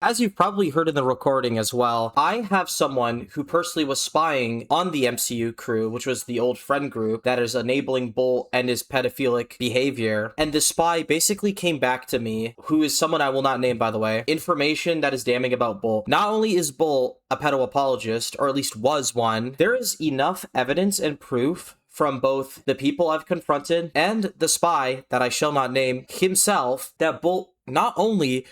as you've probably heard in the recording as well, I have someone who personally was spying on the MCU crew, which was the old friend group that is enabling Bolt and his pedophilic behavior. And the spy basically came back to me, who is someone I will not name, by the way, information that is damning about Bolt. Not only is Bolt a pedo apologist, or at least was one, there is enough evidence and proof from both the people I've confronted and the spy that I shall not name himself that Bolt not only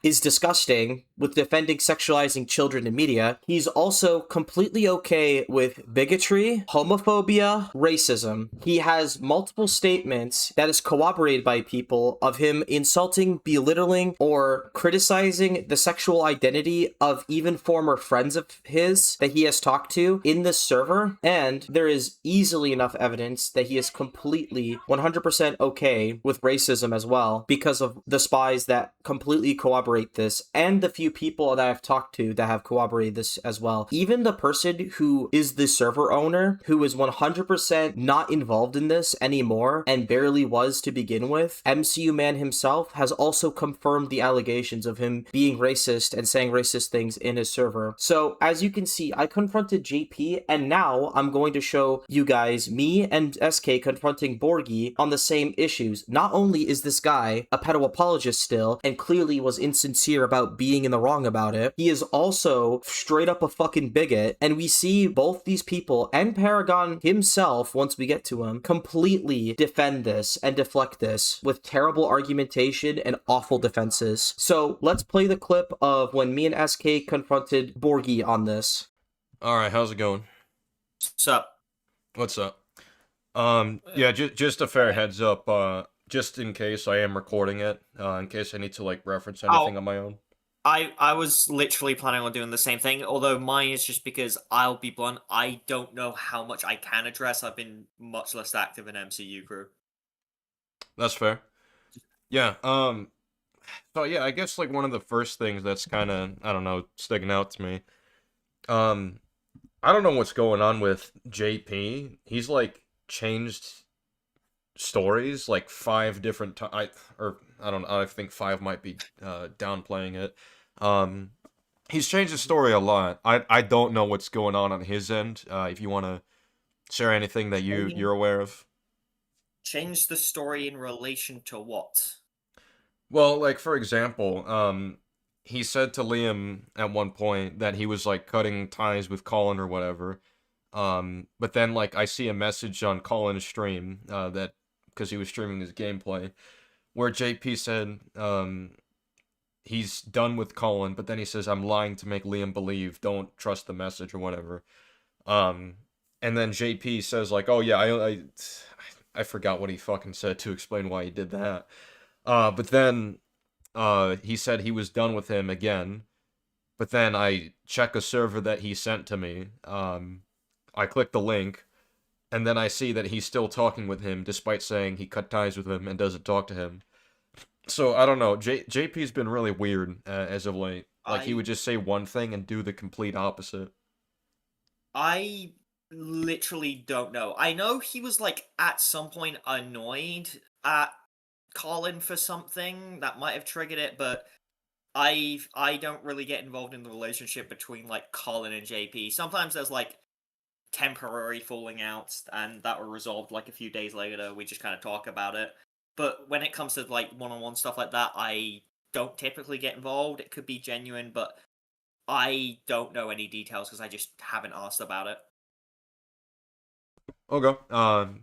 is disgusting with defending sexualizing children in media, he's also completely okay with bigotry, homophobia, racism. He has multiple statements that is corroborated by people of him insulting, belittling, or criticizing the sexual identity of even former friends of his that he has talked to in this server. And there is easily enough evidence that he is completely 100% okay with racism as well because of the spies that completely corroborate this and the few people that I've talked to that have corroborated this as well. Even the person who is the server owner, who is 100% not involved in this anymore and barely was to begin with, MCU Man himself has also confirmed the allegations of him being racist and saying racist things in his server. So as you can see, I confronted JP, and now I'm going to show you guys me and SK confronting Borgie on the same issues. Not only is this guy a pedo apologist still and clearly was insincere about being in the wrong about it, he is also straight up a fucking bigot, and we see both these people and Paragon himself, once we get to him, completely defend this and deflect this with terrible argumentation and awful defenses. So let's play the clip of when me and SK confronted Borgie on this. Alright, how's it going? What's up? What's up? Yeah, just a fair heads up, just in case I am recording it, in case I need to, like, reference anything on my own. I was literally planning on doing the same thing, although mine is just because, I'll be blunt, I don't know how much I can address. I've been much less active in MCU crew. That's fair. Yeah, so yeah, I guess, like, one of the first things that's kinda, I don't know, sticking out to me, I don't know what's going on with JP. He's, like, changed stories like 5 different times, I don't know, I think 5 might be downplaying it. He's changed the story a lot. I don't know what's going on his end. If you want to share anything that you're aware of. Change the story in relation to what? Well, like, for example, he said to Liam at one point that he was, like, cutting ties with Colin or whatever. But then, like, I see a message on Colin's stream, that, because he was streaming his gameplay, where JP said, he's done with Colin, but then he says, I'm lying to make Liam believe, don't trust the message or whatever. And then JP says, like, oh yeah, I forgot what he fucking said to explain why he did that. But then, he said he was done with him again, but then I check a server that he sent to me, I click the link, and then I see that he's still talking with him, despite saying he cut ties with him and doesn't talk to him. So, I don't know, JP's been really weird, as of late. Like, he would just say one thing and do the complete opposite. I literally don't know. I know he was, like, at some point annoyed at Colin for something that might have triggered it, but I don't really get involved in the relationship between, like, Colin and JP. Sometimes there's, like, temporary falling outs, and that were resolved, like, a few days later. We just kind of talk about it. But when it comes to, like, one-on-one stuff like that, I don't typically get involved. It could be genuine, but I don't know any details because I just haven't asked about it. Okay.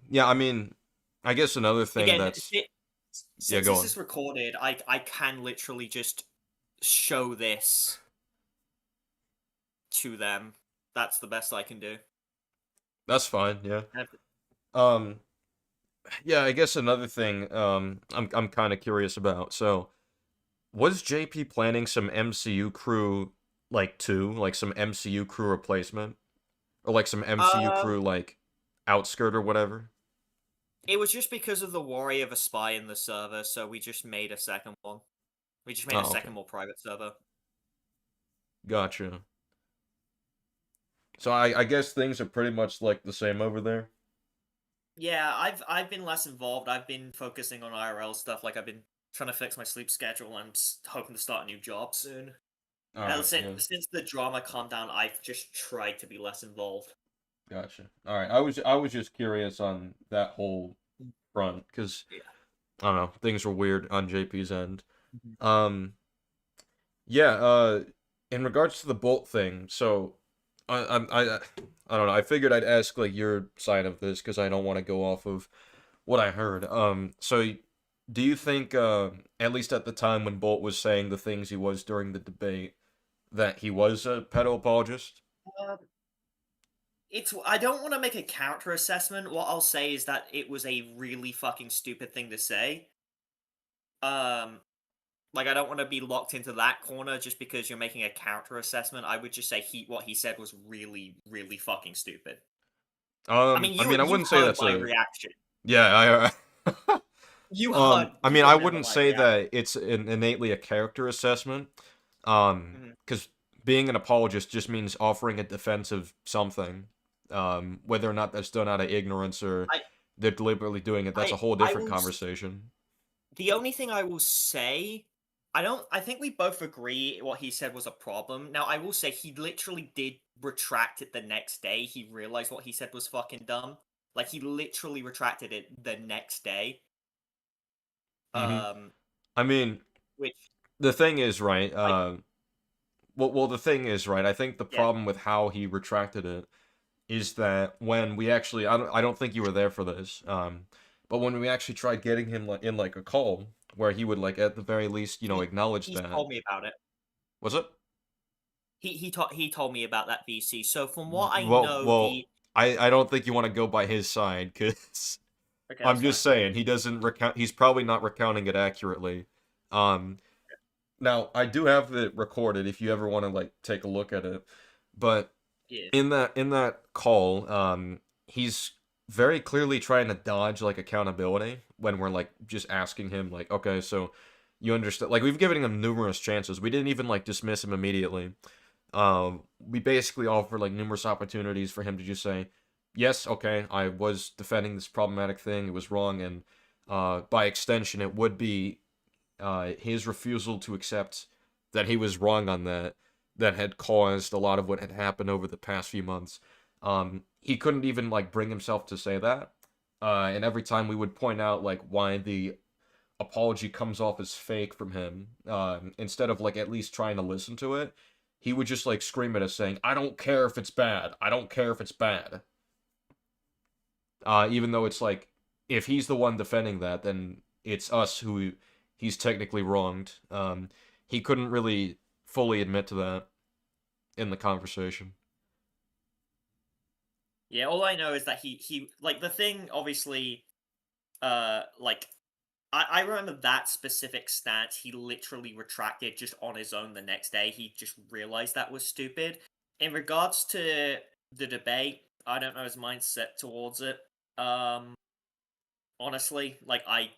Yeah, I mean, I guess another thing Again, that's... since Yeah, go this on. is recorded, I can literally just show this to them. That's the best I can do. That's fine, yeah. Yeah, I guess another thing, I'm kind of curious about. So, was JP planning some MCU crew, like, like, some MCU crew replacement? Or, like, some MCU crew, like, outskirt or whatever? It was just because of the worry of a spy in the server, so we just made a second one. We just made a second more private server. Gotcha. So I guess things are pretty much, like, the same over there? Yeah, I've been less involved. I've been focusing on IRL stuff. Like, I've been trying to fix my sleep schedule. I'm hoping to start a new job soon. All right. Since Yeah. since the drama calmed down, I've just tried to be less involved. Gotcha. All right. I was just curious on that whole front because Yeah. I don't know, things were weird on JP's end. Mhm. Um, yeah. In regards to the Bolt thing, so I don't know. I figured I'd ask like your side of this because I don't want to go off of what I heard. So do you think, at least at the time when Bolt was saying the things he was during the debate, that he was a pedo apologist? Um, I don't want to make a character assessment. What I'll say is that it was a really fucking stupid thing to say. Um, like I don't want to be locked into that corner just because you're making a character assessment. I would just say what he said was really, really fucking stupid. I mean, I you mean, I you wouldn't say heard that's my a reaction. yeah. I You heard I you mean, I remember wouldn't my say reaction. that it's innately a character assessment. Mhm. Because being an apologist just means offering a defense of something. Whether or not that's done out of ignorance or I they're deliberately doing it, that's a whole I different will. Conversation. The only thing I will say, I think we both agree what he said was a problem. Now, I will say he literally did retract it the next day. He realized what he said was fucking dumb. Like he literally retracted it the next day. hmm Um, I mean, which the thing is, right? like The thing is, right? I think the yeah, problem with how he retracted it is that when we actually, I don't think you were there for this, but when we actually tried getting him like in like a call where he would like at the very least, he acknowledge he's that. told me about it. Was it? He told me about that VC. So from what I Well, know, well, the I don't think you want to go by his side because okay, I'm that's just fine. saying he doesn't recount. He's probably not recounting it accurately. Um, Now I do have it recorded if you ever want to like take a look at it, but Yeah, in that call, he's very clearly trying to dodge like accountability when we're like just asking him like, okay, so you understand? Like we've given him numerous chances. We didn't even like dismiss him immediately. We basically offered like numerous opportunities for him to just say, yes, okay, I was defending this problematic thing. It was wrong, and by extension, it would be his refusal to accept that he was wrong on that had caused a lot of what had happened over the past few months. He couldn't even like bring himself to say that. And every time we would point out like why the apology comes off as fake from him, instead of like at least trying to listen to it, he would just like scream at us saying, "I don't care if it's bad. I don't care if it's bad." Even though it's like, if he's the one defending that, then it's us who he's technically wronged. He couldn't really fully admit to that in the conversation. yeah. All I know is that he like the thing. Obviously, like I remember that specific stance. He literally retracted just on his own the next day. He just realized that was stupid. In regards to the debate, I don't know his mindset towards it. Um, honestly, like I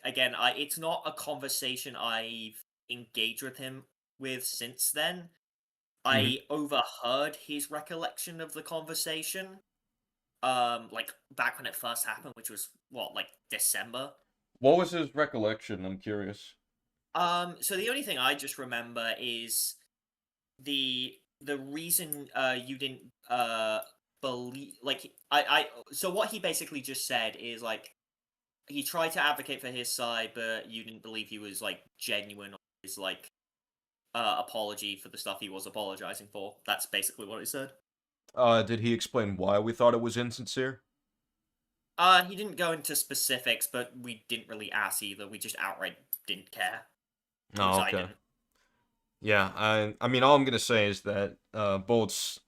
it's not a conversation I've engaged with him with since then. hmm I overheard his recollection of the conversation. Like back when it first happened, which was what, like December. What was his recollection? I'm curious. So the only thing I just remember is the reason you didn't believe like I so what he basically just said is like he tried to advocate for his side, but you didn't believe he was like genuine or his like apology for the stuff he was apologizing for. That's basically what he said. Did he explain why we thought it was insincere? He didn't go into specifics, but we didn't really ask either. We just outright didn't care. At Oh, least I okay. didn't. Yeah, I mean, all I'm gonna say is that Bolt's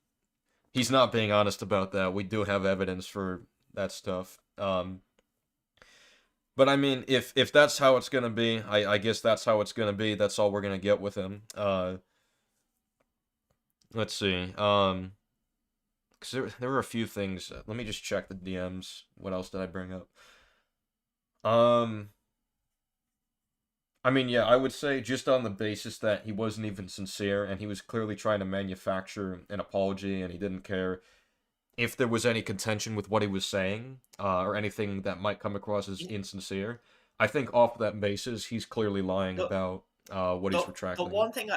he's not being honest about that. We do have evidence for that stuff. But I mean, if that's how it's gonna be, I guess that's how it's gonna be. That's all we're gonna get with him. Let's see. 'Cause there were a few things. Let me just check the DMs. What else did I bring up? Um, I mean, yeah, I would say just on the basis that he wasn't even sincere and he was clearly trying to manufacture an apology and he didn't care if there was any contention with what he was saying, or anything that might come across as You- insincere. I think off that basis, he's clearly lying The about what the he's the retracting. one thing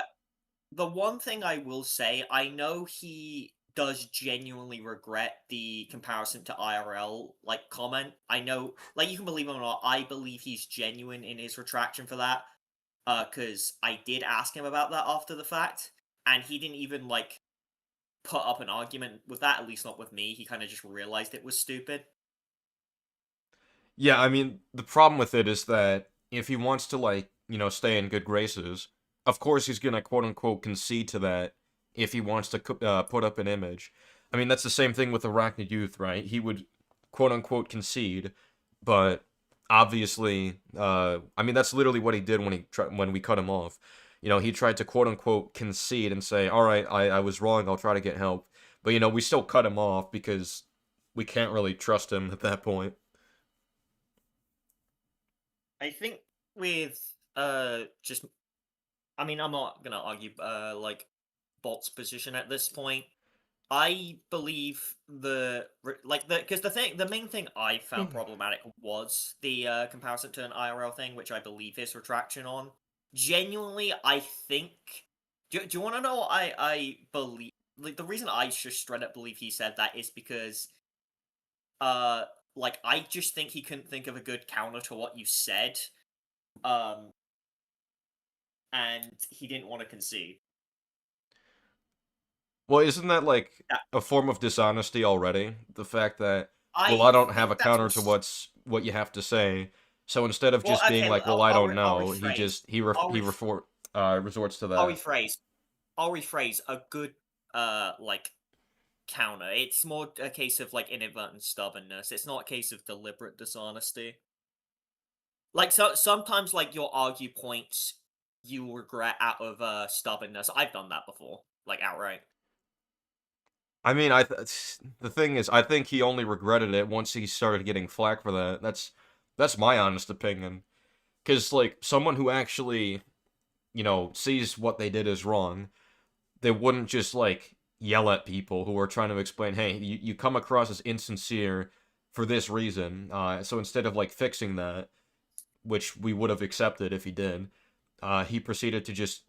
the one thing I will say, I know he does genuinely regret the comparison to IRL like comment. I know, like, you can believe it or not, I believe he's genuine in his retraction for that. Because I did ask him about that after the fact, and he didn't even like put up an argument with that. At least not with me. He kind of just realized it was stupid. Yeah, I mean, the problem with it is that if he wants to, like, stay in good graces, of course he's gonna quote unquote concede to that if he wants to put up an image. I mean, that's the same thing with Arachnid Youth, right? He would quote unquote concede, but obviously, I mean, that's literally what he did when we cut him off. He tried to quote unquote concede and say, "All right, I was wrong. I'll try to get help." But we still cut him off because we can't really trust him at that point. I think with just I mean I'm not gonna argue like Bolt's position at this point. I believe because the main thing I found problematic was the comparison to an IRL thing, which I believe his retraction on. Genuinely, I think. Do you want to know? What I believe like the reason I just straight up believe he said that is because uh like I just think he couldn't think of a good counter to what you said, um, and he didn't want to concede. Well, isn't that like That- a form of dishonesty already? The fact that, well, I I don't have a think that's counter to what you have to say. So instead of well. just being Okay, like, well, I don't I'll know, he rephrase. just he ref, I'll he ref- refor resorts to I'll that. rephrase. I'll rephrase a good like counter. It's more a case of like inadvertent stubbornness. It's not a case of deliberate dishonesty. Like sometimes like you'll argue points you regret out of stubbornness. I've done that before, like outright. I mean, the thing is, I think he only regretted it once he started getting flack for that. That's my honest opinion. Because like someone who actually sees what they did as wrong, they wouldn't just like yell at people who are trying to explain, hey, you come across as insincere for this reason. So instead of like fixing that, which we would have accepted if he did, he proceeded to just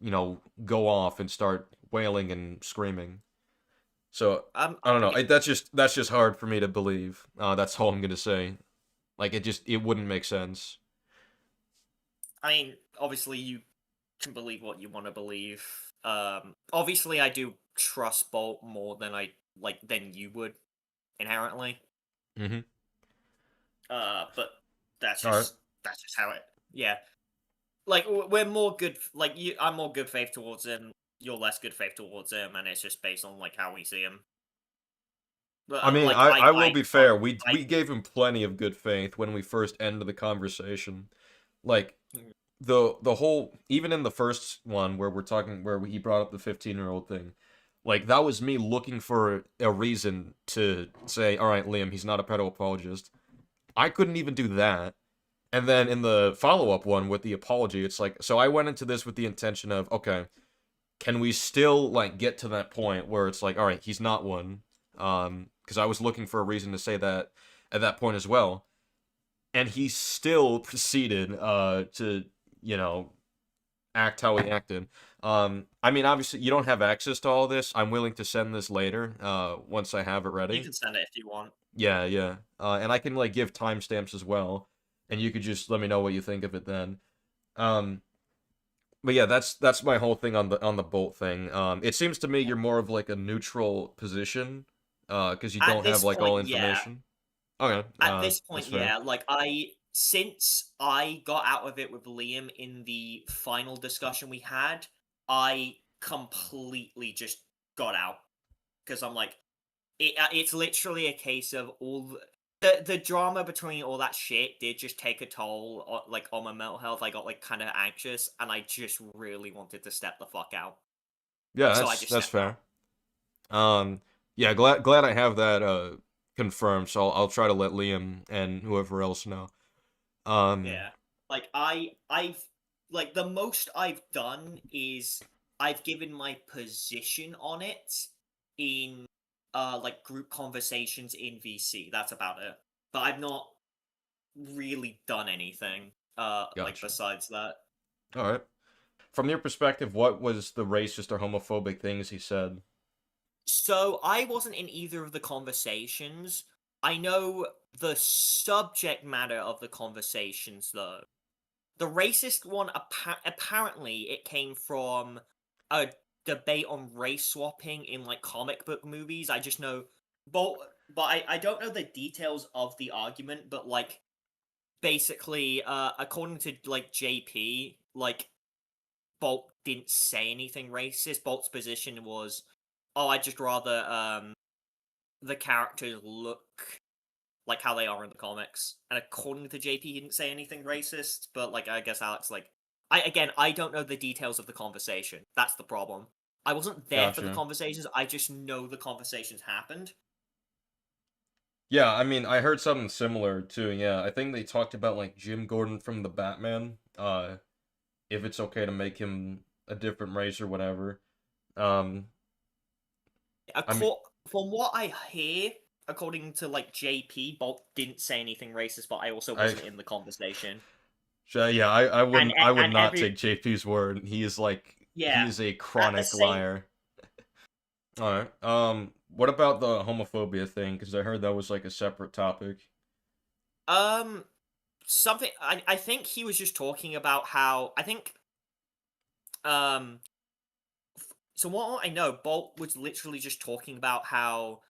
go off and start wailing and screaming. So I don't know. Okay. That's just hard for me to believe. That's all I'm gonna say. Like it wouldn't make sense. I mean, obviously you can believe what you want to believe. Obviously I do trust Bolt more than I like than you would inherently. Mm-hmm. But that's All right. just that's just how it. Yeah, like we're more good. Like you, I'm more good faith towards him. You're less good faith towards him, and it's just based on like how we see him. But I mean, like I will be fair. I We gave him plenty of good faith when we first ended the conversation. Like mm, the whole, even in the first one where we're talking where he brought up the 15-year-old thing, like that was me looking for a reason to say, all right, Liam, he's not a pedo apologist. I couldn't even do that. And then in the follow-up one with the apology, it's like, so I went into this with the intention of, okay, can we still like get to that point where it's like, all right, he's not one, because I was looking for a reason to say that at that point as well, and he still proceeded to you know act how he acted. I mean, obviously you don't have access to all this. I'm willing to send this later, once I have it you ready. can send it if you want. Yeah, yeah. And I can like give timestamps as well, and you could just let me know what you think of it then. Um, but yeah, that's my whole thing on the Bolt thing. It seems to me you're more of like a neutral position, because you At don't have this like all point, yeah. information. Okay, At this that's point, fair. yeah. Like since I got out of it with Liam in the final discussion we had, I completely just got out because I'm like, it's literally a case of the drama between all that shit did just take a toll like on my mental health. I got like kind of anxious, and I just really wanted to step the fuck out. Yeah, So I that's just that's stepped out. fair. Um, yeah, glad I have that confirmed. So I'll try to let Liam and whoever else know. Um, Yeah. Like I've like the most I've done is I've given my position on it in like group conversations in VC. That's about it. But I've not really done anything like gotcha. besides that. All right. From your perspective, what was the racist or homophobic things he said? So I wasn't in either of the conversations. I know the subject matter of the conversations, though. The racist one, apparently, it came from a debate on race swapping in like comic book movies. I just know, but I don't know the details of the argument. But like basically, according to like JP, like Bolt didn't say anything racist. Bolt's position was, oh, I'd just rather the characters look like how they are in the comics. And according to JP, he didn't say anything racist, but like I guess Alex like I don't know the details of the conversation. That's the problem. I wasn't there for the Gotcha. conversations. I just know the conversations happened. Yeah, I mean, I heard something similar too. Yeah, I think they talked about like Jim Gordon from the Batman. If it's okay to make him a different race or whatever. Um, I mean, From what I hear, according to like JP, Bolt didn't say anything racist, but I also I wasn't in the conversation. yeah, I And wouldn't I would and not every take JP's word. He yeah, is a at the chronic same liar. All right. What about the homophobia thing? Because I heard that was like a separate topic. um something I think he was just talking about how I think um so what I know, Bolt was literally just talking about how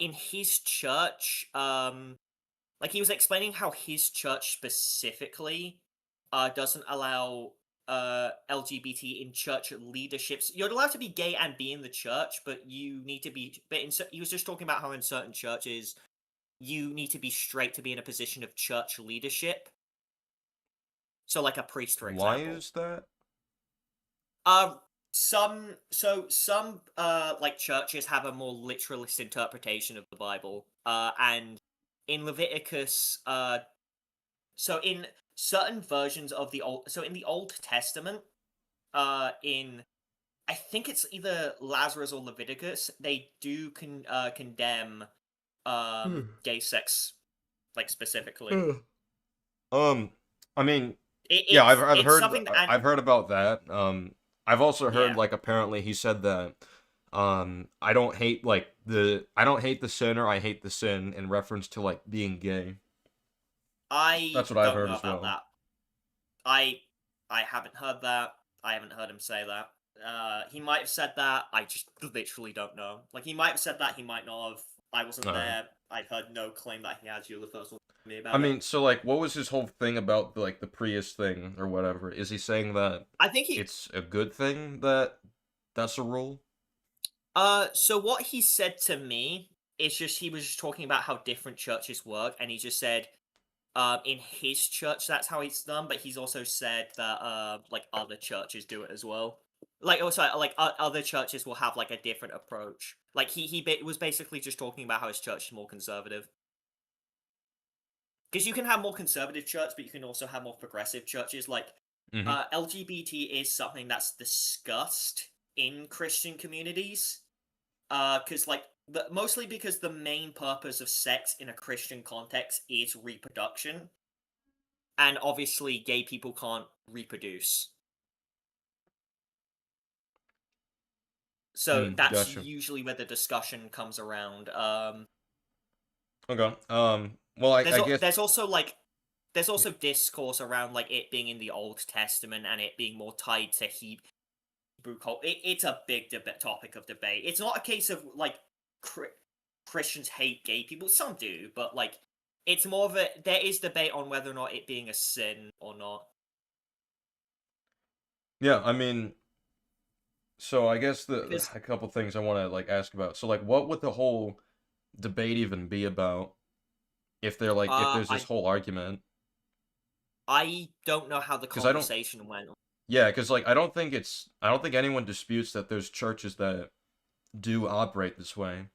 in his church, like he was explaining how his church specifically doesn't allow LGBT in church leaderships. You're allowed to be gay and be in the church, but you need to be. But he was just talking about how in certain churches you need to be straight to be in a position of church leadership. So, like a priest, for Why example. is that? Um, some like churches have a more literalist interpretation of the Bible. And in Leviticus, so in certain versions of in the Old Testament, in I think it's either Lazarus or Leviticus, they do condemn gay sex like specifically. Um, I mean, It, yeah, it's I've it's heard something that and I've heard about that. I've also heard yeah. like apparently he said that I don't hate the sinner, I hate the sin in reference to like being gay. I That's what I've don't heard know as about well. that. I I haven't heard that. I haven't heard him say that. He might have said that. I just literally don't know. Like he might have said that. He might not have. I wasn't Alright. there. I've heard no claim that he has. You're the first one to me I about it. mean, so like what was his whole thing about like the Prius thing or whatever? Is he saying that I think he. it's a good thing that that's a rule? So what he said to me is just he was just talking about how different churches work, and he just said, in his church that's how it's done, but he's also said that like other churches do it as well. Like also like other churches will have like a different approach. Like was basically just talking about how his church is more conservative. Because you can have more conservative church, but you can also have more progressive churches. Like Mm-hmm. LGBT is something that's discussed in Christian communities. Because like mostly because the main purpose of sex in a Christian context is reproduction, and obviously gay people can't reproduce. So that's Gotcha. usually where the discussion comes around. Okay. Well, I guess. There's also like there's also discourse around like it being in the Old Testament and it being more tied to Hebrew culture. It's a big topic of debate. It's not a case of like Christians hate gay people. Some do, but like it's more of a there is debate on whether or not it being a sin or not. Yeah, I mean, so I guess the Because a couple things I want to like ask about. So like, what would the whole debate even be about if they're like if there's this I whole argument? I don't know how the Because I don't. conversation went. Yeah, because like I don't think anyone disputes that there's churches that do operate this way.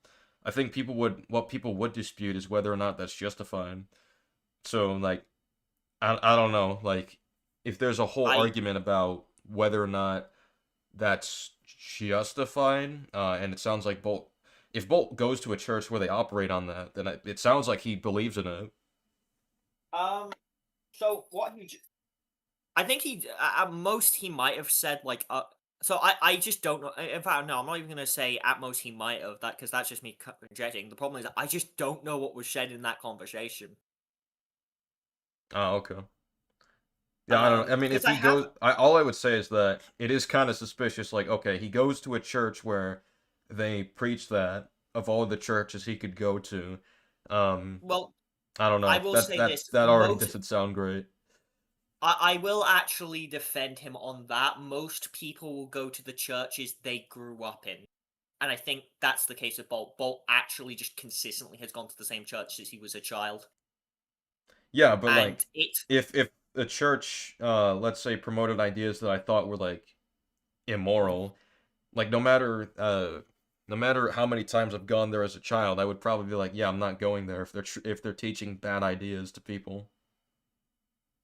I think people would dispute is whether or not that's justified. So like I don't know like if there's a whole I argument about whether or not that's justified, and it sounds like Bolt. If Bolt goes to a church where they operate on that, then it sounds like he believes in it. um so what I think at most he might have said like so I just don't know. In fact, no, I'm not even gonna say at most he might have that because that's just me projecting. The problem is I just don't know what was said in that conversation. Oh, okay. Yeah, I don't know. I mean, Because if I he have goes, all I would say is that it is kind of suspicious. Like, okay, he goes to a church where they preach that of all the churches he could go to. Um, well, I don't I know. will That say that this that already most. doesn't sound great. I will actually defend him on that. Most people will go to the churches they grew up in. And I think that's the case with Bolt. Bolt actually just consistently has gone to the same church since he was a child. Yeah, but And like, it if the church, let's say, promoted ideas that I thought were like immoral, like no matter how many times I've gone there as a child, I would probably be like, yeah, I'm not going there if they're teaching bad ideas to people.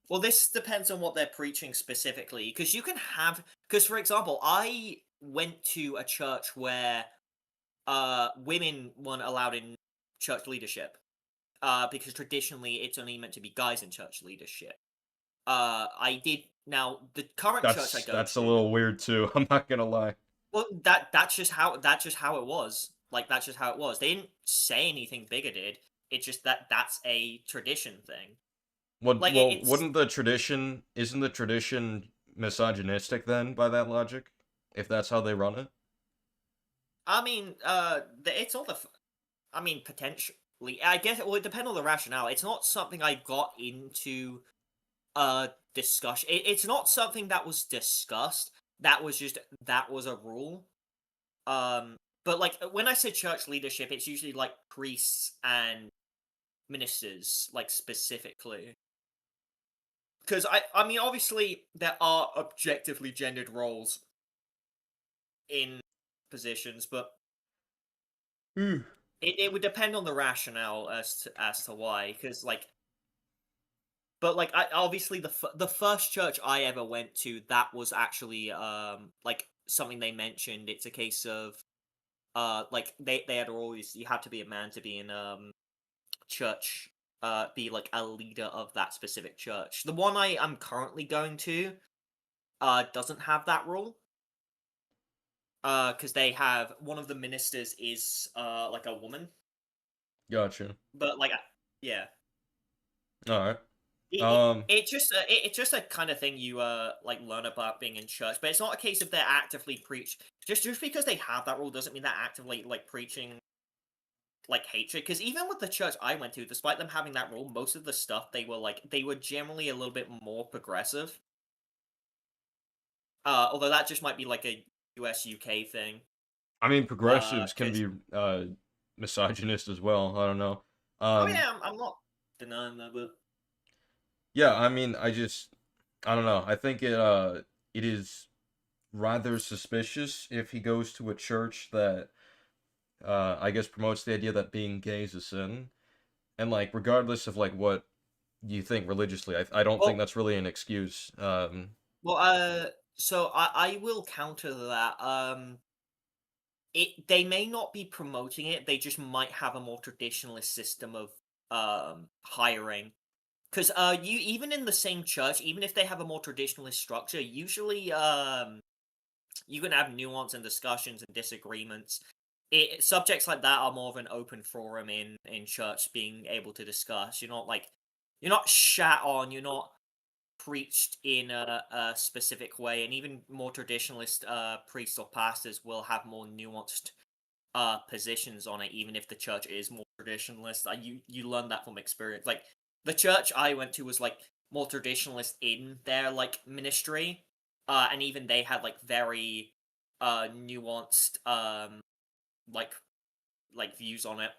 well, this depends on what they're preaching specifically. Because you can have because for example, I went to a church where women weren't allowed in church leadership. Because traditionally it's only meant to be guys in church leadership. I did now the current church I go That's a to. little weird too. I'm not gonna lie. Well, that's just how it was. Like that's just how it was. They didn't say anything bigoted. It's just that's a tradition thing. Like it's. Wouldn't the tradition isn't the tradition misogynistic then by that logic? If that's how they run it? I mean, it's all the. I mean, potentially. I guess it would depend on the rationale. It's not something I got into discussion. It's not something that was discussed. That was a rule. But like when I say church leadership, it's usually like priests and ministers, like specifically. Because I mean, obviously there are objectively gendered roles in positions, but Hmm. it would depend on the rationale as to why. Because like, but like, obviously the first church I ever went to that was actually like something they mentioned. It's a case of like they had always you had to be a man to be in church be like a leader of that specific church. The one I am currently going to doesn't have that rule. Because they have one of the ministers is like a woman, Gotcha. but like yeah, All right. it, Um. it's just a kind of thing you like learn about being in church, but it's not a case of they're actively preach. Just because they have that rule doesn't mean they're actively like preaching like hatred. Because even with the church I went to, despite them having that rule, most of the stuff they were generally a little bit more progressive. Although that just might be like a US UK thing. I mean, progressives can Because be misogynist as well. I don't know. oh Um. yeah, I'm not denying that, but Yeah. I mean, I don't know. I think it is rather suspicious if he goes to a church that I guess promotes the idea that being gay is a sin. And like regardless of like what you think religiously, I don't think well, that's really an excuse. well, so I will counter that. They may not be promoting it. They just might have a more traditionalist system of hiring. Because you even in the same church, even if they have a more traditionalist structure, usually you can have nuance and discussions and disagreements. Subjects like that are more of an open forum in church, being able to discuss. You're not shat on. You're not preached in a specific way, and even more traditionalist priests or pastors will have more nuanced positions on it, even if the church is more traditionalist. You learn that from experience. Like the church I went to was like more traditionalist in their like ministry, and even they had like very nuanced like views on it.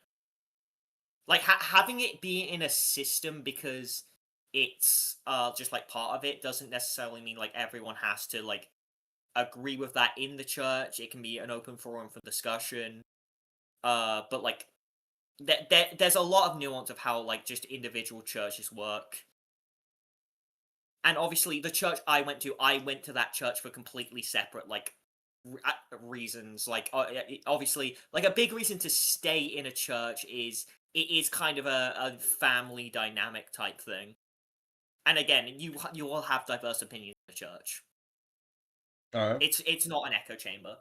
Like having it be in a system because it's just like part of it doesn't necessarily mean like everyone has to like agree with that in the church. It can be an open forum for discussion. But like there's a lot of nuance of how like just individual churches work. And obviously the church I went to that church for completely separate like reasons. Like obviously like a big reason to stay in a church is it is kind of a family dynamic type thing. And again, you will have diverse opinions in the church. All right. It's not an echo chamber.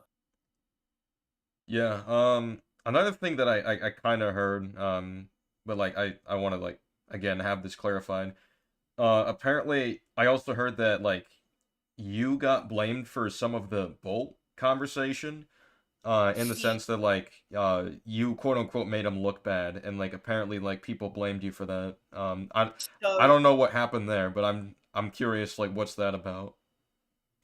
Yeah. Another thing that I kind of heard, but like I want to like again have this clarified. Apparently, I also heard that like you got blamed for some of the Bolt conversation. In the He sense that like you quote unquote made him look bad, and like apparently like people blamed you for that. I so don't know what happened there, but I'm curious like what's that about?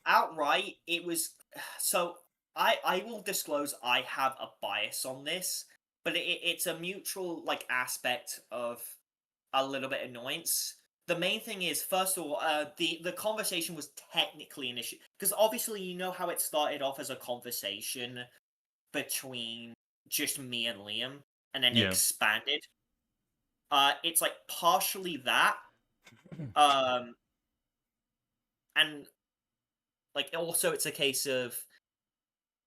outright it was so I will disclose I have a bias on this, but it's a mutual like aspect of a little bit annoyance. The main thing is, first of all, the conversation was technically an issue because obviously you know how it started off as a conversation between just me and Liam, and then it Yeah. expanded. It's like partially that, um, and like also it's a case of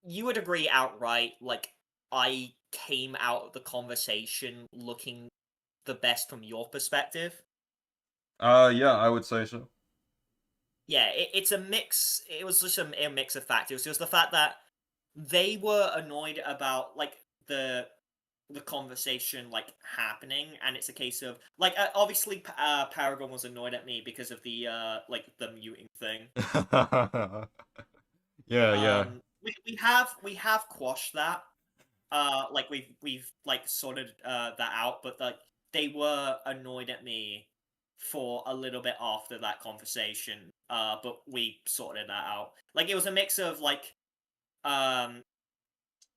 you would agree outright, like I came out of the conversation looking the best from your perspective. Yeah, I would say so. Yeah, it's a mix. It was just a mix of factors. It was the fact that they were annoyed about like the conversation like happening, and it's a case of like obviously Paragon was annoyed at me because of the like the muting thing. Yeah, yeah. We have quashed that. Like we've like sorted that out, but like they were annoyed at me for a little bit after that conversation. But we sorted that out. Like it was a mix of um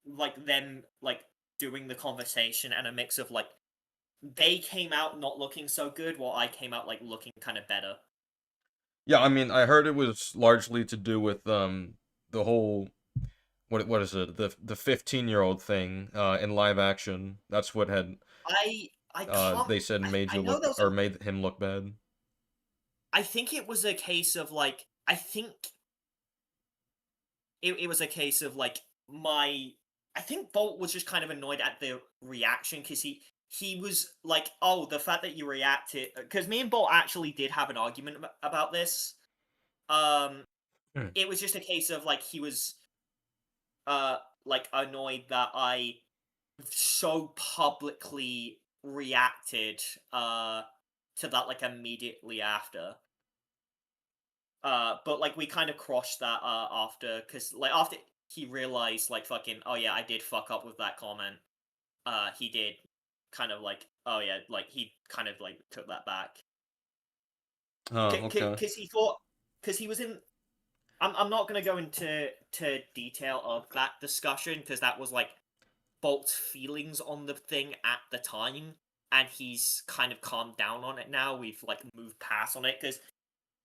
like them like doing the conversation and a mix of like they came out not looking so good while I came out like looking kind of better. Yeah, I mean, I heard it was largely to do with the whole what is it? The 15-year-old thing in live action. That's what had I can't they said made I you know look there was or made him look bad. I think it was a case of like I think it was a case of like my I think Bolt was just kind of annoyed at the reaction because he was like, oh, the fact that you reacted because me and Bolt actually did have an argument about this. Um, Hmm. it was just a case of like he was like annoyed that I so publicly reacted to that like immediately after. But like we kind of crossed that after because like after he realized like fucking oh yeah I did fuck up with that comment. He did kind of like oh yeah like he kind of like took that back Oh, okay. because he thought because he was in. I'm not gonna go into detail of that discussion because that was like Bolt's feelings on the thing at the time, and he's kind of calmed down on it now. We've like moved past on it because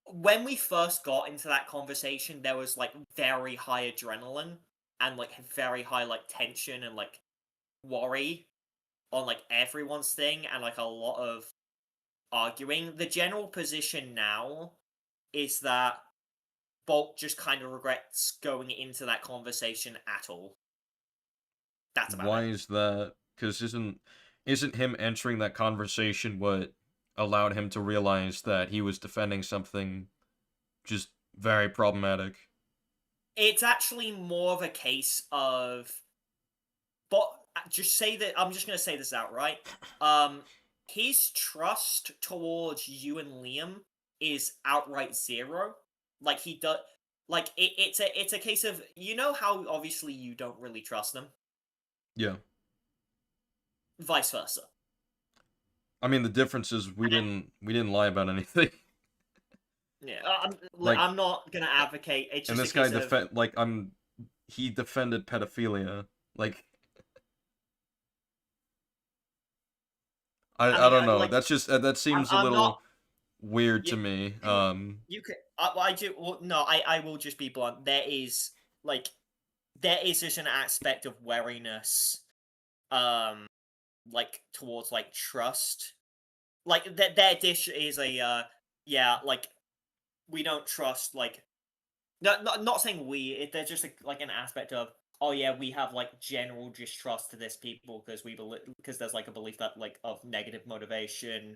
when we first got into that conversation, there was like very high adrenaline and like very high like tension and like worry on like everyone's thing and like a lot of arguing. The general position now is that Bolt just kind of regrets going into that conversation at all. That's about Why it. is that? Because isn't him entering that conversation what allowed him to realize that he was defending something just very problematic? It's actually more of a case of but just say that I'm just gonna say this outright. Um, his trust towards you and Liam is outright zero. Like he does, like it's a case of you know how obviously you don't really trust them, Yeah. vice versa. I mean, the difference is And we didn't lie about anything. yeah, Like, I'm not gonna advocate. It's and just a this guy case of defend like he defended pedophilia. Like, I I mean don't know. like That's just that seems a I'm not. little weird You, to me. you could I do well, no I will just be blunt. Like there is just an aspect of wariness um like towards like trust like their dish is a yeah like we don't trust like not saying there's just like an aspect of oh yeah we have like general distrust to this people because we believe because there's like a belief that like of negative motivation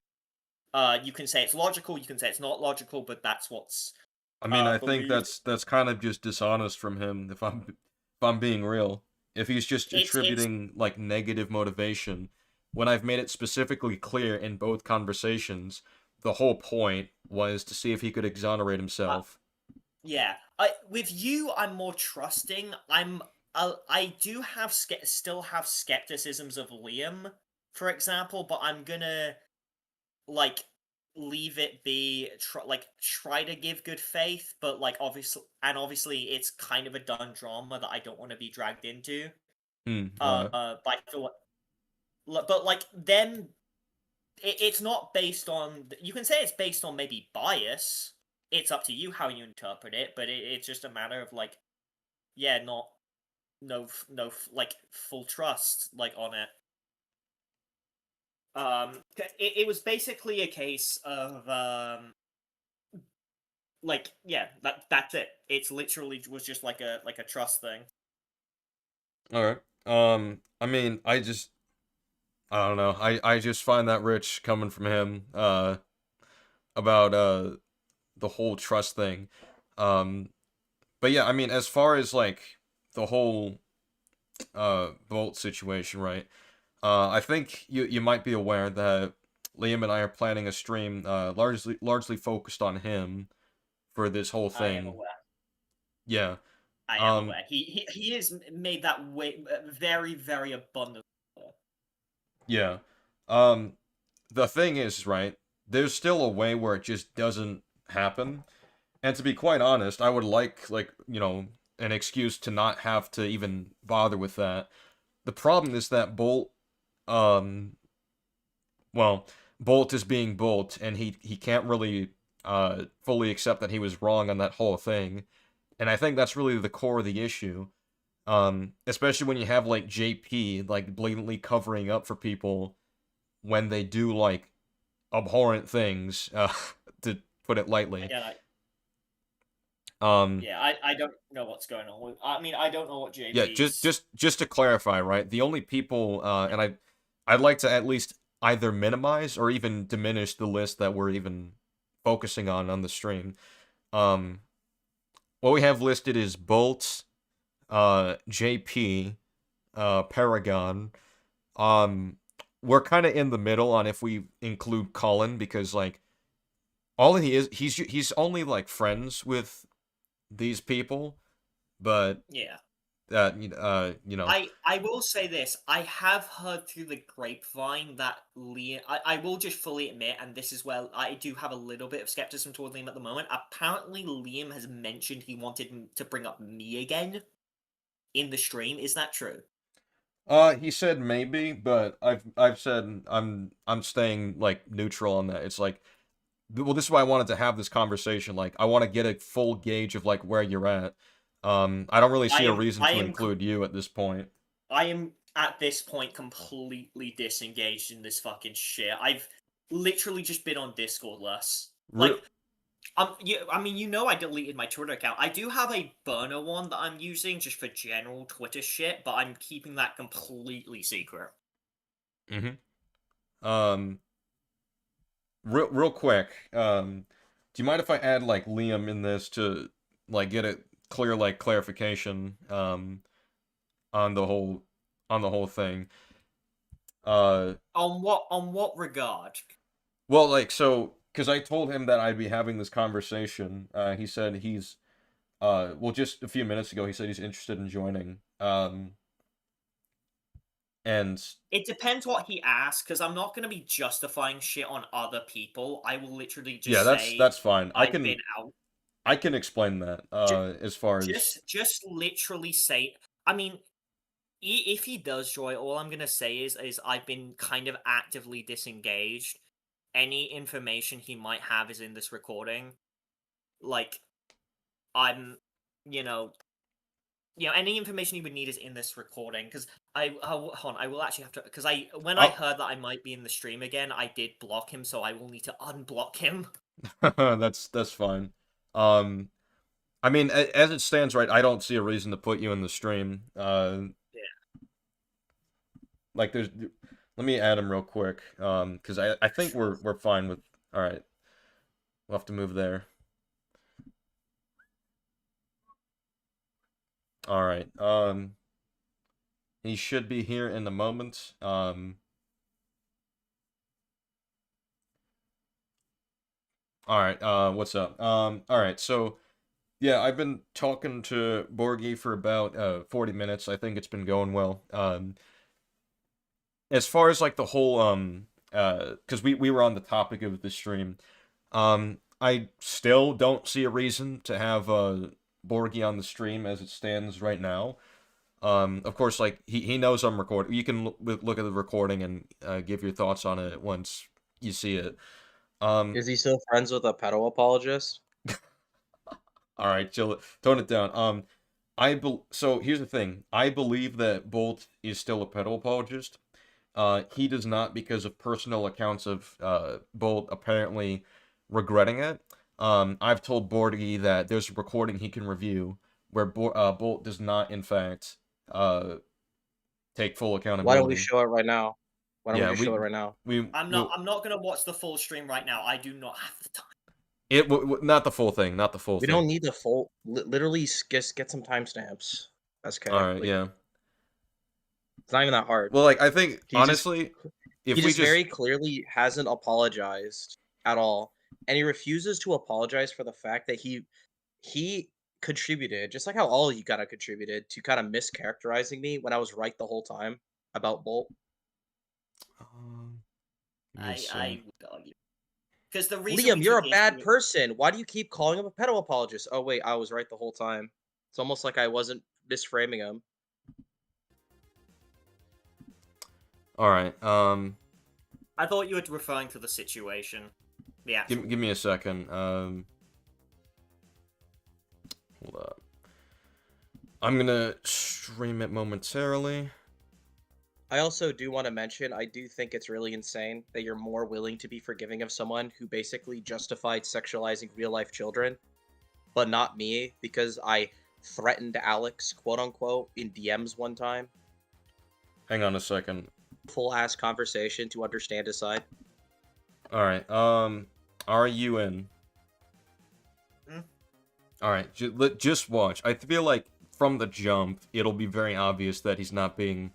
You can say it's logical, you can say it's not logical, but that's what's I mean, I think believed. that's kind of just dishonest from him if I'm being real. If he's just It's attributing like negative motivation when I've made it specifically clear in both conversations, the whole point was to see if he could exonerate himself. Yeah. With you, I'm more trusting. I do have still have skepticisms of Liam, for example, but I'm gonna like leave it be. Try to give good faith, but obviously, it's kind of a done drama that I don't want to be dragged into. Why? But I feel but like then it's not based on. You can say it's based on maybe bias. It's up to you how you interpret it, but it's just a matter of like, yeah, not like full trust on it. It was basically a case of yeah, that's it. It's literally was just like a trust thing. All right. I mean, I don't know. I just find that rich coming from him about the whole trust thing. Um but yeah, I mean, as far as like the whole Bolt situation, right? I think you might be aware that Liam and I are planning a stream largely focused on him for this whole I am thing. aware. Yeah. I am Um aware. He has made that way very very abundant. yeah. The thing is, right? There's still a way where it just doesn't happen. And to be quite honest, I would like, an excuse to not have to even bother with that. The problem is that um well, Bolt is being Bolt, and he can't really fully accept that he was wrong on that whole thing. And I think that's really the core of the issue. Especially when you have like JP like blatantly covering up for people when they do like abhorrent things, to put it lightly. Yeah, Um, yeah. I don't know what's going on. I mean, I don't know what yeah, just JP's. just just to clarify, right? The only people, and I'd like to at least either minimize or even diminish the list that we're even focusing on the stream. Um, what we have listed is Bolt, JP, Paragon. Um, we're kind of in the middle on if we include Colin because like all he is, he's only like friends with these people, but Yeah. you know, I will say this. I have heard through the grapevine that Liam. I will just fully admit, and this is where I do have a little bit of skepticism toward Liam at the moment. Apparently, Liam has mentioned he wanted to bring up me again in the stream. Is that true? he said maybe, but I've said I'm staying like neutral on that. It's like, well, this is why I wanted to have this conversation. Like, I want to get a full gauge of like where you're at. I don't really see a reason I to am include you at this point. I am at this point completely disengaged in this fucking shit. I've literally just been on Discord less. Re- I mean, I deleted my Twitter account. I do have a burner one that I'm using just for general Twitter shit, but I'm keeping that completely secret. mm-hmm. Um, real quick. Do you mind if I add like Liam in this to like get a clear like clarification on the whole thing? Uh, On what regard? well, like so, because I told him that I'd be having this conversation. He said well, just a few minutes ago, he said he's interested in joining. And It depends what he asks, because I'm not gonna be justifying shit on other people. I will literally yeah, just say that's fine. I've been out. I can explain that. As far as Just literally say. I mean, if he does join, all I'm gonna say is I've been kind of actively disengaged. Any information he might have is in this recording. Like I'm, you know, any information he would need is in this recording. Because hold on, I will actually have to. Because when I oh, heard that I might be in the stream again, I did block him, so I will need to unblock him. that's fine. Um, I mean, as it stands, right, I don't see a reason to put you in the stream. Yeah. Like there's, let me add him real quick. Because I think we're fine with All right, we'll have to move there. All right. He should be here in a moment. All right. What's up? All right. So, yeah, I've been talking to Borgie for about 40 minutes. I think it's been going well. As far as like the whole because we were on the topic of the stream. I still don't see a reason to have Borgie on the stream as it stands right now. Of course, like he knows I'm recording. You can look at the recording and give your thoughts on it once you see it. Is he still friends with a pedo apologist? All right, chill. Tone it down. So here's the thing. I believe that Bolt is still a pedo apologist. He does not because of personal accounts of Bolt apparently regretting it. I've told Borgie that there's a recording he can review where Bolt does not, in fact, take full accountability. Why don't we show it right now? Why don't Yeah, we just show it right now? I'm not gonna watch the full stream right now. I do not have the time. Not the full thing. Not the full We thing. don't need the full. Literally, just get some timestamps. SK. All right. Like, Yeah. it's not even that hard. Well, like I think He honestly, if he we just very clearly hasn't apologized at all, and he refuses to apologize for the fact that he contributed, just like how all you gotta contributed to kind of mischaracterizing me when I was right the whole time about Bolt. I would argue. Because the reason Liam, we you're took a the bad incident- person. Why do you keep calling him a pedo apologist? Oh wait, I was right the whole time. It's almost like I wasn't misframing him. All right. I thought you were referring to the situation. The actual. Give me a second. Hold up. I'm gonna stream it momentarily. I also do want to mention, I do think it's really insane that you're more willing to be forgiving of someone who basically justified sexualizing real-life children, but not me, because I threatened Alex, quote-unquote, in DMs one time. Hang on a second. Full-ass conversation to understand his side. All right. Are you in? All right. Just watch. I feel like from the jump, it'll be very obvious that he's not being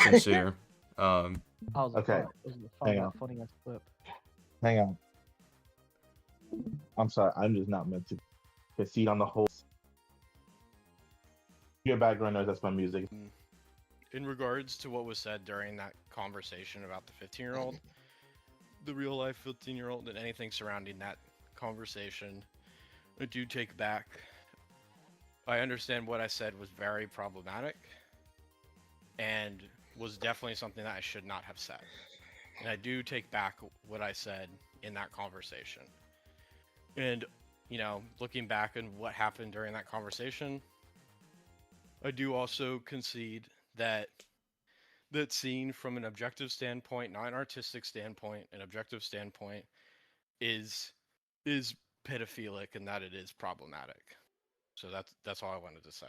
sincere. Okay. Hang on. Funny ass clip. Hang on. I'm sorry. I'm just not meant to proceed on the whole. Your background noise. That's my music. In regards to what was said during that conversation about the 15-year-old, the real life 15-year-old, and anything surrounding that conversation, I do take back. I understand what I said was very problematic and was definitely something that I should not have said. And I do take back what I said in that conversation. And, looking back on what happened during that conversation, I do also concede that scene from an objective standpoint, not an artistic standpoint, an objective standpoint, is pedophilic and that it is problematic. So that's all I wanted to say.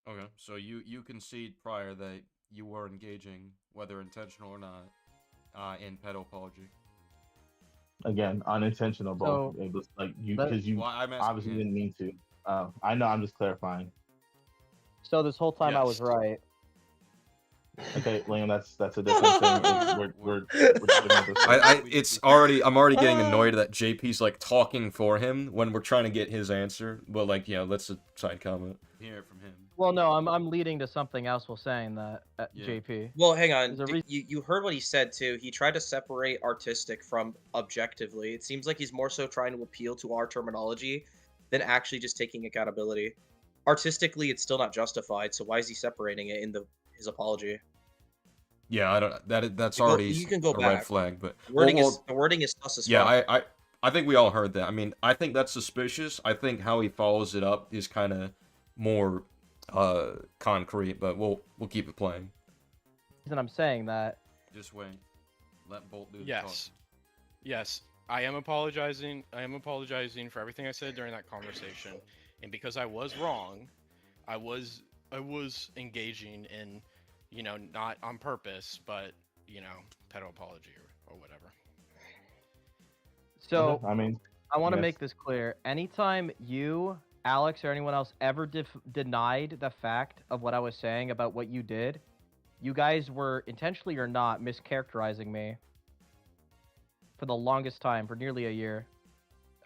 Okay. So you concede prior that you were engaging, whether intentional or not, in pedophagy. Again, unintentional, but So, it was like you because you Well, I'm asking obviously him. didn't mean to. I know. I'm just clarifying. So this whole time I was Yes. right. Okay, Liam, that's a different thing. We're doing this. I'm already getting annoyed that JP's like talking for him when we're trying to get his answer. But like, let's a side comment. Hear it from him. Well, no, I'm leading to something else while saying that, Yeah. JP. Well, hang on. There's a You heard what he said, too. He tried to separate artistic from objectively. It seems like he's more so trying to appeal to our terminology than actually just taking accountability. Artistically, it's still not justified, so why is he separating it in his apology? Yeah, I don't. That's You go- already you can go a red back. flag. But The wording is sus as yeah, fuck. I think we all heard that. I mean, I think that's suspicious. I think how he follows it up is kind of more concrete. But we'll keep it playing. And I'm saying that. Just wait. Let Bolt do the Yes. Yes. I am apologizing. I am apologizing for everything I said during that conversation. And because I was wrong, I was engaging in, not on purpose, but, pedo apology or whatever. So Okay, I mean, I want to yes. make this clear. Anytime you, Alex, or anyone else ever denied the fact of what I was saying about what you did, you guys were intentionally or not mischaracterizing me for the longest time, for nearly a year.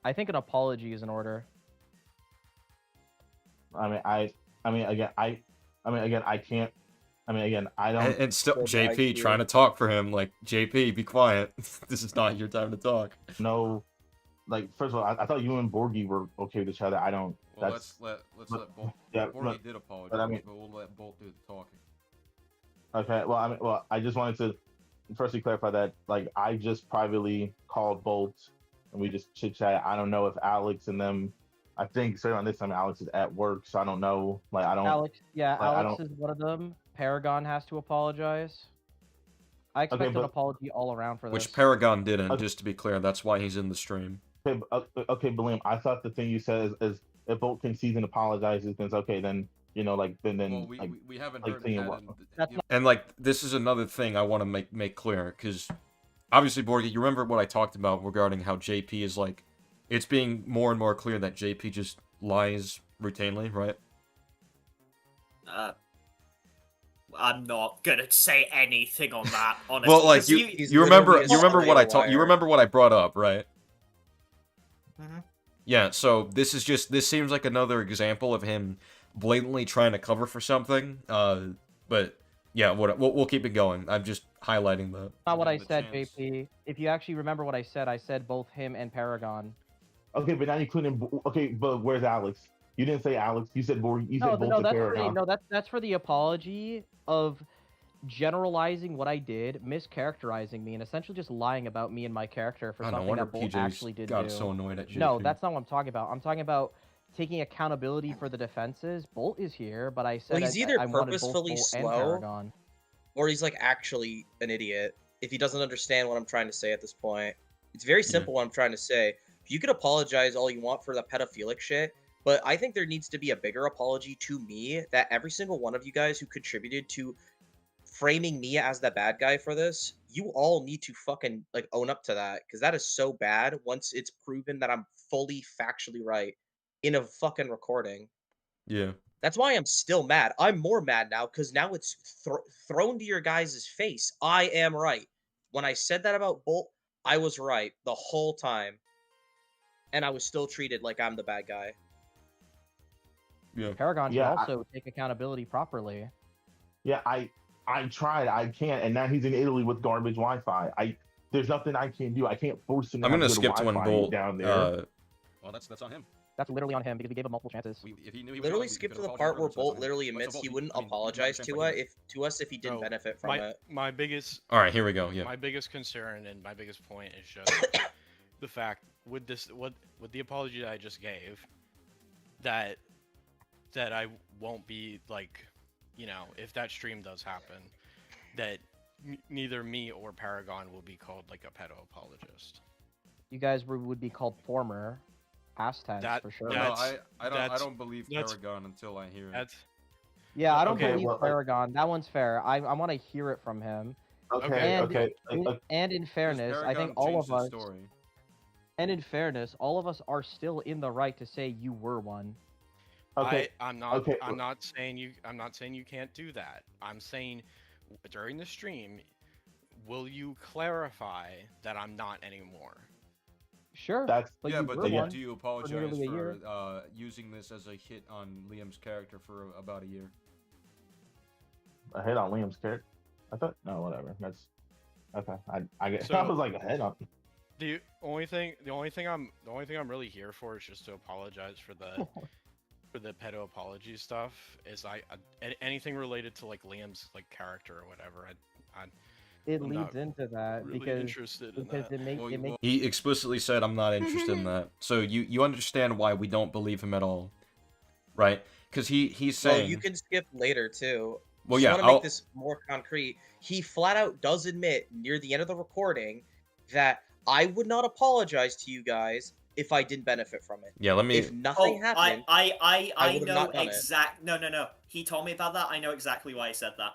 I think an apology is in order. I mean, again, I can't. I mean, again, I don't. And still, Well, JP IQ. trying to talk for him. Like, JP, be quiet. This is not your time to talk. know. Like, first of all, I thought you and Borgie were okay with each other. I don't. Well, That's let's but- let Bolt. yeah, Borgie did apologize, I mean- but we'll let Bolt do the talking. okay. Well, I mean, I just wanted to firstly clarify that, like, I just privately called Bolt and we just chit chat. I don't know if Alex and them. I think certainly on this time Alex is at work, so I don't know. Like, I don't. Alex, yeah, I Alex don't- is one of them. Paragon has to apologize. I expect an but- apology all around for this. Which Paragon didn't, Okay. just to be clear. That's why he's in the stream. Okay, but Liam, I thought the thing you said is if Bolt concedes and apologizes, then it's okay. Then like then Well, like, we haven't like heard saying that. what- That's And like, this is another thing I want to make clear, because obviously, Borgie, you remember what I talked about regarding how JP is like, it's being more and more clear that JP just lies routinely, right? I'm not gonna say anything on that, honestly. Well, like 'cause He's you remember literally a you remember what I straight you liar. remember what I brought up, right? Mhm. Yeah, so this seems like another example of him blatantly trying to cover for something. But yeah, we'll keep it going. I'm just highlighting the. not what I the said, chance. JP. If you actually remember what I said both him and Paragon. Okay, but now you couldn't. Okay, but where's Alex? You didn't say Alex. You said Borgie. You said Bolt to That's for Paragon. that's for the apology of generalizing what I did, mischaracterizing me, and essentially just lying about me and my character for I don't know, something wonder that Bolt PJ's actually did got do. so annoyed at JP. No, that's not what I'm talking about. I'm talking about taking accountability for the defenses. Bolt is here, but I said he's either I wanted both purposefully Bolt and slow, Paragon. or he's like actually an idiot if he doesn't understand what I'm trying to say at this point. It's very simple what I'm trying to say. You could apologize all you want for the pedophilic shit, but I think there needs to be a bigger apology to me that every single one of you guys who contributed to framing me as the bad guy for this, you all need to fucking like own up to that, because that is so bad once it's proven that I'm fully factually right in a fucking recording. Yeah. That's why I'm still mad. I'm more mad now because now it's thrown to your guys' face. I am right. When I said that about Bolt, I was right the whole time. And I was still treated like I'm the bad guy. Yeah. Paragon should Yeah, also take accountability properly. Yeah, I tried. I can't, and now he's in Italy with garbage Wi-Fi. There's nothing I can do. I can't force him. I'm have gonna good skip to when Wi-Fi Bolt. down there. Well, that's on him. That's literally on him because we gave him multiple chances. If he knew he was Literally wrong, he skip could to the apologize part for where it, so it's Bolt on him. literally But admits Bolt, he wouldn't I mean, apologize you to don't understand us if he didn't No, benefit from it. my biggest All right, here we go. Yeah. my biggest concern and my biggest point is just the fact with the apology that I just gave that I won't be like, if that stream does happen, that neither me or Paragon will be called like a pedo apologist. You guys would be called former past tense That- for sure. No, That's- I that's- don't believe that's- Paragon until I hear it. That's Yeah, I don't Okay, believe well, Paragon. That one's fair. I want to hear it from him. Okay, And- okay. And in fairness, I think all of us. Story. And in fairness, all of us are still in the right to say you were one. Okay. I'm not okay. I'm not saying you can't do that. I'm saying during the stream, will you clarify that I'm not anymore? Sure. That's but Yeah, you but were one. do you apologize nearly a for year. using this as a hit on Liam's character for about a year? a hit on Liam's character. I thought no, whatever. That's okay. I guess So- I was like a head on. The only thing I'm really here for is just to apologize for the pedo apology stuff. Is anything related to like Liam's like character or whatever. It I'm leads not into that really because interested in because that. it makes He explicitly said, "I'm not interested in that." So you understand why we don't believe him at all, right? Because he's saying. Well, you can skip later too. Well, Just yeah, want to make this more concrete. He flat out does admit near the end of the recording that I would not apologize to you guys if I didn't benefit from it. Yeah, let me. If nothing happened, I I would've know not done it. No. He told me about that. I know exactly why he said that.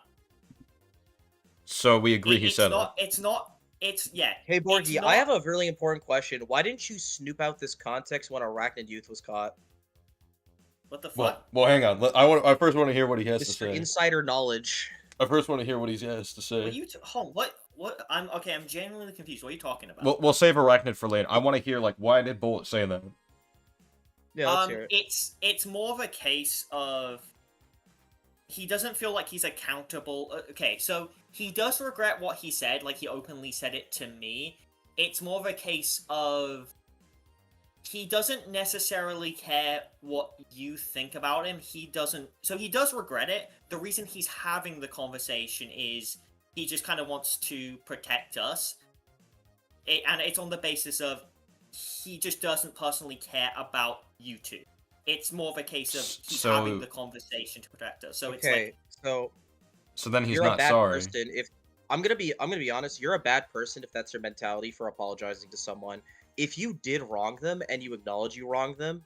So we agree. He It's said not. It's not. it's yeah. Hey, it's Borgie, not, I have a really important question. Why didn't you snoop out this context when Arachnid Youth was caught? what the fuck? Well, hang on. I first want to hear what he has to Mr. say. Insider knowledge. I first want to hear what he has to What say. you? Hold. What? I'm okay. I'm genuinely confused. What are you talking about? We'll save Arachnid for later. I want to hear like why did Bullet say that? Yeah, let's hear it. It's more of a case of he doesn't feel like he's accountable. Okay, so he does regret what he said, like he openly said it to me. It's more of a case of he doesn't necessarily care what you think about him. He doesn't. So he does regret it. The reason he's having the conversation is he just kind of wants to protect us. And it's on the basis of he just doesn't personally care about you two. It's more of a case of he's So- having the conversation to protect us. So it's Okay, like, so So then he's you're a not bad sorry. person if I'm gonna be honest, you're a bad person if that's your mentality for apologizing to someone. If you did wrong them and you acknowledge you wronged them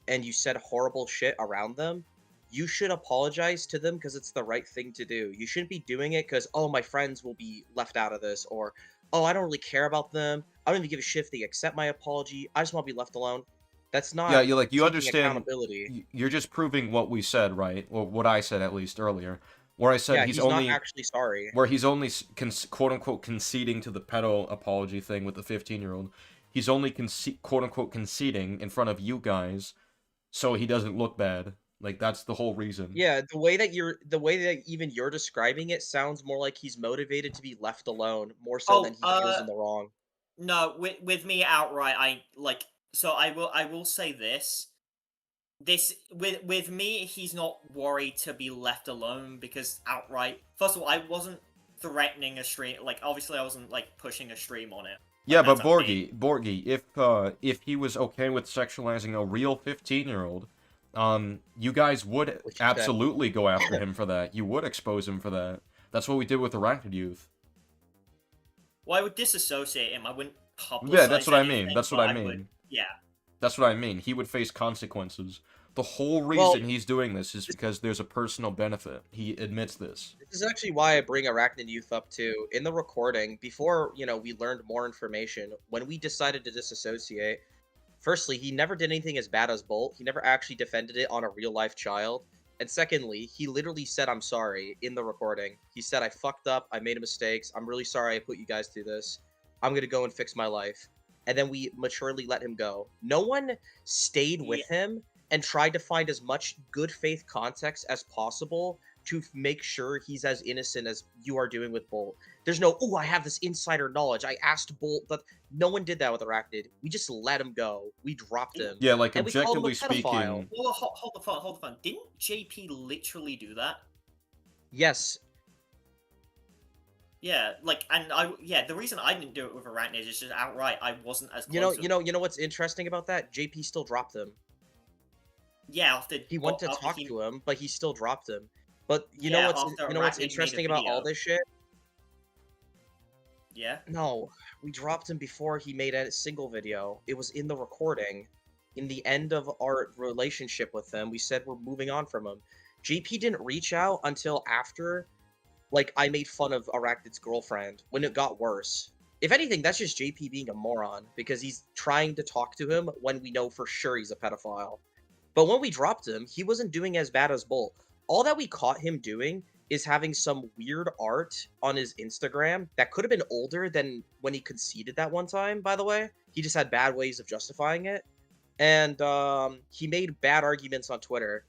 and you said horrible shit around them, you should apologize to them because it's the right thing to do. You shouldn't be doing it because, oh, my friends will be left out of this, or oh, I don't really care about them. I don't even give a shit if they accept my apology. I just want to be left alone. That's not Yeah, you taking understand. accountability. You're just proving what we said, right? Or what I said at least earlier, where I said Yeah, he's he's only not actually sorry. where he's only quote unquote conceding to the pedo apology thing with the 15-year-old. He's only quote unquote conceding in front of you guys, so he doesn't look bad. Like that's the whole reason. Yeah, the way that even you're describing it sounds more like he's motivated to be left alone, more so than he feels in the wrong. no, with me outright, I like. So I will say this. With me, he's not worried to be left alone because outright. First of all, I wasn't threatening a stream. Like obviously, I wasn't like pushing a stream on it. Yeah, Like, but that's a big- Borgie, if he was okay with sexualizing a real 15-year-old, you guys would What you said. absolutely go after him for that. You would expose him for that. That's what we did with Arachnid Youth. Well, I would disassociate him. I wouldn't publicize. Yeah, that's what I mean. anything, That's what but I mean. would- yeah. That's what I mean. He would face consequences. The whole Well- reason he's doing this is because there's a personal benefit. He admits this. This is actually why I bring Arachnid Youth up too. In the recording, before, we learned more information, when we decided to disassociate, firstly, he never did anything as bad as Bolt. He never actually defended it on a real-life child. And secondly, he literally said, I'm sorry, in the recording. He said, I fucked up, I made mistakes, I'm really sorry I put you guys through this. I'm gonna go and fix my life. And then we maturely let him go. No one stayed with him and tried to find as much good faith context as possible to make sure he's as innocent as you are doing with Bolt. There's no, oh, I have this insider knowledge. I asked Bolt, but no one did that with Arachnid. We just let him go. We dropped him. Yeah, like And we called him a objectively pedophile. speaking. Well, hold the phone. Didn't JP literally do that? Yes. Yeah, like, and the reason I didn't do it with Arachnid is just outright I wasn't as close. You know what's interesting about that? JP still dropped him. Yeah, after He went to after talk he- to him, but he still dropped him. But you Yeah, know what's after what's Arachnid made a interesting about all video. this shit? Yeah. No, we dropped him before he made a single video. It was in the recording. In the end of our relationship with him, we said we're moving on from him. JP didn't reach out until after, like, I made fun of Arachnid's girlfriend when it got worse. If anything, that's just JP being a moron because he's trying to talk to him when we know for sure he's a pedophile. But when we dropped him, he wasn't doing as bad as Bolt. All that we caught him doing is having some weird art on his Instagram that could have been older than when he conceded that one time, by the way. He just had bad ways of justifying it. And he made bad arguments on Twitter.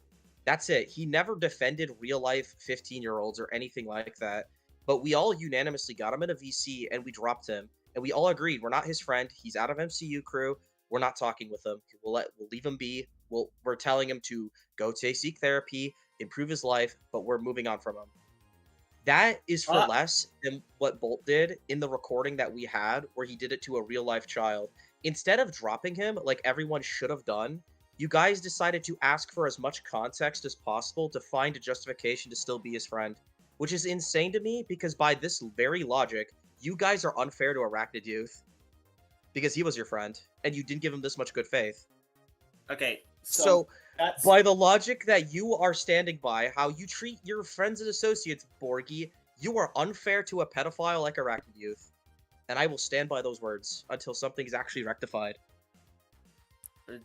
That's it. He never defended real-life 15-year-olds or anything like that. But we all unanimously got him in a VC, and we dropped him. And we all agreed, we're not his friend. He's out of MCU crew. We're not talking with him. We'll leave him be. We're telling him to go to seek therapy, improve his life, but we're moving on from him. That is for less than what Bolt did in the recording that we had, where he did it to a real life child. Instead of dropping him like everyone should have done, you guys decided to ask for as much context as possible to find a justification to still be his friend, which is insane to me because by this very logic, you guys are unfair to Arachnid Youth because he was your friend and you didn't give him this much good faith. Okay. So That's by the logic that you are standing by, how you treat your friends and associates, Borgie, you are unfair to a pedophile like Arachnid Youth. and I will stand by those words until something is actually rectified.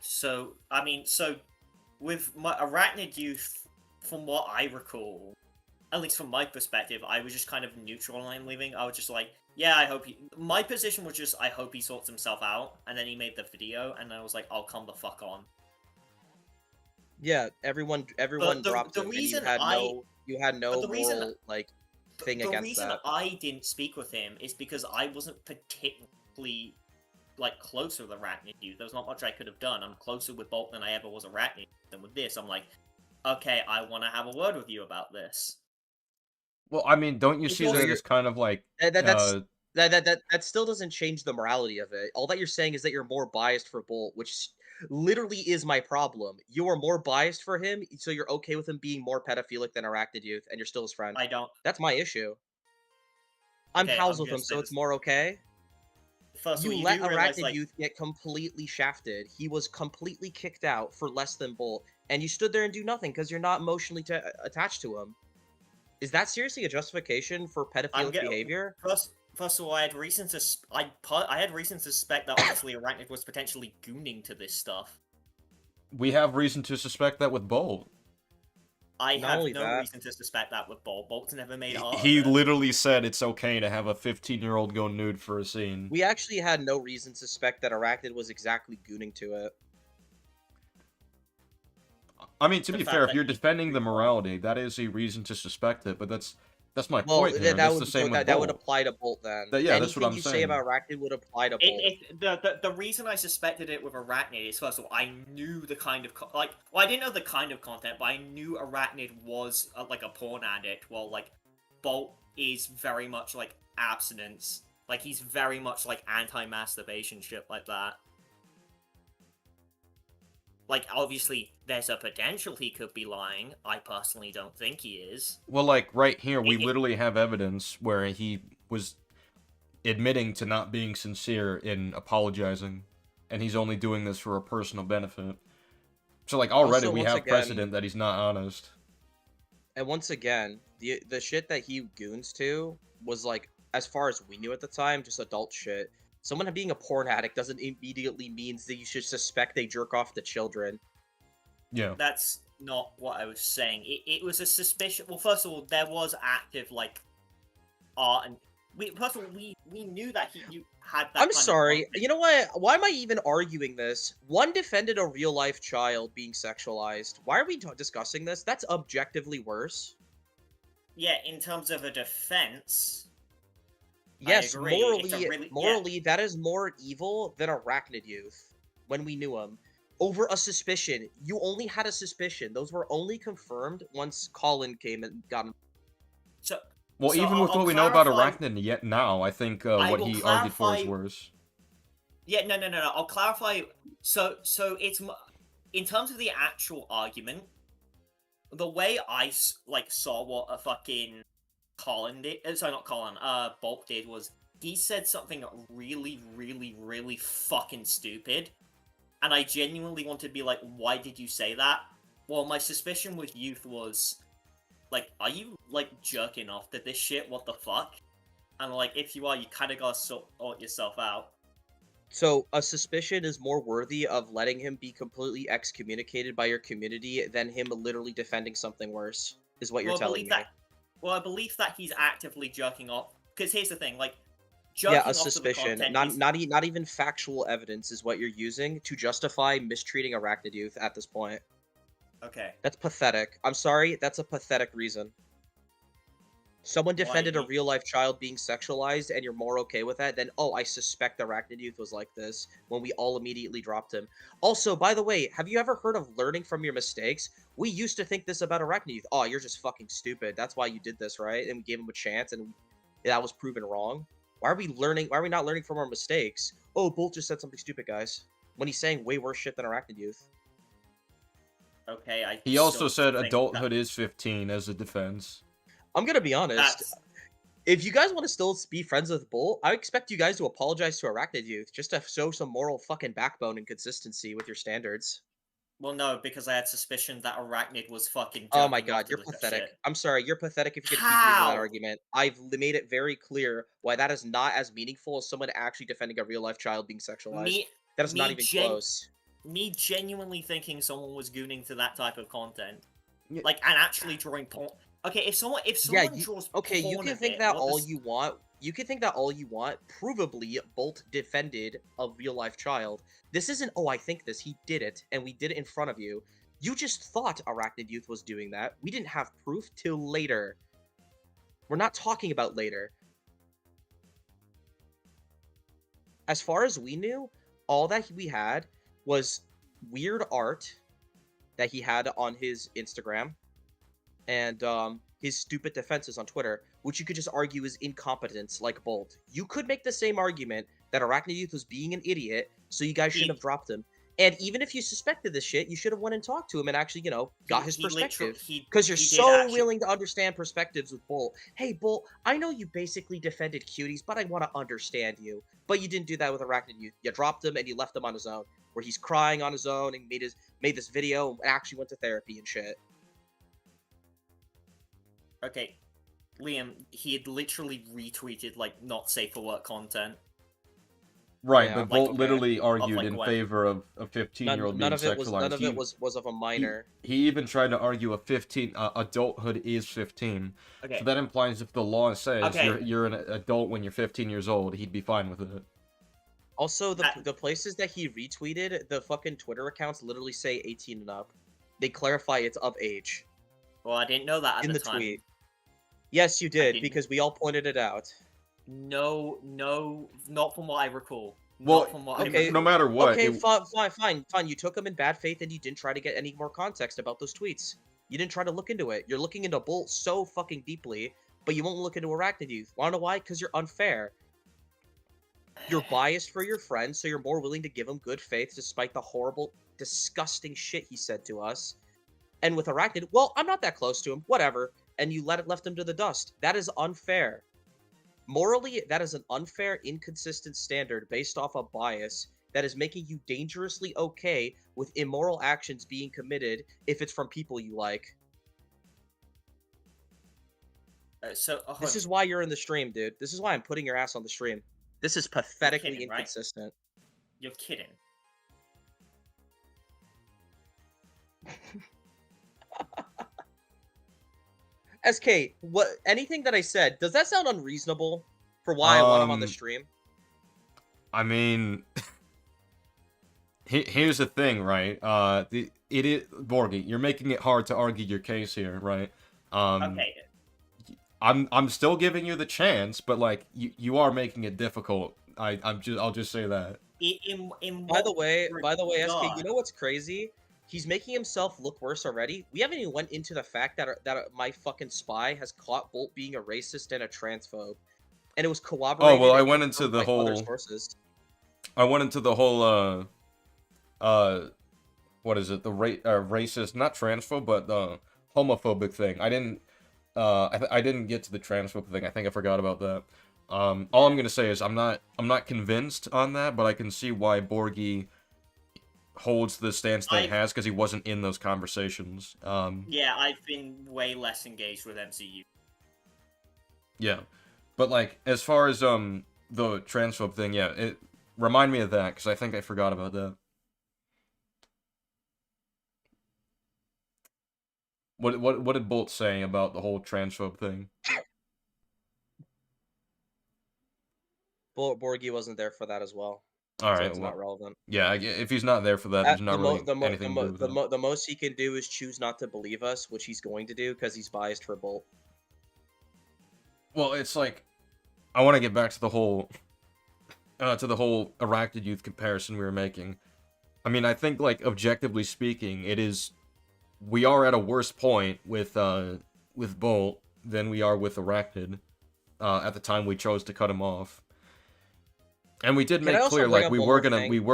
So, I mean, so with my Arachnid Youth, from what I recall, at least from my perspective, I was just kind of neutral on him leaving. I was just like, yeah, I hope he. My position was just, I hope he sorts himself out. And then he made the video, and I was like, I'll come the fuck on. Yeah, everyone dropped the him, and reason you had no the reason- moral like thing The against reason that. I didn't speak with him is because I wasn't particularly like closer with Arachnid Youth. There was not much I could have done. I'm closer with Bolt than I ever was Arachnid than with this. I'm like, okay, I want to have a word with you about this. Well, I mean, don't you It's see also- that as kind of like That still doesn't change the morality of it. All that you're saying is that you're more biased for Bolt, which literally is my problem. You are more biased for him, so you're okay with him being more pedophilic than Arachnid Youth, and you're still his friend. I don't. That's my issue. I'm Okay, pals I'm with him, gonna say so it's this. more okay. First of You all, let do realize, Arachnid like, Youth get completely shafted. He was completely kicked out for less than Bolt, and you stood there and do nothing because you're not emotionally attached to him. Is that seriously a justification for pedophilic behavior? First of all, I had reason to I had reason to suspect that honestly Arachnid was potentially gooning to this stuff. we have reason to suspect that with Bolt. I Not have only no that- reason to suspect that with Bolt. Bolt's never made art. He of it. literally said it's okay to have a 15-year-old go nude for a scene. We actually had no reason to suspect that Arachnid was exactly gooning to it. I mean, to The be fact fair, if that you're he- defending the morality, that is a reason to suspect it, but that's my Well, point here. That's would the same with that would Bolt. apply to Bolt then. Yeah, that's what Anything I'm you saying. say about Arachnid would apply to Bolt. The reason I suspected it with Arachnid is, first of all, I knew the kind of well, I didn't know the kind of content, but I knew Arachnid was like a porn addict. While like Bolt is very much like abstinence, like he's very much like anti-masturbation shit like that. Like, obviously, there's a potential he could be lying. I personally don't think he is. Well, like, right here, we It- literally have evidence where he was admitting to not being sincere in apologizing, and he's only doing this for a personal benefit. So, like, already Also, we once have again- precedent that he's not honest. And once again, the shit that he goons to was like, as far as we knew at the time, just adult shit. Someone being a porn addict doesn't immediately means that you should suspect they jerk off to children. Yeah. That's not what I was saying. It was a suspicion. Well, first of all, there was active, like, art, and first of all, we knew that you had that. I'm sorry. You know what? Why am I even arguing this? One defended a real life child being sexualized. Why are we discussing this? That's objectively worse. Yeah, in terms of a defense. Yes, agree. It's a morally, that is more evil than Arachnid Youth when we knew him. Over a suspicion. You only had a suspicion. Those were only confirmed once Colin came and got him. So, Well, so even with I'll what we know about clarify- Arachnid yet now, I think I what will he argued for is clarify- worse. Yeah, no. I'll clarify. So it's in terms of the actual argument, the way I saw what a fucking Colin did. Sorry, not Colin. Bulk did was he said something really, really, really fucking stupid, and I genuinely wanted to be like, why did you say that? Well, my suspicion with Youth was, like, are you like jerking off to this shit? What the fuck? And like, if you are, you kind of gotta sort yourself out. So, a suspicion is more worthy of letting him be completely excommunicated by your community than him literally defending something worse, is what you're telling me. I believe that he's actively jerking off. Because here's the thing, like, jerking Yeah, off a to the suspicion. content Not even factual evidence is what you're using to justify mistreating Arachnid Youth at this point. Okay. That's pathetic. I'm sorry, that's a pathetic reason. Someone Why defended a you- real-life child being sexualized, and you're more okay with that, then, oh, I suspect Arachnid Youth was like this, when we all immediately dropped him. Also, by the way, have you ever heard of learning from your mistakes? We used to think this about Arachnid Youth. Oh, you're just fucking stupid. That's why you did this, right? And we gave him a chance, and that was proven wrong. Why are we not learning from our mistakes? Oh, Bolt just said something stupid, guys. When he's saying way worse shit than Arachnid Youth. Okay, He also still said think adulthood is 15 as a defense. I'm gonna be honest. That's- If you guys want to still be friends with Bolt, I expect you guys to apologize to Arachnid Youth just to show some moral fucking backbone and consistency with your standards. Well, no, because I had suspicion that Arachnid was fucking. Oh my jerking off god, to you're this pathetic. shit. I'm sorry, you're pathetic if you're gonna keep using that How? argument. I've made it very clear why that is not as meaningful as someone actually defending a real life child being sexualized. Me, That is not me, even close. me genuinely thinking someone was gooning to that type of content, Yeah. like, and actually drawing porn. Okay, if someone Yeah, draws okay, you porn can of think it, that what all does- you want. You can think that all you want. Provably, Bolt defended a real life child. This isn't, oh, I think this. He did it, and we did it in front of you. You just thought Arachnid Youth was doing that. We didn't have proof till later. We're not talking about later. As far as we knew, all that we had was weird art that he had on his Instagram and his stupid defenses on Twitter, which you could just argue is incompetence like Bolt. You could make the same argument that Arachnid Youth was being an idiot, so you guys shouldn't have dropped him. And even if you suspected this shit, you should have went and talked to him and actually, you know, got his perspective. Because you're so willing to understand perspectives with Bolt. Hey, Bolt, I know you basically defended cuties, but I want to understand you. But you didn't do that with Arachnid Youth. You dropped him and you left him on his own, where he's crying on his own and made this video and actually went to therapy and shit. Okay, Liam, he had literally retweeted, like, not safe for work content. Right, Yeah. but Bolt literally argued like in when? favor of a 15-year-old being sexualized. None of it was of a minor. He even tried to argue adulthood is 15. Okay. So that implies if the law says Okay. you're an adult when you're 15 years old, he'd be fine with it. Also, the places that he retweeted, the fucking Twitter accounts literally say 18 and up. They clarify it's of age. Well, I didn't know that at in the the time. tweet. Yes, you did, didn't. because we all pointed it out. No, not from what I recall. Well, Not from what okay, I no matter what. Okay, fine. You took them in bad faith and you didn't try to get any more context about those tweets. You didn't try to look into it. You're looking into Bolt so fucking deeply, but you won't look into Arachnid Youth. Wanna know why? Because you're unfair. You're biased for your friends, so you're more willing to give him good faith despite the horrible, disgusting shit he said to us. And with Arachnid, well, I'm not that close to him, whatever, and you left him to the dust. That is unfair. Morally, that is an unfair, inconsistent standard based off of bias that is making you dangerously okay with immoral actions being committed if it's from people you like. This is why you're in the stream, dude. This is why I'm putting your ass on the stream. This is pathetically kidding, right? inconsistent. You're kidding. SK, anything that I said, does that sound unreasonable for why I want him on the stream? I mean, here's the thing, right? Borgie, you're making it hard to argue your case here, right? Okay. I'm still giving you the chance, but like you are making it difficult. I'll just say that. By the way, SK, you know what's crazy? He's making himself look worse already. We haven't even went into the fact that my fucking spy has caught Bolt being a racist and a transphobe, and it was corroborated. Oh well, I went into the whole. I went into the whole what is it? The racist, not transphobe, but the homophobic thing. I didn't get to the transphobe thing. I think I forgot about that. All I'm gonna say is I'm not convinced on that, but I can see why Borgie holds the stance that he has because he wasn't in those conversations. Yeah, I've been way less engaged with MCU. Yeah, but like as far as the transphobe thing, yeah, remind me of that because I think I forgot about that. What did Bolt say about the whole transphobe thing? Borgie wasn't there for that as well. All right, so it's not relevant. Yeah, if he's not there for that, there's not really anything to do with it. The most he can do is choose not to believe us, which he's going to do because he's biased for Bolt. Well, it's like I want to get back to the whole Arachnid Youth comparison we were making. I mean, I think like objectively speaking, we are at a worse point with Bolt than we are with Arachnid at the time we chose to cut him off. And we did make clear, like, we were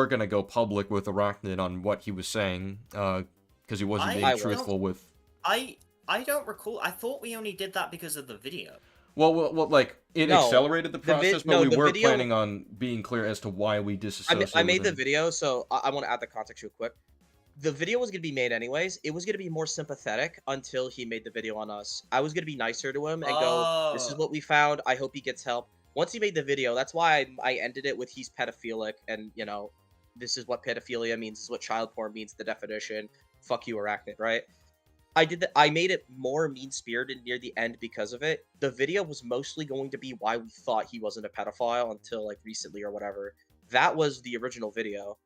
gonna go public with Arachnid on what he was saying, because he wasn't being truthful with. I don't recall. I thought we only did that because of the video. Well, like it accelerated the process, but we were planning on being clear as to why we disassociated. I made the video, so I want to add the context real quick. the video was gonna be made anyways. It was gonna be more sympathetic until he made the video on us. I was gonna be nicer to him and go, "This is Oh. what we found. I hope he gets help." Once he made the video, that's why I ended it with he's pedophilic, and this is what pedophilia means. This is what child porn means. The definition. Fuck you, Arachnid. Right? I did that. I made it more mean-spirited near the end because of it. The video was mostly going to be why we thought he wasn't a pedophile until like recently or whatever. That was the original video.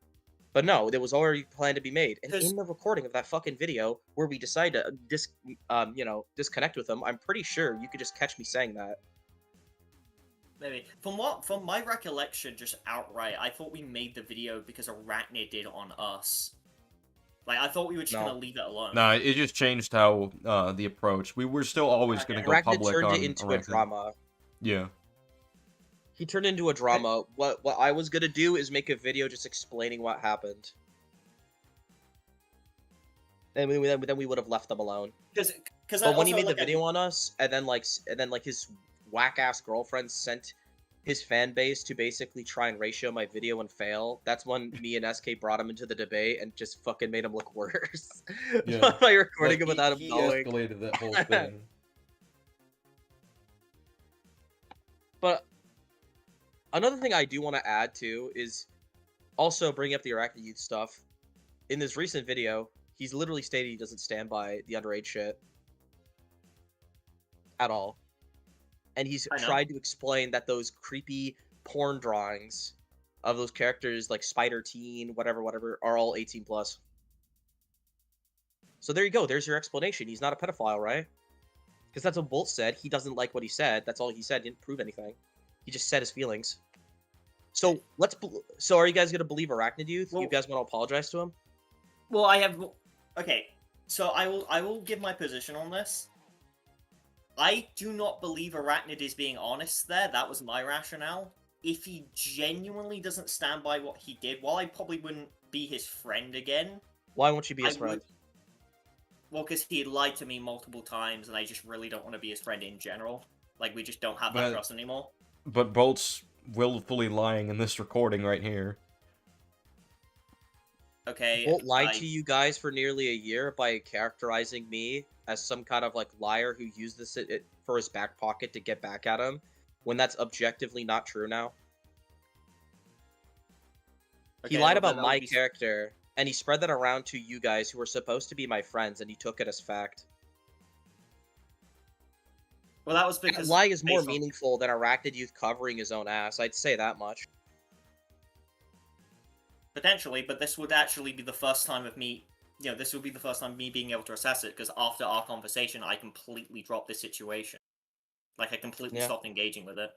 But no, it was already planned to be made. And 'Cause- in the recording of that fucking video where we decide to disconnect with him, I'm pretty sure you could just catch me saying that. Maybe. From my recollection, just outright, I thought we made the video because Arachnid did on us. Like, I thought we were just No. gonna leave it alone. Nah, it just changed how the approach. We were still always Okay. gonna go Arachnid public turned on it into a Arachnid. drama. Yeah. He turned it into a drama. What I was gonna do is make a video just explaining what happened. And then we would have left them alone. Because But when he made the video on us, and then his whack ass girlfriend sent his fan base to basically try and ratio my video and fail, that's when me and SK brought him into the debate and just fucking made him look worse. Yeah. By recording him without him he knowing. escalated that whole thing. But another thing I do want to add too is also bring up the Arachnid Youth stuff. In this recent video, he's literally stated he doesn't stand by the underage shit at all. And he's I know. tried to explain that those creepy porn drawings of those characters like Spider Teen, whatever, are all 18 plus. So there you go. There's your explanation. He's not a pedophile, right? Because that's what Bolt said. He doesn't like what he said. That's all he said. He didn't prove anything. He just said his feelings. So So are you guys gonna believe Arachnid Youth? Well- You guys want to apologize to him? Well, I have. Okay, so I will give my position on this. I do not believe Arachnid is being honest there. That was my rationale. If he genuinely doesn't stand by what he did, while I probably wouldn't be his friend again, Why won't you be his I friend? would. Well, because he had lied to me multiple times, and I just really don't want to be his friend in general. Like, we just don't have that But- trust anymore. But Bolt's willfully lying in this recording right here. Okay. Bolt lied I- to you guys for nearly a year by characterizing me as some kind of like liar who used this for his back pocket to get back at him, when that's objectively not true now. He Okay, lied well, about then that would my be- character, and he spread that around to you guys who were supposed to be my friends, and he took it as fact. Well, that was That because lie is more based on- meaningful than Arachnid Youth covering his own ass. I'd say that much. Potentially, but this would actually be the first time of me. This would be the first time me being able to assess it, because after our conversation, I completely dropped this situation. Like, I completely Yeah. stopped engaging with it.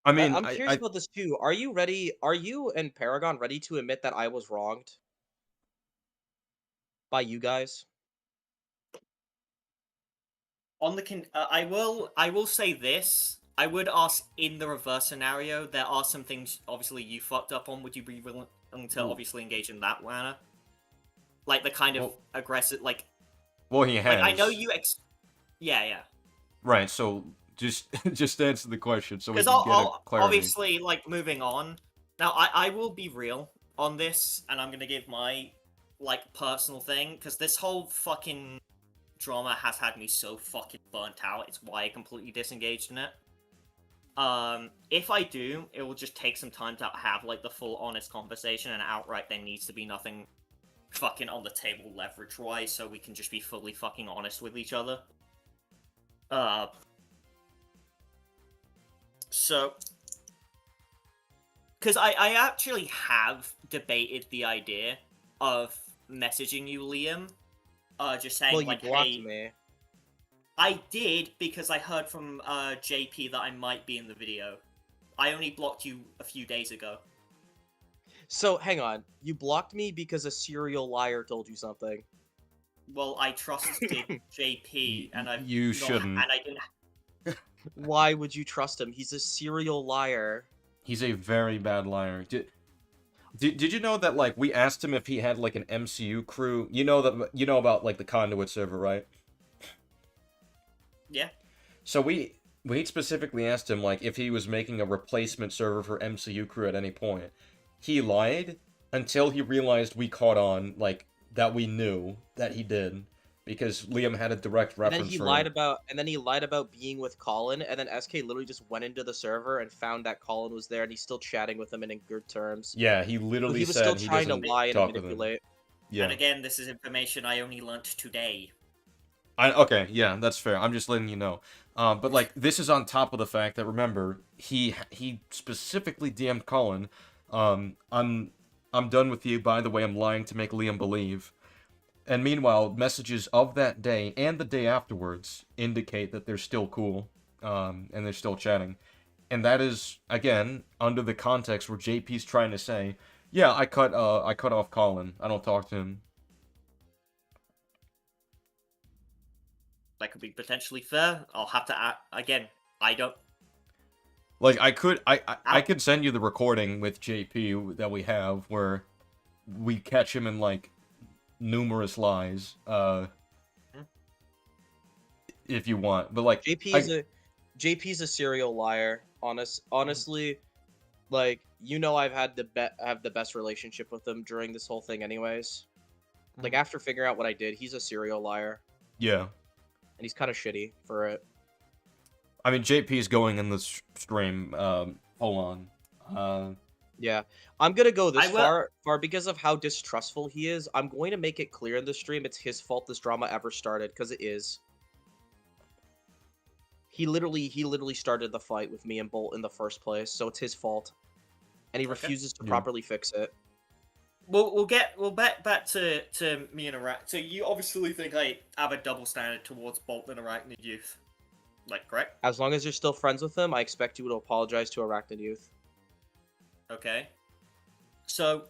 I mean, I'm curious about this too. Are you ready? Are you and Paragon ready to admit that I was wronged by you guys? On the I will say this. I would ask, in the reverse scenario, there are some things obviously you fucked up on. Would you be willing to obviously engage in that manner? Like the kind of Well- aggressive, like well, he has. I know you yeah. Right. So just just answer the question so we Because can get a clarity. obviously, like, moving on. Now, I will be real on this, and I'm gonna give my, like, personal thing, because this whole fucking drama has had me so fucking burnt out. It's why I completely disengaged in it. If I do, it will just take some time to have, like, the full honest conversation, and outright there needs to be nothing fucking on the table leverage-wise, so we can just be fully fucking honest with each other. So, because I actually have debated the idea of messaging you, Liam, just saying, Well, you like, blocked hey, me. I did, because I heard from JP that I might be in the video. I only blocked you a few days ago. So hang on. You blocked me because a serial liar told you something. Well, I trusted JP, and I You shouldn't. and I didn't. Why would you trust him? He's a serial liar. He's a very bad liar. Did you know that, like, we asked him if he had, like, an MCU crew? You know about, like, the Conduit server, right? Yeah. So we specifically asked him, like, if he was making a replacement server for MCU crew at any point. He lied, until he realized we caught on, like, that we knew that he did, because Liam had a direct And then reference he for lied him. about, being with Colin, and then SK literally just went into the server and found that Colin was there, and he's still chatting with him and in good terms. Yeah, he So literally he was still said he trying to doesn't lie and talk with him. manipulate. Yeah. And again, this is information I only learnt today. Okay, yeah, that's fair. I'm just letting you know. But like, this is on top of the fact that, remember, he specifically DM'd Colin. I'm done with you. By the way, I'm lying to make Liam believe. And meanwhile, messages of that day and the day afterwards indicate that they're still cool, and they're still chatting. And that is, again, under the context where JP's trying to say, yeah, I cut off Colin. I don't talk to him. That could be potentially fair. I'll have to again. I don't. Like, I could send you the recording with JP that we have where we catch him in, like, numerous lies, if you want. But, like, JP's a serial liar. Honestly, like, you know, I've had the best relationship with him during this whole thing anyways. Like, after figuring out what I did, he's a serial liar. Yeah. And he's kind of shitty for it. I mean, JP's going in the stream, hold on. Yeah, I'm gonna go this far because of how distrustful he is. I'm going to make it clear in the stream it's his fault this drama ever started, because it is. He literally started the fight with me and Bolt in the first place, so it's his fault, and he refuses to properly fix it. We'll get back to me and Arach. So you obviously think I have a double standard towards Bolt and Arachnid Youth, like, correct? As long as you're still friends with him, I expect you to apologize to Arachnid Youth. Okay. So,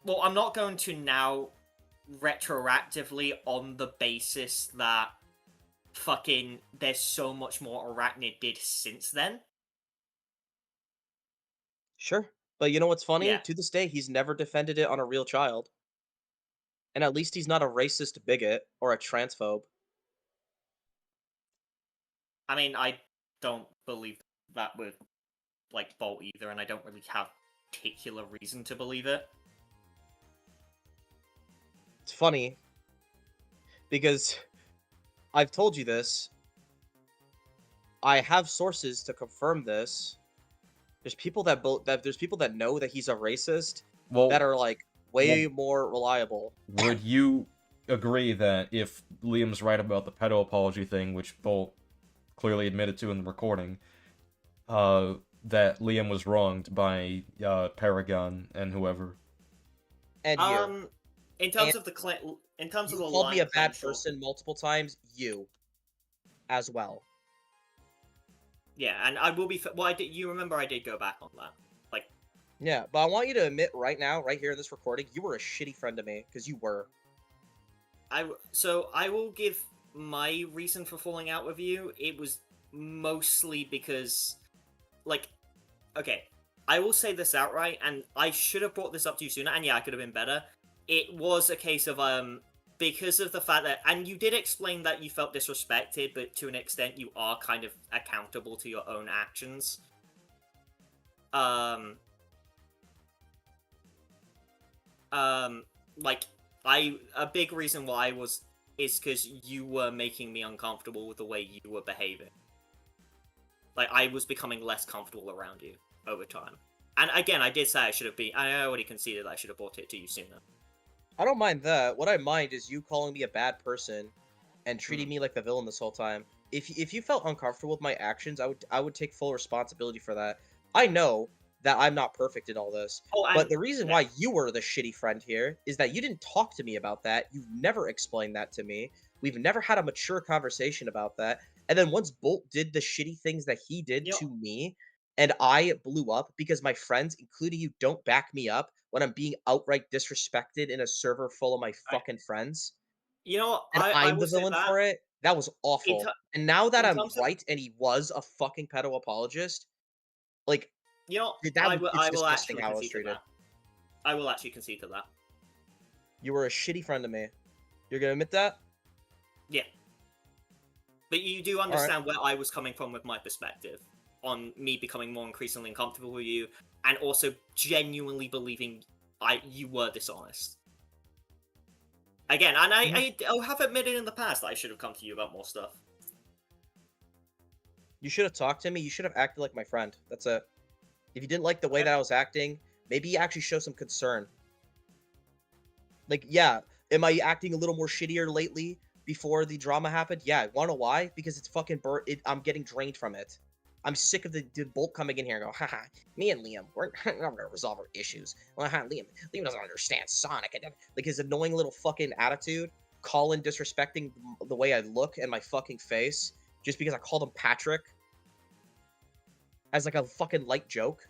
well, I'm not going to now retroactively on the basis that fucking there's so much more Arachnid did since then. Sure. But you know what's funny? Yeah. To this day, he's never defended it on a real child. And at least he's not a racist bigot or a transphobe. I mean, I don't believe that with, like, Bolt either, and I don't really have particular reason to believe it. It's funny because I've told you this. I have sources to confirm this. There's people that know that he's a racist, Well, that are like way more reliable. Would you agree that if Liam's right about the pedo apology thing, which Bolt clearly admitted to in the recording, that Liam was wronged by Paragon and whoever? And here, in terms of the called me a bad person multiple times. You, as well. Yeah, and I will be. Well, you remember I did go back on that. Like. Yeah, but I want you to admit right now, right here in this recording, you were a shitty friend to me, because you were. So I will give my reason for falling out with you. It was mostly because, like, okay, I will say this outright, and I should have brought this up to you sooner, and yeah, I could have been better. It was a case of, because of the fact that, and you did explain that you felt disrespected, but to an extent you are kind of accountable to your own actions. Like, a big reason why is because you were making me uncomfortable with the way you were behaving. Like, I was becoming less comfortable around you over time. And again, I did say I already conceded I should have brought it to you sooner. I don't mind that. What I mind is you calling me a bad person and treating me like the villain this whole time. If you felt uncomfortable with my actions, I would take full responsibility for that. I know that I'm not perfect in all this. But the reason why you were the shitty friend here is that you didn't talk to me about that. You've never explained that to me. We've never had a mature conversation about that. And then once Bolt did the shitty things that he did to me, and I blew up because my friends, including you, don't back me up when I'm being outright disrespected in a server full of my fucking friends. You know what? And I'm the villain for it. That was awful. And now that I'm right and he was a fucking pedo apologist, like, you know, I will actually concede to that. I will actually concede to that. You were a shitty friend to me. You're gonna admit that? Yeah. But you do understand where I was coming from with my perspective on me becoming more increasingly uncomfortable with you, and also genuinely believing you were dishonest. Again, and I have admitted in the past that I should have come to you about more stuff. You should have talked to me. You should have acted like my friend. That's it. If you didn't like the way that I was acting, maybe actually show some concern. Like, yeah, am I acting a little more shittier lately before the drama happened? Yeah, wanna know why? Because it's fucking I'm getting drained from it. I'm sick of the Bolt coming in here and go, haha, me and Liam, we're not gonna resolve our issues. Liam doesn't understand Sonic. Like, his annoying little fucking attitude. Colin disrespecting the way I look and my fucking face just because I called him Patrick as like a fucking light joke.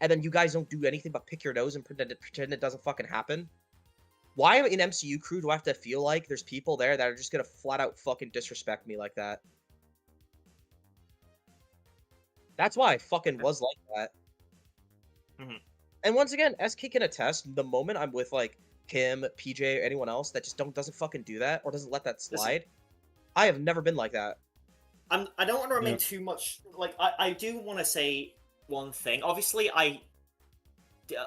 And then you guys don't do anything but pick your nose and pretend it doesn't fucking happen. Why in MCU crew do I have to feel like there's people there that are just gonna flat out fucking disrespect me like that? That's why I fucking was like that. Mhm. And once again, SK can attest, the moment I'm with like Kim, PJ, or anyone else that just doesn't fucking do that or doesn't let that slide, I have never been like that. I don't want to remain too much like I do want to say one thing. Obviously,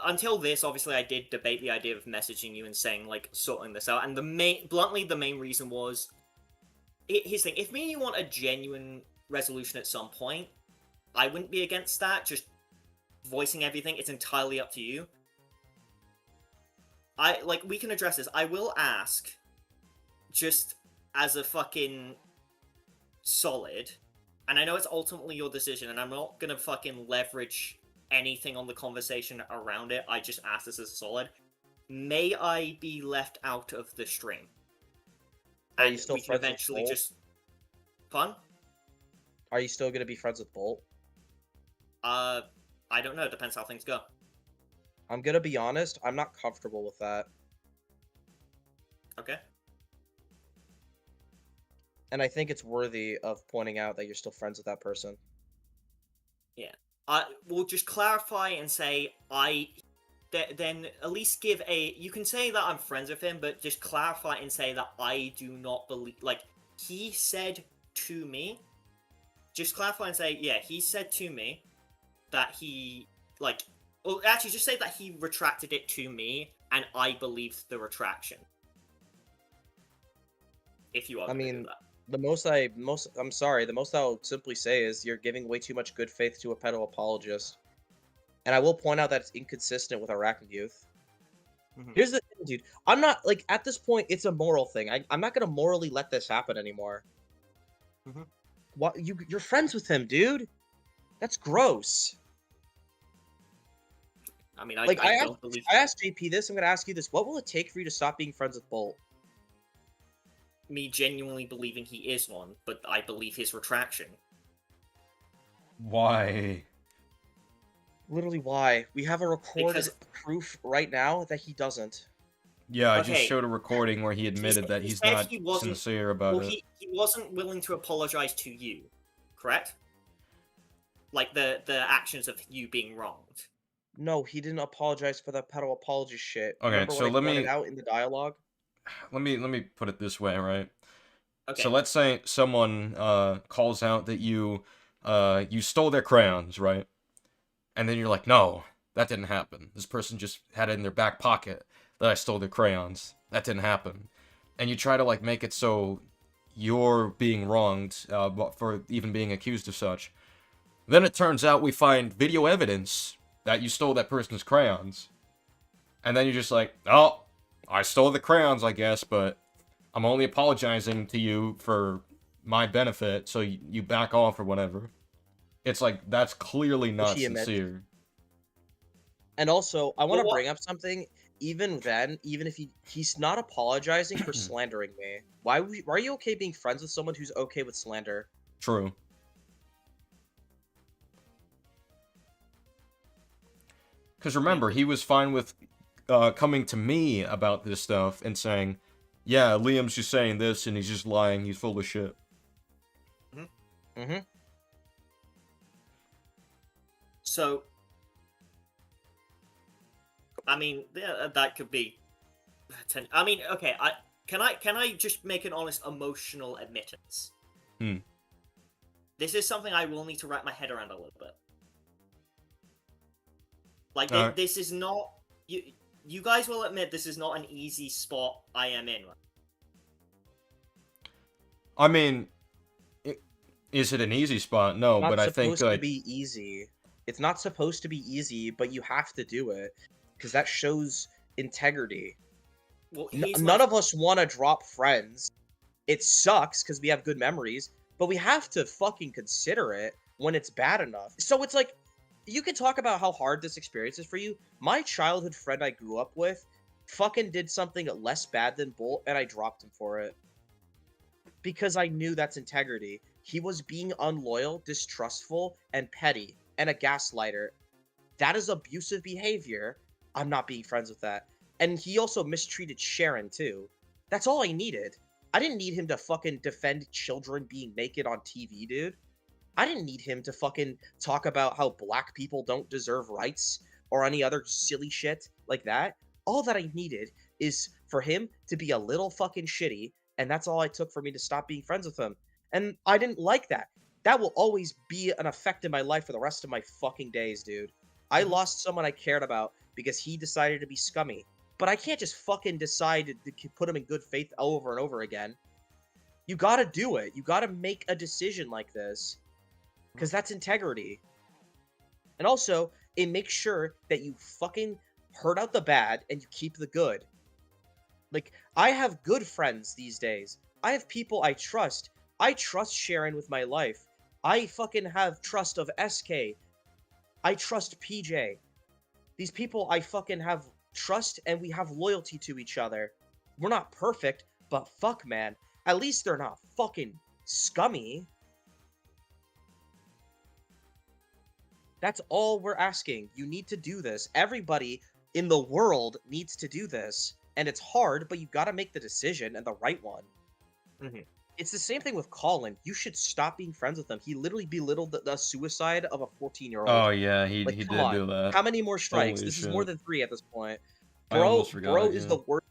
until this, obviously, I did debate the idea of messaging you and saying like sorting this out, and the main reason was here's the thing: if me and you want a genuine resolution at some point, I wouldn't be against that. Just voicing everything, it's entirely up to you. We can address this. I will ask, just as a fucking solid, and I know it's ultimately your decision, and I'm not gonna fucking leverage anything on the conversation around it. I just ask this as a solid. May I be left out of the stream? Are And you still we can friends with eventually Bolt? just fun. Are you still gonna be friends with Bolt? I don't know. Depends how things go. I'm gonna be honest, I'm not comfortable with that. Okay. And I think it's worthy of pointing out that you're still friends with that person. We'll just clarify and say then at least give a. You can say that I'm friends with him, but just clarify and say that I do not believe. Like, he said to me. Just clarify and say, yeah, he said to me that he Well, actually, just say that he retracted it to me, and I believed the retraction. If you are. I gonna do mean, that. the most I'll simply say is you're giving way too much good faith to a pedo apologist. And I will point out that it's inconsistent with Arachnid Youth. Mhm. Here's the thing, dude. I'm not, like, at this point, it's a moral thing. I'm not gonna morally let this happen anymore. Mhm. What, you're friends with him, dude? That's gross. I mean, Like, I don't believe. I asked JP this, I'm gonna ask you this. What will it take for you to stop being friends with Bolt? Me genuinely believing he is one, but I believe his retraction. Why? Literally, why? We have a recorded Because- proof right now that he doesn't. Yeah, I just Okay. showed a recording where he admitted that he he's said not he wasn't- sincere about Well, it. he wasn't willing to apologize to you, correct? Like the actions of you being wronged. No, he didn't apologize for the pedo apology shit. Okay, Remember so when I let pointed me- out in the dialogue? Let me put it this way, right? Okay. So let's say someone calls out that you stole their crayons, right? And then you're like, no, that didn't happen. This person just had it in their back pocket that I stole their crayons. That didn't happen. And you try to like make it so you're being wronged for even being accused of such. Then it turns out we find video evidence that you stole that person's crayons. And then you're just like, oh, I stole the crayons, I guess, but I'm only apologizing to you for my benefit, so you back off or whatever. It's like, that's clearly not he admits. sincere. And also, I want to Well, bring up something. Even then, even if he's not apologizing for slandering me, why are you okay being friends with someone who's okay with slander? True. Because remember, he was fine with coming to me about this stuff and saying, yeah, Liam's just saying this and he's just lying, he's full of shit. Mm-hmm. So, I mean, that could be. I mean, okay. Can I just make an honest emotional admittance? This is something I will need to wrap my head around a little bit. Like, this is not you guys will admit this is not an easy spot I am in. Right? I mean, is it an easy spot? No, Not but I think supposed to like be easy. It's not supposed to be easy, but you have to do it because that shows integrity. Well, None of us want to drop friends. It sucks because we have good memories, but we have to fucking consider it when it's bad enough. So it's like, you can talk about how hard this experience is for you. My childhood friend I grew up with fucking did something less bad than Bolt, and I dropped him for it. Because I knew that's integrity. He was being unloyal, distrustful, and petty, and a gaslighter. That is abusive behavior. I'm not being friends with that. And he also mistreated Sharon, too. That's all I needed. I didn't need him to fucking defend children being naked on TV, dude. I didn't need him to fucking talk about how black people don't deserve rights or any other silly shit like that. All that I needed is for him to be a little fucking shitty, and that's all I took for me to stop being friends with him. And I didn't like that. That will always be an effect in my life for the rest of my fucking days, dude. I lost someone I cared about because he decided to be scummy. But I can't just fucking decide to put him in good faith over and over again. You gotta do it. You gotta make a decision like this. Because that's integrity. And also, it makes sure that you fucking hurt out the bad and you keep the good. Like, I have good friends these days. I have people I trust. I trust Sharon with my life. I fucking have trust of SK. I trust PJ. These people I fucking have trust, and we have loyalty to each other. We're not perfect, but fuck, man. At least they're not fucking scummy. That's all we're asking. You need to do this. Everybody in the world needs to do this. And it's hard, but you gotta make the decision and the right one. Mm-hmm. It's the same thing with Colin. You should stop being friends with him. He literally belittled the suicide of a 14-year-old. Oh yeah, he Like, did come on. do that. How many more strikes? Holy This shit. is more than 3 at this point. I Bro, almost forgot, bro is yeah. the worst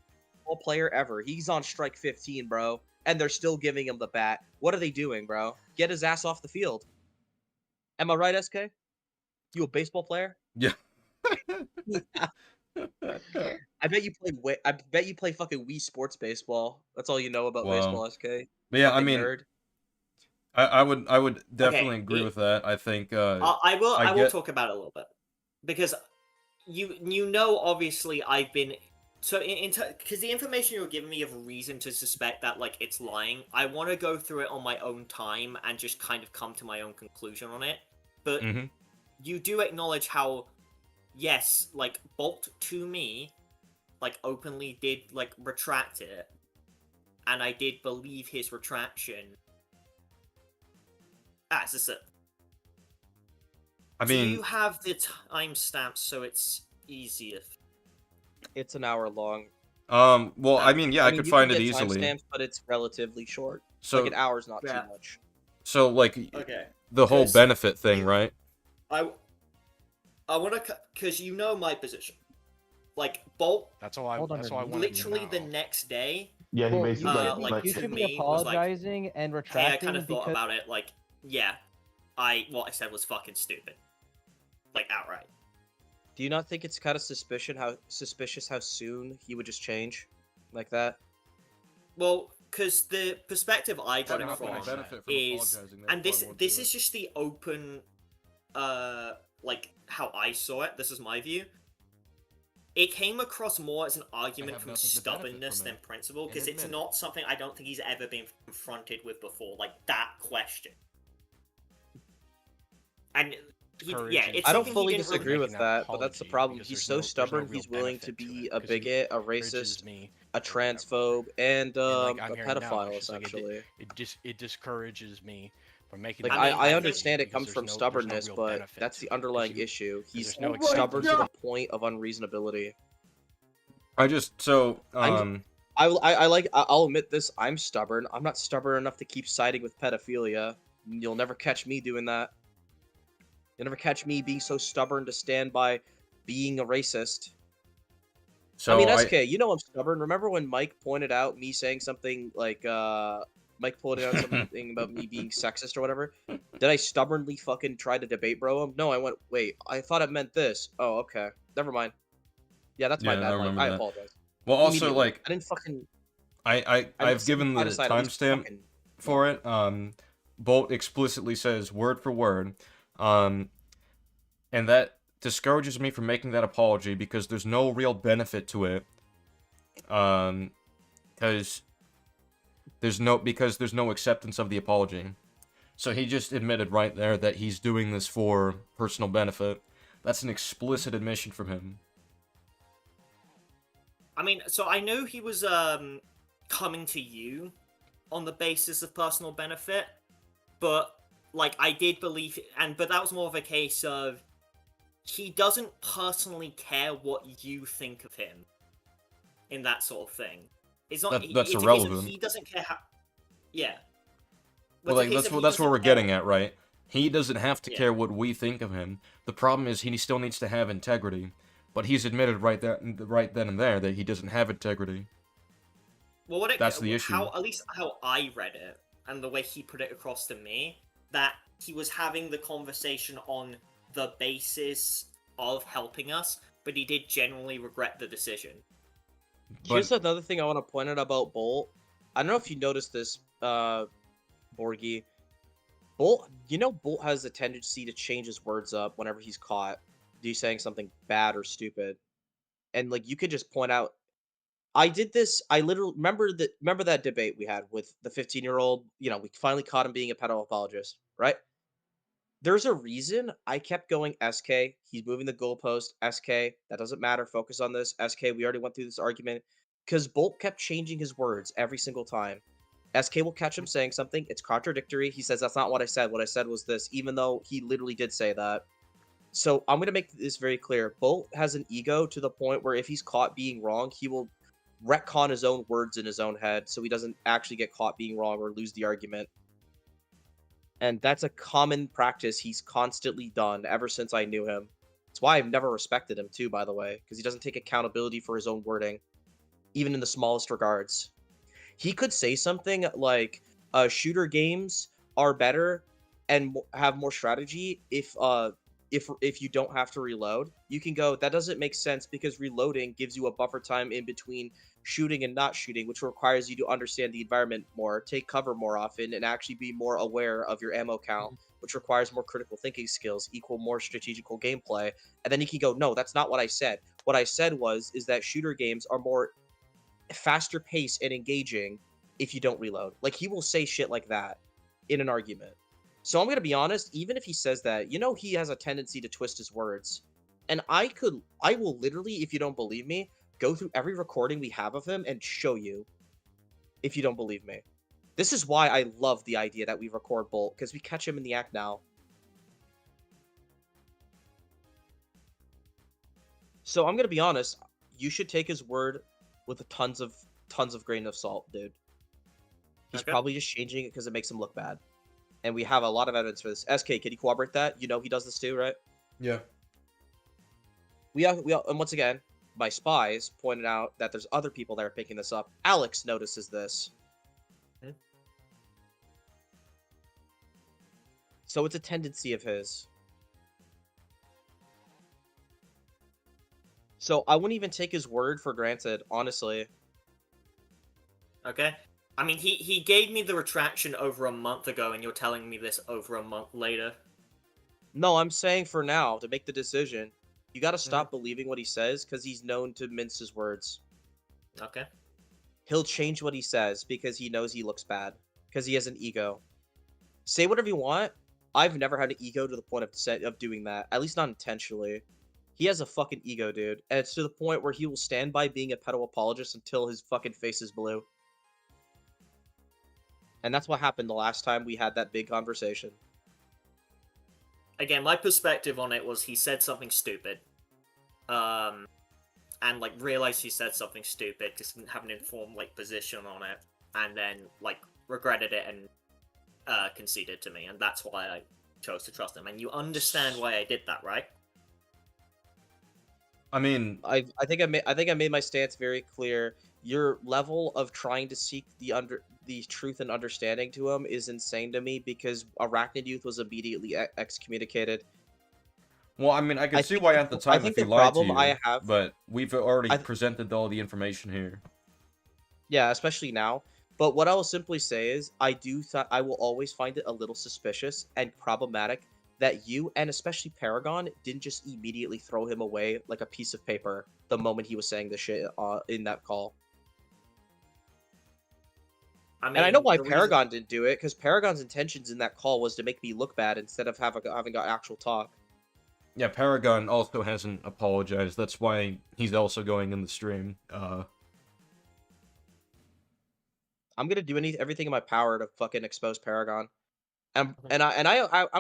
ball player ever. He's on strike 15, bro. And they're still giving him the bat. What are they doing, bro? Get his ass off the field. Am I right, SK? You a baseball player? Yeah. I bet you play. I bet you play fucking Wii Sports baseball. That's all you know about Wow. baseball, SK. But yeah, I Fucking mean, nerd. I would definitely agree with that. I think I will get- talk about it a little bit because you know obviously I've been so because the information you're giving me have reason to suspect that like it's lying. I want to go through it on my own time and just kind of come to my own conclusion on it. But Mhm. you do acknowledge how yes, like Bolt to me, like openly did like retract it, and I did believe his retraction. That's just it. I Do mean, you have the timestamps so it's easier? It's an hour long. well, I mean, yeah, I could you find can it get easily. timestamps, but it's relatively short. So, Like an hour's not Yeah. too much. so like Okay. the whole 'Cause benefit thing, right? I want to, because you know my position. Like Bolt, That's all I. Hold on That's a all I minute. wanted to literally the know. next day. Yeah, he Well, basically like, you to should be me was like, apologizing and Hey, I retracting kind of thought because about it. Like, yeah, what I said was fucking stupid. Like outright. Do you not think it's kind of suspicious how soon he would just change like that? Well, because the perspective I got it not gonna from benefit is, and this is just the open, like how I saw it. This is my view. It came across more as an argument have from nothing to benefit stubbornness from than it. principle, And because it's admit it. not something I don't think he's ever been confronted with before, like that question. And yeah, it's I don't something fully he didn't disagree really- with that, but that's the problem. He's so stubborn. He's willing to be a bigot, a racist, a transphobe, and a pedophile, essentially. It discourages me from making. Like, I mean, I I think- understand it because comes there's from no stubbornness, real but benefit that's to the it, 'cause underlying you- issue. He's there's no stubborn to acceptance. the point of unreasonability. I just so I'll admit this. I'm stubborn. I'm not stubborn enough to keep siding with pedophilia. You'll never catch me doing that. You'll never catch me being so stubborn to stand by being a racist. so I mean, SK, you know I'm stubborn. Remember when Mike pointed out me saying something like, Mike pointed out something about me being sexist or whatever? Did I stubbornly fucking try to debate bro him? No, I went, wait, I thought it meant this. Oh, okay. Never mind. Yeah, that's my Yeah, I bad, Mike. remember I that. apologize. Well, also Immediately. like I didn't fucking. I've given the Aside, at least timestamp fucking. for it. Bolt explicitly says word for word, um, and that discourages me from making that apology because there's no real benefit to it. Because there's no acceptance of the apology. So he just admitted right there that he's doing this for personal benefit. That's an explicit admission from him. I mean, so I know he was coming to you on the basis of personal benefit, but like I did believe, but that was more of a case of he doesn't personally care what you think of him in that sort of thing. It's not. That's It's a case of irrelevant. he doesn't care how. Yeah. Well, It's a like case of he that's what doesn't we're care. getting at, right? He doesn't have to Yeah. care what we think of him. The problem is he still needs to have integrity. But he's admitted right then and there that he doesn't have integrity. Well, That's the issue. At least how I read it and the way he put it across to me, that he was having the conversation on the basis of helping us, but he did genuinely regret the decision. Here's another thing I want to point out about Bolt. I don't know if you noticed this, Borgie. Bolt has a tendency to change his words up whenever he's caught. He's saying something bad or stupid, and like you could just point out. I did this. I literally remember that debate we had with the 15-year-old. We finally caught him being a pedo apologist, right? There's a reason I kept going SK. He's moving the goalpost. SK. That doesn't matter. Focus on this. SK. We already went through this argument. Because Bolt kept changing his words every single time. SK will catch him saying something. It's contradictory. He says, that's not what I said. What I said was this, even though he literally did say that. So I'm going to make this very clear. Bolt has an ego to the point where if he's caught being wrong, he will retcon his own words in his own head so he doesn't actually get caught being wrong or lose the argument. And that's a common practice he's constantly done ever since I knew him. That's why I've never respected him too, by the way, because he doesn't take accountability for his own wording, even in the smallest regards. He could say something like, shooter games are better and have more strategy if you don't have to reload. You can go, that doesn't make sense because reloading gives you a buffer time in between shooting and not shooting, which requires you to understand the environment more, take cover more often, and actually be more aware of your ammo count, which requires more critical thinking skills, equal more strategical gameplay. And then you can go, no, that's not what I said. What I said is that shooter games are more faster pace and engaging if you don't reload. Like, he will say shit like that in an argument. So I'm going to be honest, even if he says that, he has a tendency to twist his words. And I will literally, if you don't believe me, go through every recording we have of him and show you if you don't believe me. This is why I love the idea that we record Bolt, because we catch him in the act now. So I'm going to be honest, you should take his word with a tons of grain of salt, dude. He's probably just changing it because it makes him look bad. And we have a lot of evidence for this. SK, can you corroborate that? He does this too, right? Yeah. And once again, my spies pointed out that there's other people that are picking this up. Alex notices this. Hmm. So it's a tendency of his. So I wouldn't even take his word for granted, honestly. Okay. I mean, he gave me the retraction over a month ago, and you're telling me this over a month later. No, I'm saying for now, to make the decision, you gotta stop believing what he says, because he's known to mince his words. Okay. He'll change what he says, because he knows he looks bad. Because he has an ego. Say whatever you want. I've never had an ego to the point of doing that. At least not intentionally. He has a fucking ego, dude. And it's to the point where he will stand by being a pedo apologist until his fucking face is blue. And that's what happened the last time we had that big conversation. Again, my perspective on it was he said something stupid. And, realized he said something stupid, just didn't have an informed, position on it. And then, regretted it and conceded to me. And that's why I chose to trust him. And you understand why I did that, right? I mean, I think I made my stance very clear. Your level of trying to seek the truth and understanding to him is insane to me, because Arachnid Youth was immediately excommunicated. Well, I mean, I can I see think why the at the I time think if he the lied to problem you, I have, but we've already I presented all the information here. yeah, especially now. But what I will simply say is, I will always find it a little suspicious and problematic that you and especially Paragon didn't just immediately throw him away like a piece of paper the moment he was saying the shit in that call. I And I know mean, why the reason Paragon didn't do it, because Paragon's intentions in that call was to make me look bad instead of having got actual talk. Yeah, Paragon also hasn't apologized. That's why he's also going in the stream. I'm gonna do everything in my power to fucking expose Paragon. I'm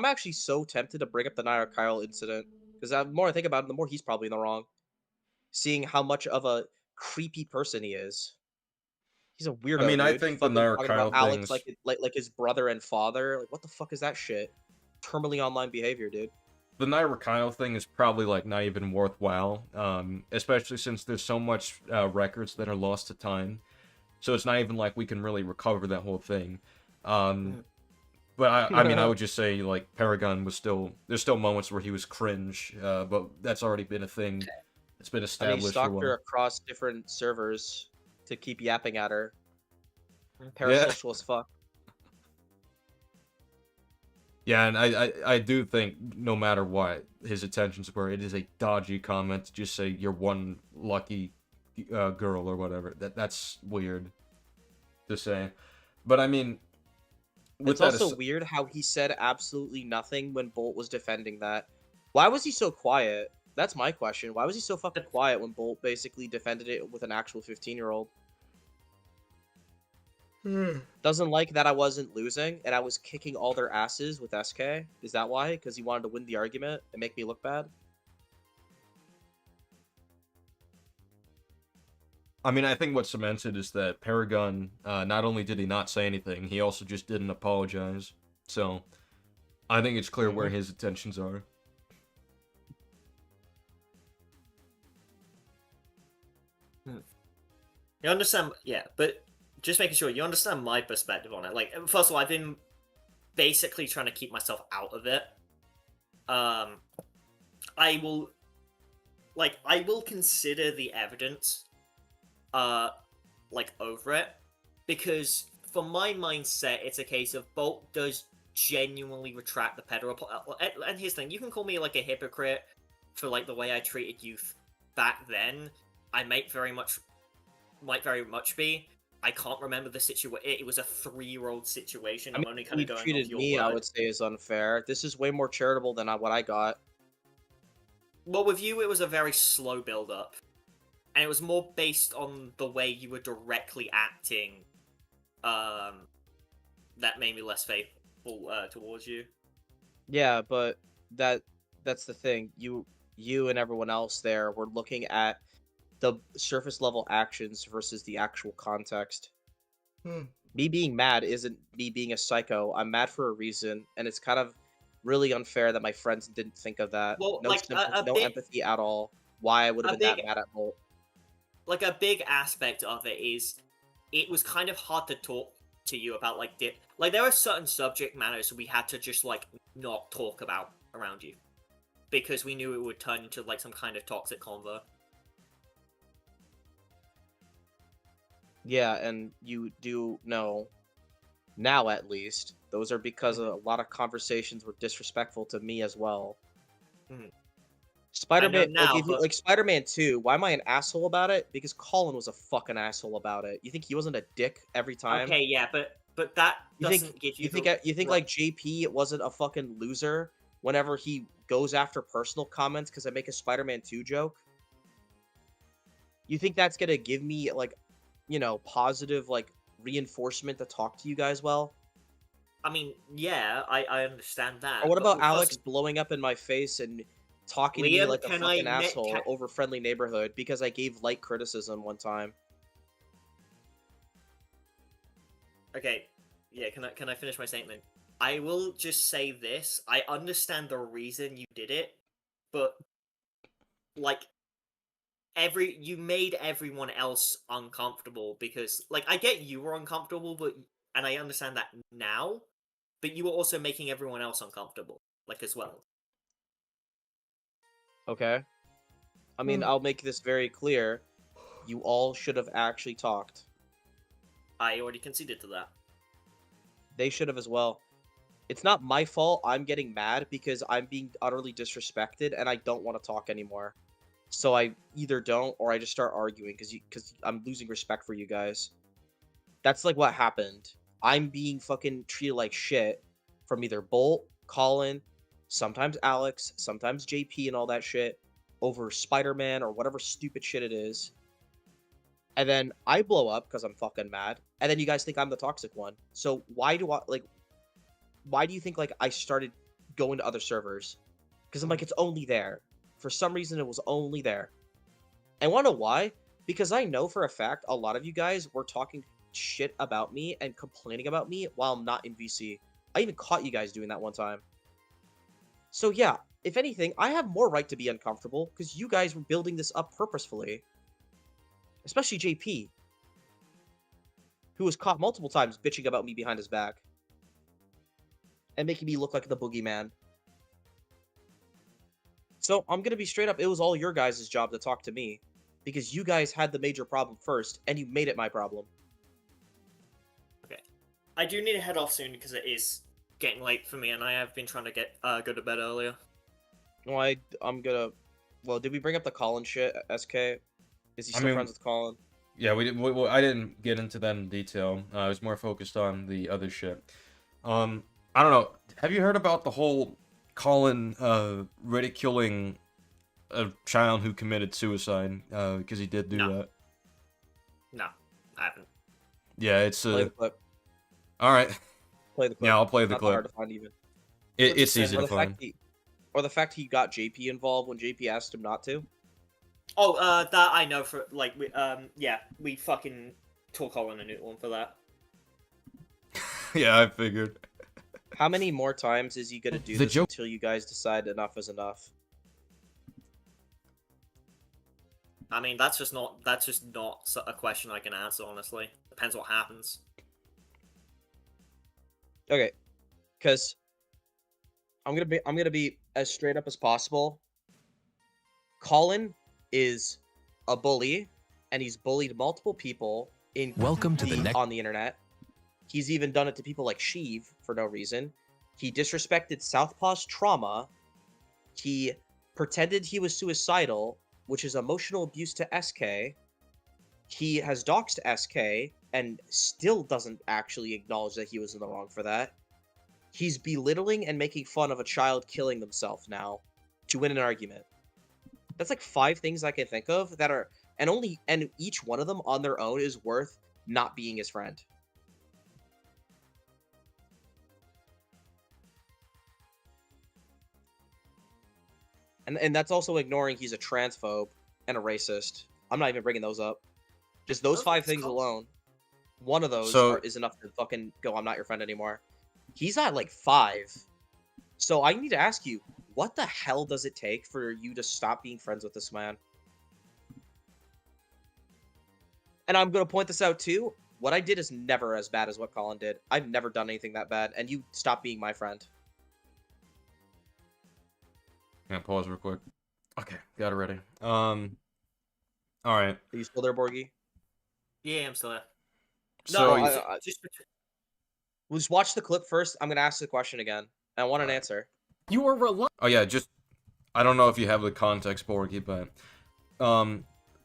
actually so tempted to bring up the Naira Kyle incident because the more I think about it, the more he's probably in the wrong. Seeing how much of a creepy person he is. He's a I weirdo, mean, I dude. think the Fucking Nair talking about Kyle Alex thing's like his brother and father. Like, what the fuck is that shit? Terminally online behavior, dude. the Naira Kyle thing is probably like not even worthwhile. Especially since there's so much records that are lost to time, so it's not even like we can really recover that whole thing. But I mean, I would just say like Paragon was there's still moments where he was cringe, but that's already been a thing. It's been I mean, he established for stalked her one. across different servers to keep yapping at her. Yeah. Parasocial as fuck. Yeah, and I do think no matter what his intentions were, it is a dodgy comment to just say you're one lucky girl or whatever. That's weird to say. But I mean, with It's that also weird how he said absolutely nothing when Bolt was defending that. Why was he so quiet? That's my question. Why was he so fucking quiet when Bolt basically defended it with an actual 15-year-old? Doesn't like that I wasn't losing and I was kicking all their asses with SK? Is that why? Because he wanted to win the argument and make me look bad? I mean, I think what cemented is that Paragon, not only did he not say anything, he also just didn't apologize. So, I think it's clear where his intentions are. you understand, yeah, but just making sure you understand my perspective on it. Like, first of all, I've been basically trying to keep myself out of it. I will consider the evidence, over it, because for my mindset, it's a case of Bolt does genuinely retract the pedal. And here's the thing: you can call me like a hypocrite for like the way I treated youth back then. I might very much be. I can't remember the situation. It was a 3-year-old situation. I I'm mean, only the kind way of you going off treated your me, I word. would say, is unfair. This is way more charitable than what I got. Well, with you, it was a very slow build-up, and it was more based on the way you were directly acting. That made me less faithful towards you. Yeah, but that's the thing. You and everyone else there were looking at the surface level actions versus the actual context. Me being mad isn't me being a psycho. I'm mad for a reason, and it's kind of really unfair that my friends didn't think of that. Well, No like sympathy, no empathy at all. Why I would have a been that big mad at Bolt. like a big aspect of it is it was kind of hard to talk to you about like there are certain subject matters we had to just like not talk about around you because we knew it would turn into like some kind of toxic convo. Yeah, and you do know now at least those are because a lot of conversations were disrespectful to me as well. Mhm. Spider-Man, now, but Spider-Man 2, why am I an asshole about it? Because Colin was a fucking asshole about it. You think he wasn't a dick every time? okay, yeah, but that You doesn't think give you you think the you think right. like JP wasn't a fucking loser whenever he goes after personal comments because I make a Spider-Man 2 joke? You think that's gonna give me like, positive like reinforcement to talk to you guys well? I mean, yeah, I understand that. Or what But about Alex first, blowing up in my face and talking to me Liam, like a can fucking I asshole over friendly neighborhood because I gave light criticism one time? Okay, yeah, can I finish my statement? I will just say this. I understand the reason you did it, but like you made everyone else uncomfortable because like I get you were uncomfortable, but and I understand that now, but you were also making everyone else uncomfortable like as well. Okay? I mean, I'll make this very clear. You all should have actually talked. I already conceded to that. They should have as well. It's not my fault I'm getting mad because I'm being utterly disrespected and I don't want to talk anymore. So I either don't or I just start arguing because I'm losing respect for you guys. That's like what happened. I'm being fucking treated like shit from either Bolt, Colin, sometimes Alex, sometimes JP and all that shit over Spider-Man or whatever stupid shit it is. And then I blow up because I'm fucking mad. And then you guys think I'm the toxic one. So why do you think like I started going to other servers? Because I'm like, it's only there. For some reason, it was only there. And want to know why? Because I know for a fact a lot of you guys were talking shit about me and complaining about me while I'm not in VC. I even caught you guys doing that one time. So yeah, if anything, I have more right to be uncomfortable because you guys were building this up purposefully. Especially JP, who was caught multiple times bitching about me behind his back and making me look like the boogeyman. So I'm gonna be straight up, it was all your guys' job to talk to me because you guys had the major problem first and you made it my problem. Okay. I do need to head off soon because it is getting late for me and I have been trying to go to bed earlier. Well, I'm gonna... Well, did we bring up the Colin shit, SK? Is he still friends with Colin? Yeah, I didn't get into that in detail. I was more focused on the other shit. I don't know. Have you heard about the whole Colin ridiculing a child who committed suicide because he did do that? No, I haven't. Yeah, it's Play the clip. all right. Play the clip. Yeah, I'll play the Not clip. hard to find even. It's easy to find. Or the fact he got JP involved when JP asked him not to. Oh, that I know for like we fucking tore Colin a new one for that. Yeah, I figured. How many more times is he gonna do this until you guys decide enough is enough? I mean, that's just not a question I can answer, honestly. Depends what happens. Okay, because I'm gonna be as straight up as possible. Colin is a bully, and he's bullied multiple people on the internet. He's even done it to people like Sheev for no reason. He disrespected Southpaw's trauma. He pretended he was suicidal, which is emotional abuse to SK. He has doxed SK and still doesn't actually acknowledge that he was in the wrong for that. He's belittling and making fun of a child killing themselves now to win an argument. That's like 5 things I can think of that are, and each one of them on their own is worth not being his friend. And that's also ignoring he's a transphobe and a racist. I'm not even bringing those up. Just those 5 things alone. One of those is enough to fucking go, I'm not your friend anymore. He's at like 5. So I need to ask you, what the hell does it take for you to stop being friends with this man? And I'm going to point this out too. What I did is never as bad as what Colin did. I've never done anything that bad, and you stop being my friend. Yeah, pause real quick. Okay, got it ready. Alright. Are you still there, Borgie? Yeah, I'm still there. So, we'll just watch the clip first. I'm going to ask the question again. I want an answer. You are oh yeah, just... I don't know if you have the context, Borgie, but...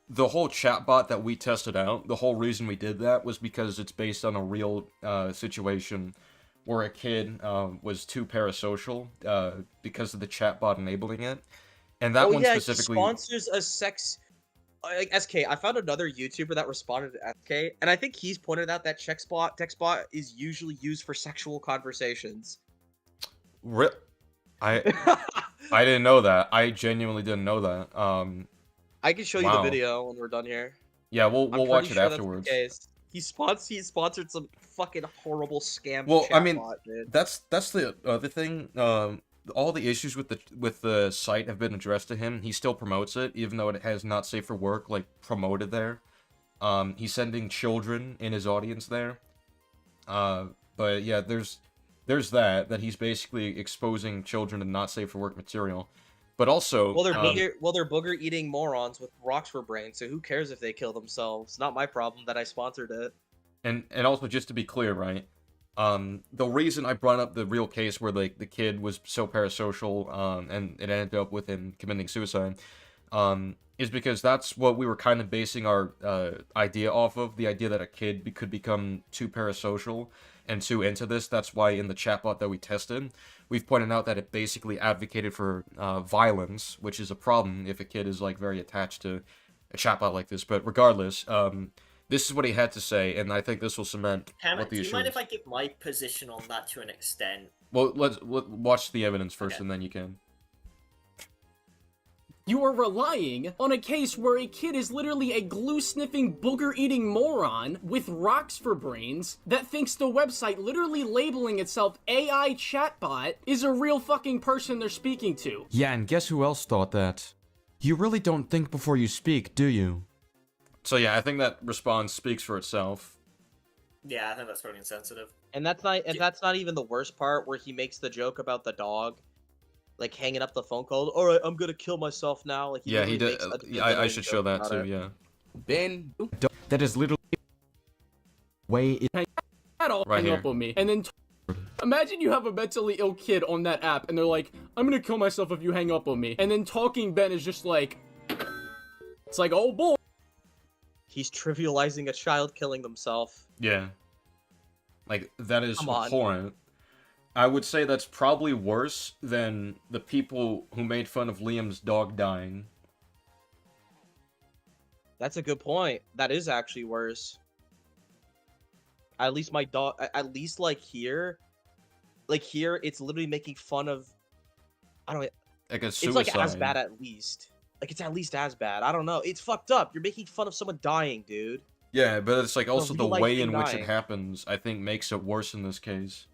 the whole chatbot that we tested out, the whole reason we did that was because it's based on a real situation where a kid was too parasocial because of the chatbot enabling it. And that one specifically... he sponsors a sex... Like, SK, I found another YouTuber that responded to SK, and I think he's pointed out that textbot is usually used for sexual conversations. I didn't know that. I genuinely didn't know that. I can show you the video when we're done here. Yeah, we'll watch it afterwards. He sponsored some fucking horrible scam. Well, I mean, bot, that's the other thing. All the issues with the site have been addressed to him. He still promotes it, even though it has not safe for work like promoted there. He's sending children in his audience there. But yeah, there's that he's basically exposing children to not safe for work material. But also, they're booger eating morons with rocks for brains. So who cares if they kill themselves? Not my problem that I sponsored it. and also just to be clear, right? The reason I brought up the real case where like the kid was so parasocial, and it ended up with him committing suicide, is because that's what we were kind of basing our idea off of, the idea that a kid could become too parasocial and too into this. That's why in the chatbot that we tested, we've pointed out that it basically advocated for violence, which is a problem if a kid is like very attached to a chatbot like this. But regardless, this is what he had to say, and I think this will cement what the Do you issue mind is. if I give my position on that to an extent? Well, let's watch the evidence first, Okay. and then you can. You are relying on a case where a kid is literally a glue-sniffing, booger-eating moron with rocks for brains that thinks the website literally labeling itself AI chatbot is a real fucking person they're speaking to. Yeah, and guess who else thought that? You really don't think before you speak, do you? So yeah, I think that response speaks for itself. Yeah, I think that's pretty insensitive. And that's not even the worst part, where he makes the joke about the dog, like hanging up the phone call. All right, I'm gonna kill myself now. Like Yeah, he literally did. makes a Yeah, I literal should joke show that about too. it. Yeah. Ben, that is literally way it. At all, Right hang here. up on me. And then imagine you have a mentally ill kid on that app, and they're like, "I'm gonna kill myself if you hang up on me." And then Talking Ben is just like, it's like, oh boy. He's trivializing a child killing themselves. Yeah. Like, that is Come on. abhorrent. I would say that's probably worse than the people who made fun of Liam's dog dying. That's a good point. That is actually worse. At least my dog. At least like here, it's literally making fun of. I don't. Like a It's suicide. like as bad at least. Like it's at least as bad. I don't know. It's fucked up. You're making fun of someone dying, dude. Yeah, but it's like also the real life way thing in which it dying. happens, I think, makes it worse in this case.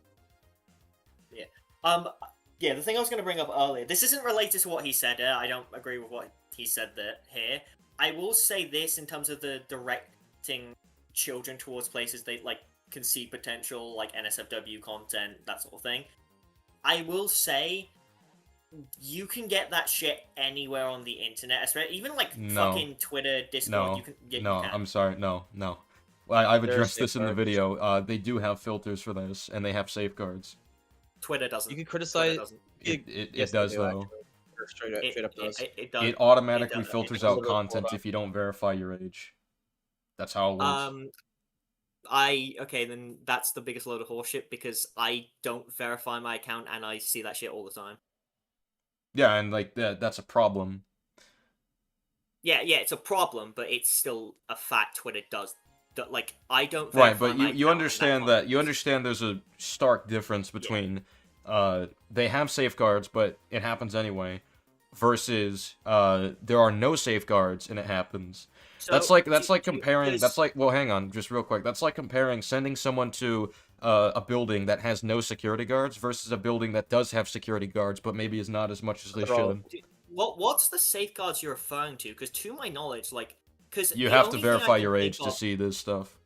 Yeah, the thing I was going to bring up earlier, this isn't related to what he said here. I don't agree with what he said there here. I will say this in terms of the directing children towards places they like can see potential, like NSFW content, that sort of thing. I will say you can get that shit anywhere on the internet, especially even like No. fucking Twitter, Discord. No, You can, yeah, no, you can. I'm sorry, no. I've There are addressed this in the safeguards. video. They do have filters for this, and they have safeguards. Twitter doesn't. You can Twitter criticize. doesn't. It Yes, does, they do, though. actually. Or straight up does. It does. It automatically It does. filters It out does. content if you don't verify your age. That's how it works. Okay, then that's the biggest load of horseshit because I don't verify my account and I see that shit all the time. Yeah, and like that's a problem. Yeah, it's a problem, but it's still a fact. Twitter does. Like, I don't Right, verify but my you account, and understand that you understand there's a stark difference between they have safeguards but it happens anyway versus there are no safeguards and it happens. So, That's like do- comparing. does- That's like, well, hang on, just real quick. That's like comparing sending someone to a building that has no security guards versus a building that does have security guards, but maybe is not as much as they Bro, should. What's the safeguards you're referring to? Because to my knowledge, like, because You have to verify your age to see this stuff.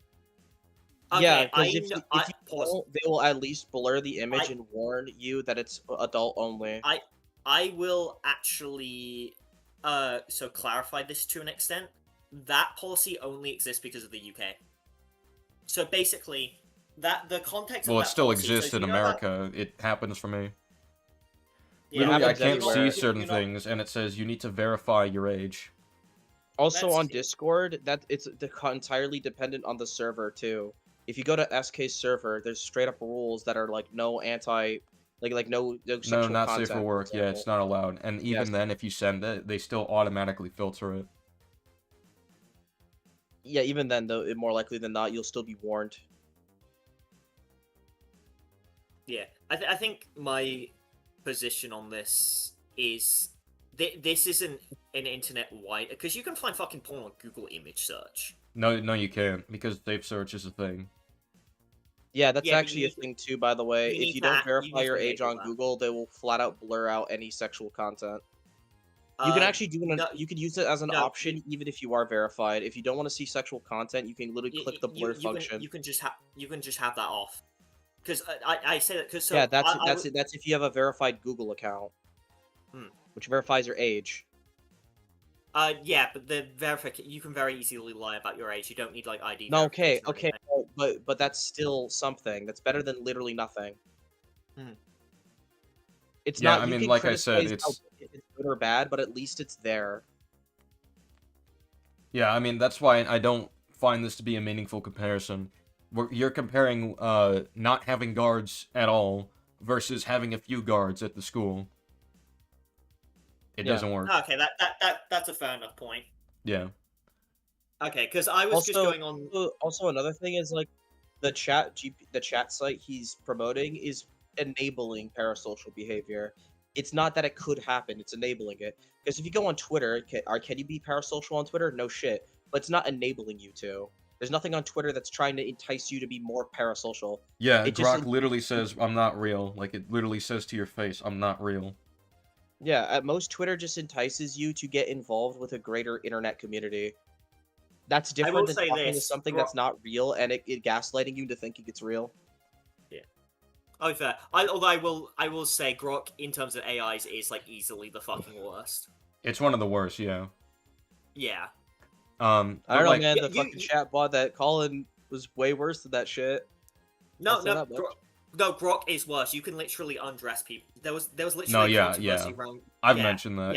Yeah, Okay, because if you don't, they will at least blur the image and warn you that it's adult only. I will actually so clarify this to an extent. That policy only exists because of the UK. So basically, that the context. Well, of it that still policy, exists so in you know that- America. It happens for me. Yeah, Literally, I happens can't everywhere. see certain You know- things, and it says you need to verify your age. Also That's- on Discord, that it's entirely dependent on the server too. If you go to SK server, there's straight up rules that are like no anti, like no No, sexual not content, safe for work. Yeah, it's example. not allowed. And even Yes. then, if you send it, they still automatically filter it. Yeah, even then though, more likely than not, you'll still be warned. Yeah, I think my position on this is this isn't an internet wide because you can find fucking porn on Google image search. No, you can't because safe search is a thing. Yeah, that's Yeah, but actually you a thing too, by the way. you need If you to don't you verify need your to age enable on that. Google, they will flat out blur out any sexual content. You can actually do no, you can use it as an no, option even if you are verified. If you don't want to see sexual content, you can literally you- click the blur you function. you can just have that off. Because I say that because yeah, that's if you have a verified Google account. which verifies your age. Yeah, but the verification, you can very easily lie about your age. You don't need like ID No, okay, verification or okay, anything. but that's still something. That's better than literally nothing. It's Yeah, not. I You mean, can like I said, criticize how if it's good or bad, but at least it's there. Yeah, I mean, that's why I don't find this to be a meaningful comparison. You're comparing not having guards at all versus having a few guards at the school. It doesn't work. Okay, that's a fair enough point. Yeah. Okay, because I was just going on. Also, another thing is like the chat site he's promoting is enabling parasocial behavior. It's not that it could happen; it's enabling it. Because if you go on Twitter, can you be parasocial on Twitter? No shit, but it's not enabling you to. There's nothing on Twitter that's trying to entice you to be more parasocial. Yeah, It Grok just literally says, I'm not real. Like, it literally says to your face, I'm not real. Yeah, at most, Twitter just entices you to get involved with a greater internet community. That's will different than say talking to this, something Grok- that's not real and it gaslighting you to thinking it's real. Yeah. Oh, fair. Although I will say Grok in terms of AIs is like easily the fucking worst. It's one of the worst, yeah. Yeah. I don't know, like, man. The fucking chatbot that Colin was way worse than that shit. No, Grok is worse. You can literally undress people. There was literally controversy around. I've mentioned that.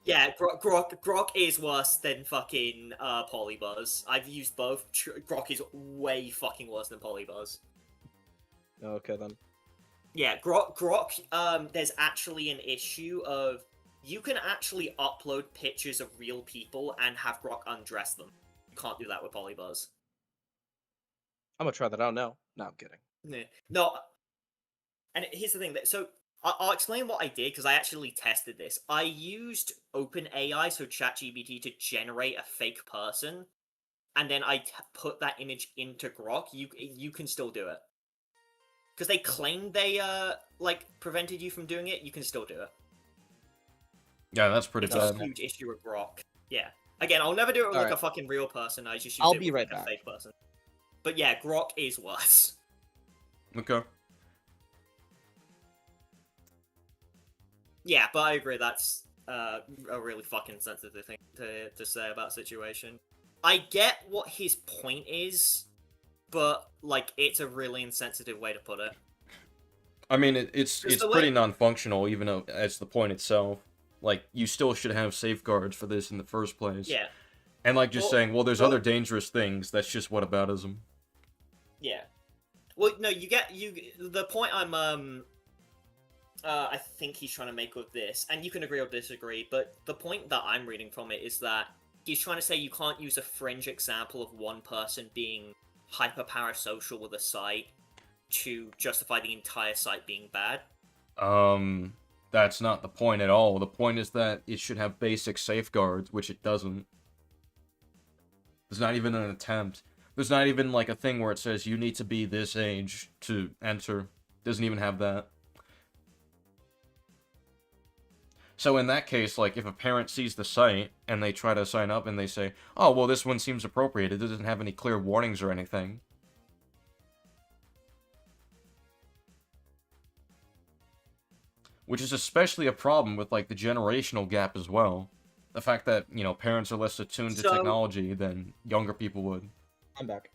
Yeah, Grok is worse than fucking Polybuzz. I've used both. Grok is way fucking worse than Polybuzz. Okay then. Yeah, Grok. There's actually an issue of you can actually upload pictures of real people and have Grok undress them. You can't do that with Polybuzz. I'm gonna try that out now. No, I'm kidding. No, and here's the thing. So I'll explain what I did because I actually tested this. I used OpenAI, so ChatGPT, to generate a fake person, and then I put that image into Grok. You can still do it because they claimed they like prevented you from doing it. You can still do it. Yeah, that's pretty bad. It's a huge issue with Grok. Yeah. Again, I'll never do it with like a fucking real person. I just use it with like, a fake person. But yeah, Grok is worse. Okay. Yeah, but I agree that's a really fucking sensitive thing to say about situation. I get what his point is, but like it's a really insensitive way to put it. I mean, it's pretty non-functional, even as the point itself. Like, you still should have safeguards for this in the first place. Yeah. And like just saying, well, there's other dangerous things. That's just whataboutism. Yeah. Well, no, the point I think he's trying to make with this, and you can agree or disagree, but the point that I'm reading from it is that he's trying to say you can't use a fringe example of one person being hyper-parasocial with a site to justify the entire site being bad. That's not the point at all. The point is that it should have basic safeguards, which it doesn't. There's not even an attempt. There's not even, like, a thing where it says you need to be this age to enter. Doesn't even have that. So in that case, like, if a parent sees the site, and they try to sign up, and they say, oh, well, this one seems appropriate, it doesn't have any clear warnings or anything. Which is especially a problem with, like, the generational gap as well. The fact that, you know, parents are less attuned to technology than younger people would. I'm back.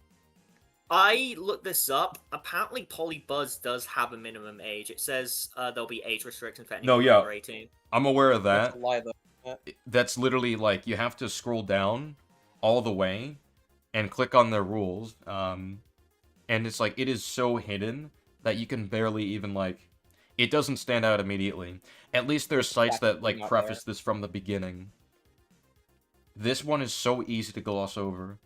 I looked this up. Apparently, Polybuzz does have a minimum age. It says there'll be age restrictions for anyone over 18. I'm aware of that. That's a lie, though. That's literally, like, you have to scroll down all the way and click on their rules. And it's, like, it is so hidden that you can barely even, like... It doesn't stand out immediately. At least there's sites that, like, preface this from the beginning. This one is so easy to gloss over.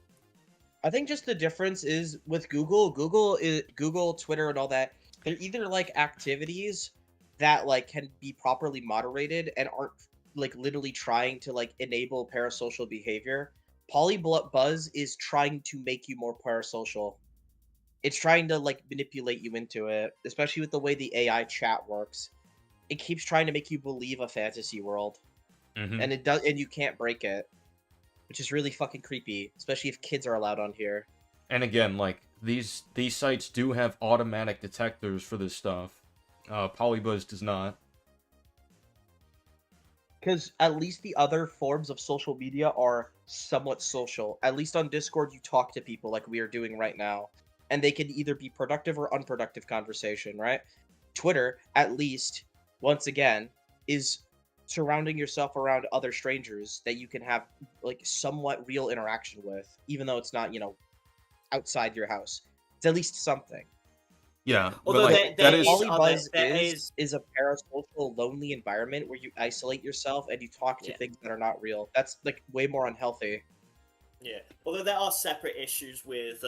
I think just the difference is with Google, Google, Twitter, and all that, they're either, like, activities that, like, can be properly moderated and aren't, like, literally trying to, like, enable parasocial behavior. Polybuzz is trying to make you more parasocial. It's trying to, like, manipulate you into it, especially with the way the AI chat works. It keeps trying to make you believe a fantasy world. Mm-hmm. And it does, and you can't break it. Which is really fucking creepy, especially if kids are allowed on here. And again, like, these sites do have automatic detectors for this stuff. Polybuzz does not. Because at least the other forms of social media are somewhat social. At least on Discord, you talk to people like we are doing right now, and they can either be productive or unproductive conversation, right? Twitter, at least, once again, is surrounding yourself around other strangers that you can have like somewhat real interaction with, even though it's not, outside your house. It's at least something. Yeah, but Although like there that is is Polybuzz there is a parasocial, lonely environment where you isolate yourself and you talk to Yeah. things that are not real. That's like way more unhealthy. Yeah. Although there are separate issues with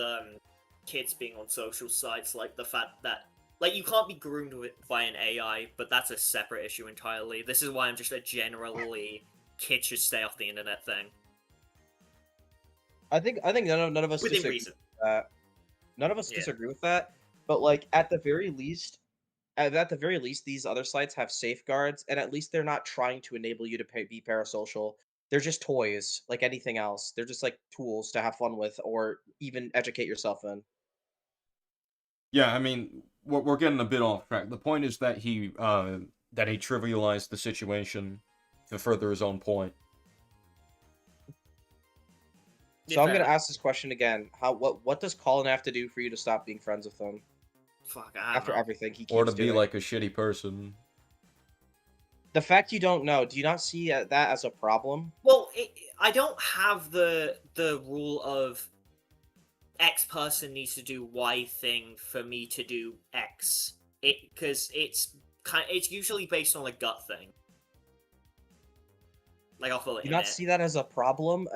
kids being on social sites, like the fact that like you can't be groomed by an AI, but that's a separate issue entirely. This is why I'm just a generally kids should stay off the internet thing. I think none of us Within disagree reason. with that. None of us Yeah. disagree with that. But like at the very least, these other sites have safeguards, and at least they're not trying to enable you to be parasocial. They're just toys, like anything else. They're just like tools to have fun with, or even educate yourself in. Yeah, I mean, we're getting a bit off track. The point is that he trivialized the situation to further his own point. So I'm fair gonna enough. ask this question again. What does Colin have to do for you to stop being friends with him Fuck, I don't after know. everything he keeps Or to be doing? like a shitty person. The fact you don't know, do you not see that as a problem? Well, I don't have the rule of X person needs to do Y thing for me to do X. Because it's usually based on a gut thing. Like I'll call it. Do you not see that as a problem?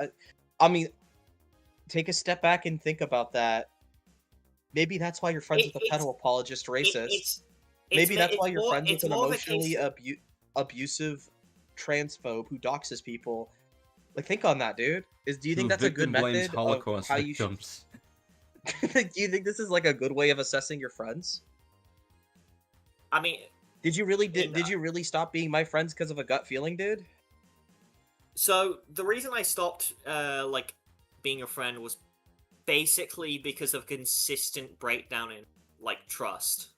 I mean, take a step back and think about that. Maybe that's why you're friends with a pedo apologist racist. Maybe that's why you're friends with an emotionally abusive transphobe who doxes people. Like, think on that, dude. Do you think that's a good method Holocaust of how you should? victims. Do you think this is like a good way of assessing your friends? I mean, Did you really stop being my friends because of a gut feeling, dude? so the reason I stopped like being a friend was basically because of consistent breakdown in like trust.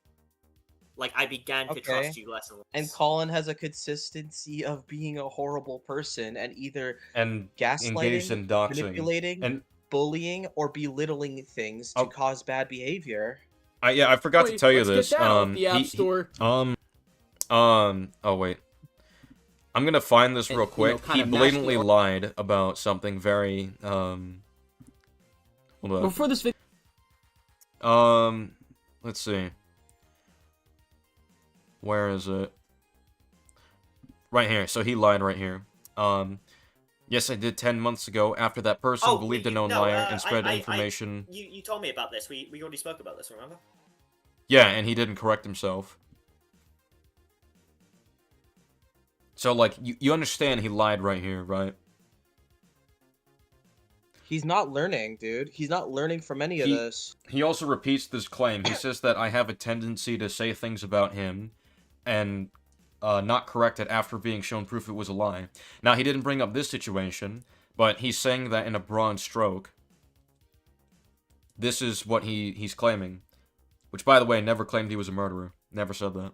Like I began to Okay. trust you less and less. And Colin has a consistency of being a horrible person and either And gaslighting, engaged in doxing. manipulating, And bullying, or belittling things to cause bad behavior. I forgot to tell you let's this. Get that off the App Store. Oh wait. I'm gonna find this real quick. He blatantly lied about something very hold on. Before this video. Let's see. Where is it? Right here. So he lied right here. Yes, I did 10 months ago after that person believed a known liar and spread information. You told me about this. We already spoke about this, remember? Yeah, and he didn't correct himself. So, like, you understand he lied right here, right? He's not learning, dude. He's not learning from any of this. He also repeats this claim. He says that I have a tendency to say things about him and not correct it after being shown proof it was a lie. Now, he didn't bring up this situation, but he's saying that in a broad stroke. This is what he's claiming. Which, by the way, never claimed he was a murderer. Never said that.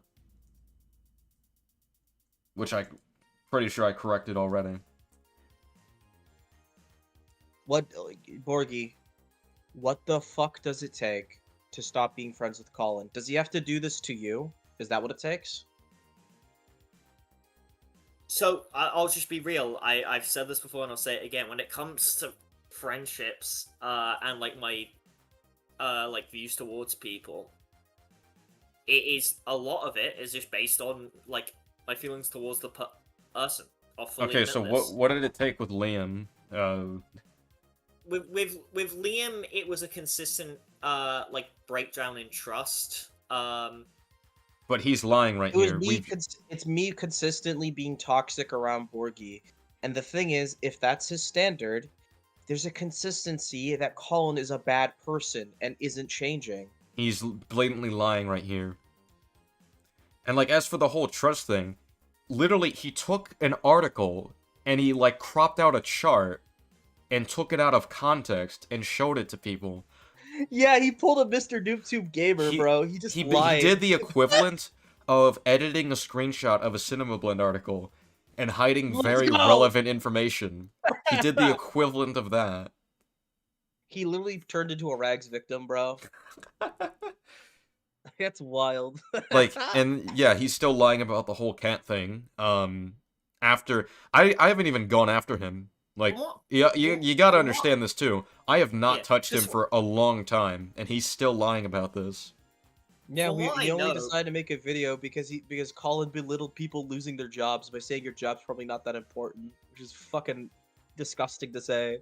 Which I'm pretty sure I corrected already. What, Borgie, what the fuck does it take to stop being friends with Colin? Does he have to do this to you? Is that what it takes? So I'll just be real. I've said this before and I'll say it again. When it comes to friendships and like my like views towards people, it is a lot of it is just based on like my feelings towards the person. Okay, so what did it take with Liam? With Liam, it was a consistent like breakdown in trust. But he's lying right here. It's me consistently being toxic around Borgie. And the thing is, if that's his standard, there's a consistency that Colin is a bad person and isn't changing. He's blatantly lying right here. And, like, as for the whole trust thing, literally, he took an article and he, like, cropped out a chart and took it out of context and showed it to people. Yeah, he pulled a Mr. NoobTube gamer, bro. He lied. He did the equivalent of editing a screenshot of a Cinema Blend article and hiding Let's very go! relevant information. He did the equivalent of that. He literally turned into a rags victim, bro. That's wild. Like, and yeah, he's still lying about the whole cat thing. After I haven't even gone after him. Like, What? yeah, you gotta What? understand this too. I have not Yeah, touched him just- for a long time, and he's still lying about this. Yeah, From we what I only know- decided to make a video because Colin belittled people losing their jobs by saying your job's probably not that important, which is fucking disgusting to say.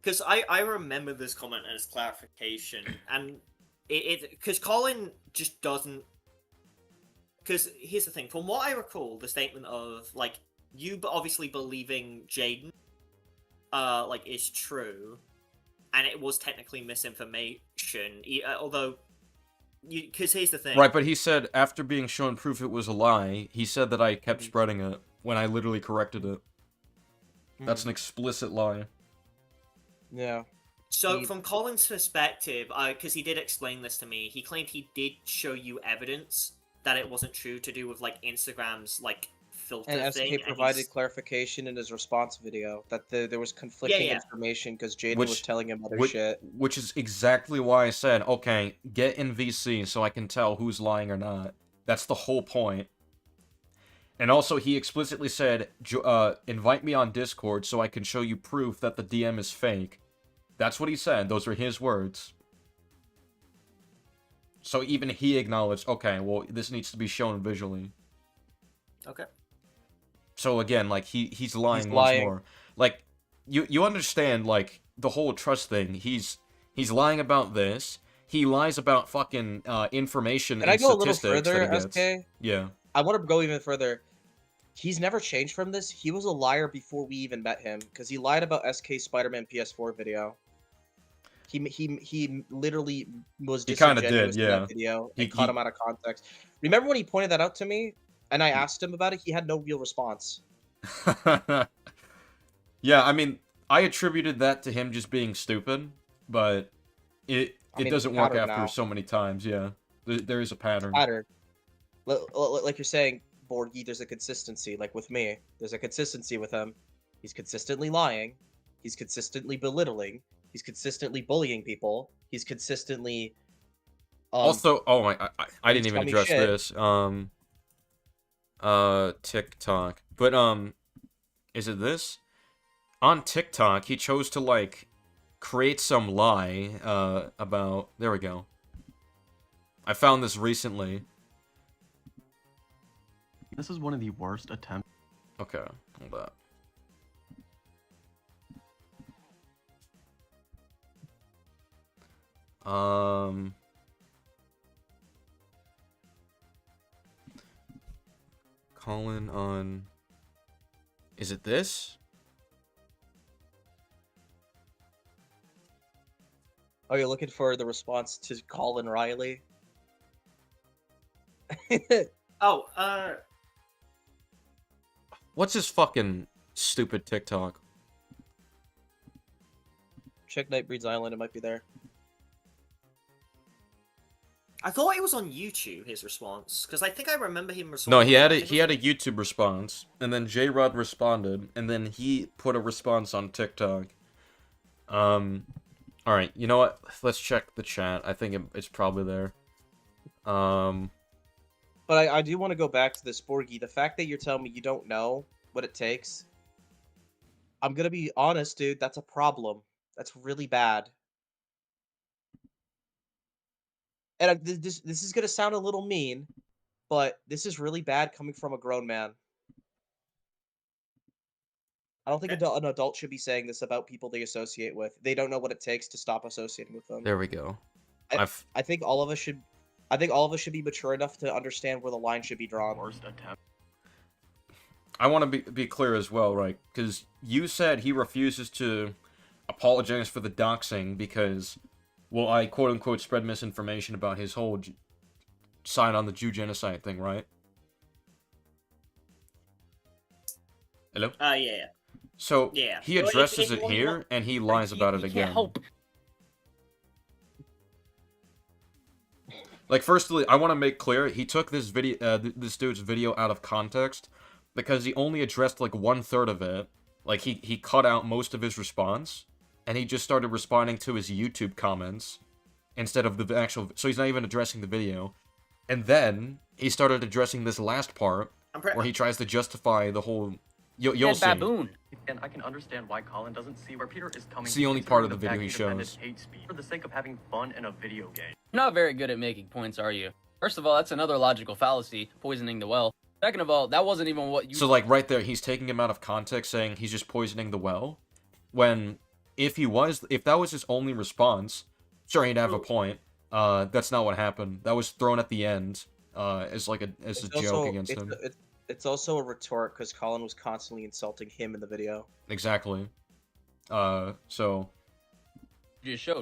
Because I remember this comment as clarification, and because Colin just doesn't. Because here's the thing, from what I recall, the statement of like you obviously believing Jaden, like is true, and it was technically misinformation. Although, because here's the thing, Right, but he said after being shown proof it was a lie, he said that I kept spreading it when I literally corrected it. That's an explicit lie. Yeah. So, from Colin's perspective, because he did explain this to me, he claimed he did show you evidence that it wasn't true to do with, like, Instagram's, like, filter And thing. SK provided clarification in his response video that there was conflicting information because Jaden was telling him other shit. Which is exactly why I said, okay, get in VC so I can tell who's lying or not. That's the whole point. And also, he explicitly said, invite me on Discord so I can show you proof that the DM is fake. That's what he said. Those are his words. So even he acknowledged, okay, well, this needs to be shown visually. Okay. So again, like, he's lying once more. Like, you understand, like, the whole trust thing. He's lying about this. He lies about fucking information and statistics that he gets. Can I go a little further, SK? Yeah. I want to go even further. He's never changed from this. He was a liar before we even met him, because he lied about SK Spider-Man PS4 video. He literally was disingenuous in that video and caught him out of context. Remember when he pointed that out to me, and I asked him about it? He had no real response. Yeah, I mean, I attributed that to him just being stupid, but it doesn't work after so many times. Yeah, there is a pattern. Like you're saying, Borgie, there's a consistency. Like with me, there's a consistency with him. He's consistently lying. He's consistently belittling. He's consistently bullying people. He's consistently. Also, I didn't even address this. TikTok, but is it this? On TikTok, he chose to like create some lie about. There we go. I found this recently. This is one of the worst attempts. Okay, hold up. Colin on. Is it this? Oh, you're looking for the response to Colin Riley? What's his fucking stupid TikTok? Check Nightbreed's Island, it might be there. I thought it was on YouTube, his response, because I think I remember him responding. No, he had a YouTube response, and then J-Rod responded, and then he put a response on TikTok. Alright, you know what? Let's check the chat. I think it's probably there. But I do want to go back to this, Borgie. The fact that you're telling me you don't know what it takes, I'm gonna be honest, dude, that's a problem. That's really bad. And this is gonna sound a little mean, but this is really bad coming from a grown man. I don't think an adult should be saying this about people they associate with. They don't know what it takes to stop associating with them. There we go. I think all of us should. I think all of us should be mature enough to understand where the line should be drawn. Worst attempt. I want to be clear as well, right? Because you said he refuses to apologize for the doxing because, well, I quote-unquote spread misinformation about his whole side on the Jew genocide thing, right? Hello? Yeah. So, yeah. he addresses it here, and he lies about it again. Can't help. Like, firstly, I want to make clear, he took this video, this dude's video out of context, because he only addressed, like, 1/3 of it. Like, he cut out most of his response, and he just started responding to his YouTube comments, instead of the actual, so he's not even addressing the video. And then, he started addressing this last part, where he tries to justify the whole, you'll see. baboon. And I can understand why Colin doesn't see where Peter is coming. It's the only part of the video he shows. Hate speech for the sake of having fun in a video game. Not very good at making points, are you? First of all, that's another logical fallacy, poisoning the well. Second of all, that wasn't even what you... So, like, right there, he's taking him out of context, saying he's just poisoning the well, when, if that was his only response, sure, he'd have a point. That's not what happened. That was thrown at the end, as a joke against him. It's also a retort, because Colin was constantly insulting him in the video. Exactly. So...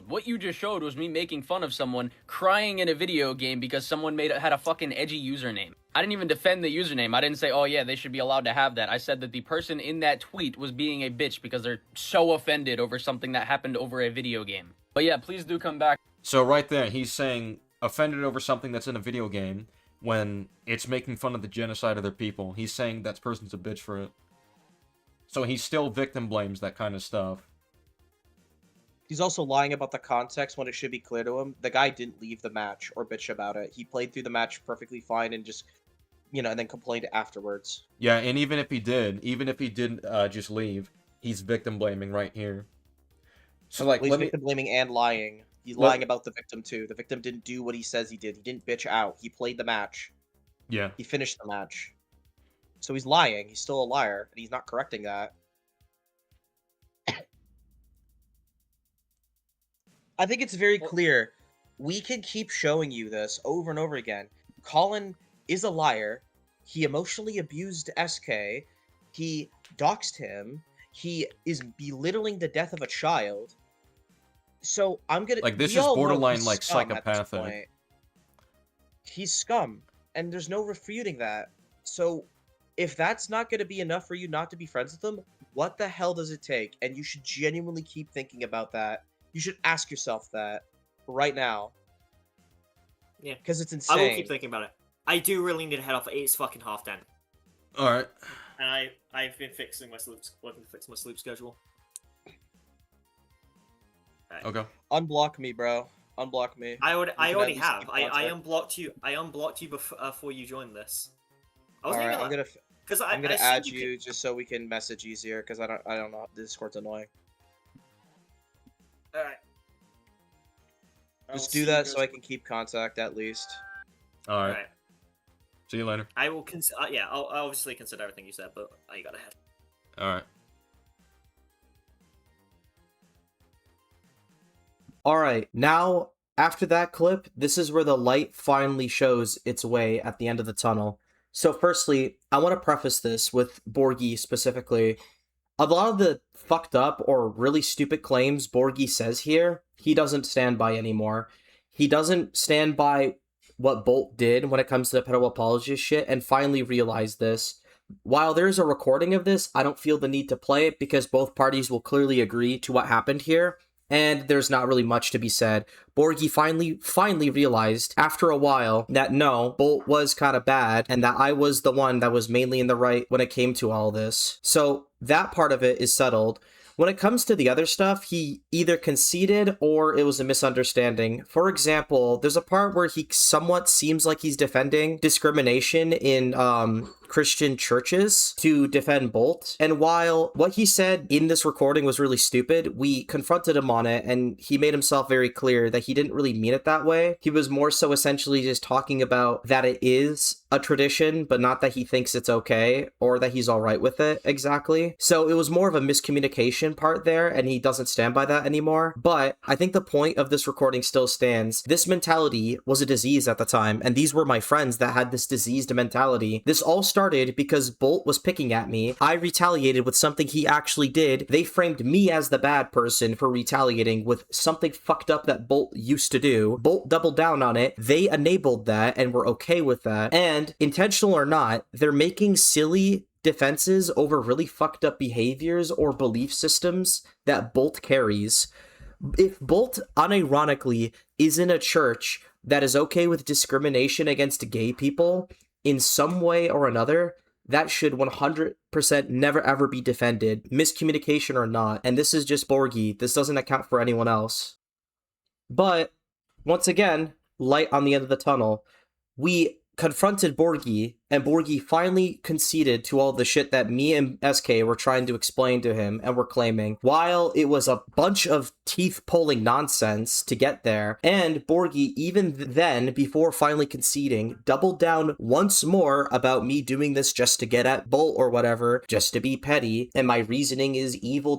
What you just showed was me making fun of someone crying in a video game because someone had a fucking edgy username. I didn't even defend the username. I didn't say, oh yeah, they should be allowed to have that. I said that the person in that tweet was being a bitch because they're so offended over something that happened over a video game. But yeah, please do come back. So right there, he's saying offended over something that's in a video game when it's making fun of the genocide of their people. He's saying that person's a bitch for it. So he still victim blames that kind of stuff. He's also lying about the context when it should be clear to him. The guy didn't leave the match or bitch about it. He played through the match perfectly fine and just, and then complained afterwards. Yeah, and even if he didn't just leave, he's victim blaming right here. So like, he's victim blaming and lying. He's lying about the victim too. The victim didn't do what he says he did. He didn't bitch out. He played the match. Yeah. He finished the match. So he's lying. He's still a liar, and he's not correcting that. I think it's very clear. We can keep showing you this over and over again. Colin is a liar. He emotionally abused SK. He doxed him. He is belittling the death of a child. So I'm gonna this is borderline like psychopathic. He's scum, and there's no refuting that. So if that's not gonna be enough for you not to be friends with him, what the hell does it take? And you should genuinely keep thinking about that. You should ask yourself that right now. Yeah. Because it's insane. I will keep thinking about it. I do really need to head off. It's fucking 10:30. Alright. And I've been fixing my sleep, working to fix my sleep schedule. Right. Okay. Unblock me, bro. Unblock me. I already have. I unblocked you. I unblocked you before you joined this. Alright, I'm gonna add you just so we can message easier, because I don't know. Discord's annoying. Alright. Just do that so I can keep contact at least. Alright. See you later. I will yeah, I'll obviously consider everything you said, but I gotta head. Alright. Alright, now, after that clip, this is where the light finally shows its way at the end of the tunnel. So firstly, I want to preface this with Borgie specifically. A lot of the fucked up or really stupid claims Borgie says here, he doesn't stand by anymore. He doesn't stand by what Bolt did when it comes to the pedo apologist shit, and finally realized this. While there's a recording of this, I don't feel the need to play it because both parties will clearly agree to what happened here, and there's not really much to be said. Borgie finally realized, after a while, that no, Bolt was kind of bad, and that I was the one that was mainly in the right when it came to all this. So that part of it is settled. When it comes to the other stuff, he either conceded or it was a misunderstanding. For example, there's a part where he somewhat seems like he's defending discrimination in Christian churches to defend Bolt. And while what he said in this recording was really stupid, we confronted him on it, and he made himself very clear that he didn't really mean it that way. He was more so essentially just talking about that it is a tradition, but not that he thinks it's okay or that he's all right with it exactly. So it was more of a miscommunication part there, and he doesn't stand by that anymore. But I think the point of this recording still stands. This mentality was a disease at the time, and these were my friends that had this diseased mentality. This all started because Bolt was picking at me. I retaliated with something he actually did. They framed me as the bad person for retaliating with something fucked up that Bolt used to do. Bolt doubled down on it. They enabled that and were okay with that. And intentional or not, they're making silly defenses over really fucked up behaviors or belief systems that Bolt carries. if Bolt unironically is in a church that is okay with discrimination against gay people in some way or another, that should 100% never ever be defended, miscommunication or not. And this is just Borgie. This doesn't account for anyone else. But once again, light on the end of the tunnel. We confronted Borgie, and Borgie finally conceded to all the shit that me and SK were trying to explain to him and were claiming, while it was a bunch of teeth-pulling nonsense to get there. And Borgie, even then, before finally conceding, doubled down once more about me doing this just to get at Bolt or whatever, just to be petty, and my reasoning is evil,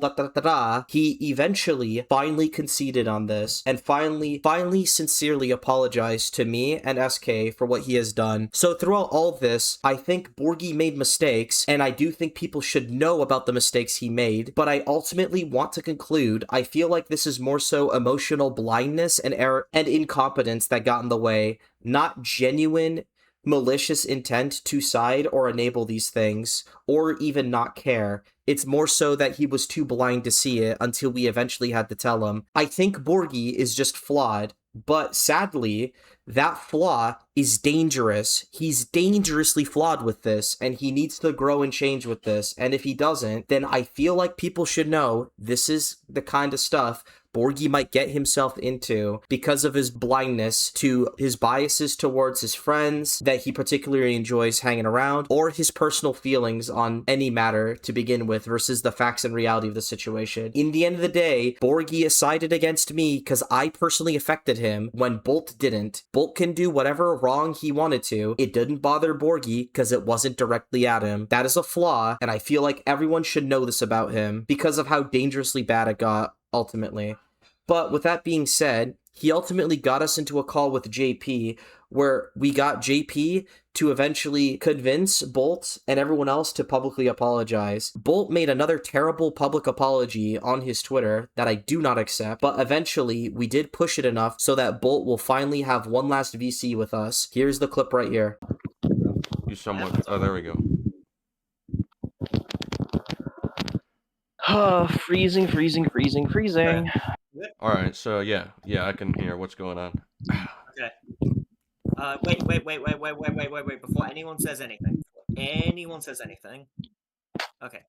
He eventually finally conceded on this, and finally sincerely apologized to me and SK for what he has done. So throughout all this, I think Borgie made mistakes, and I do think people should know about the mistakes he made, but I ultimately want to conclude, I feel like this is more so emotional blindness and error and incompetence that got in the way, not genuine malicious intent to side or enable these things, or even not care. It's more so that he was too blind to see it until we eventually had to tell him. I think Borgie is just flawed, but sadly, that flaw is dangerous. He's dangerously flawed with this, and he needs to grow and change with this. And if he doesn't, then I feel like people should know this is the kind of stuff Borgie might get himself into because of his blindness to his biases towards his friends that he particularly enjoys hanging around, or his personal feelings on any matter to begin with versus the facts and reality of the situation. In the end of the day, Borgie sided against me because I personally affected him when Bolt didn't. Bolt can do whatever wrong he wanted to. It didn't bother Borgie because it wasn't directly at him. That is a flaw, and I feel like everyone should know this about him because of how dangerously bad it got ultimately. But with that being said, he ultimately got us into a call with JP where we got JP to eventually convince Bolt and everyone else to publicly apologize. Bolt made another terrible public apology on his Twitter that I do not accept, but eventually we did push it enough so that Bolt will finally have one last VC with us. Here's the clip right here. You somewhat. Oh, there we go. Freezing. All right, so yeah, I can hear what's going on. Okay. Wait. Before anyone says anything. Okay.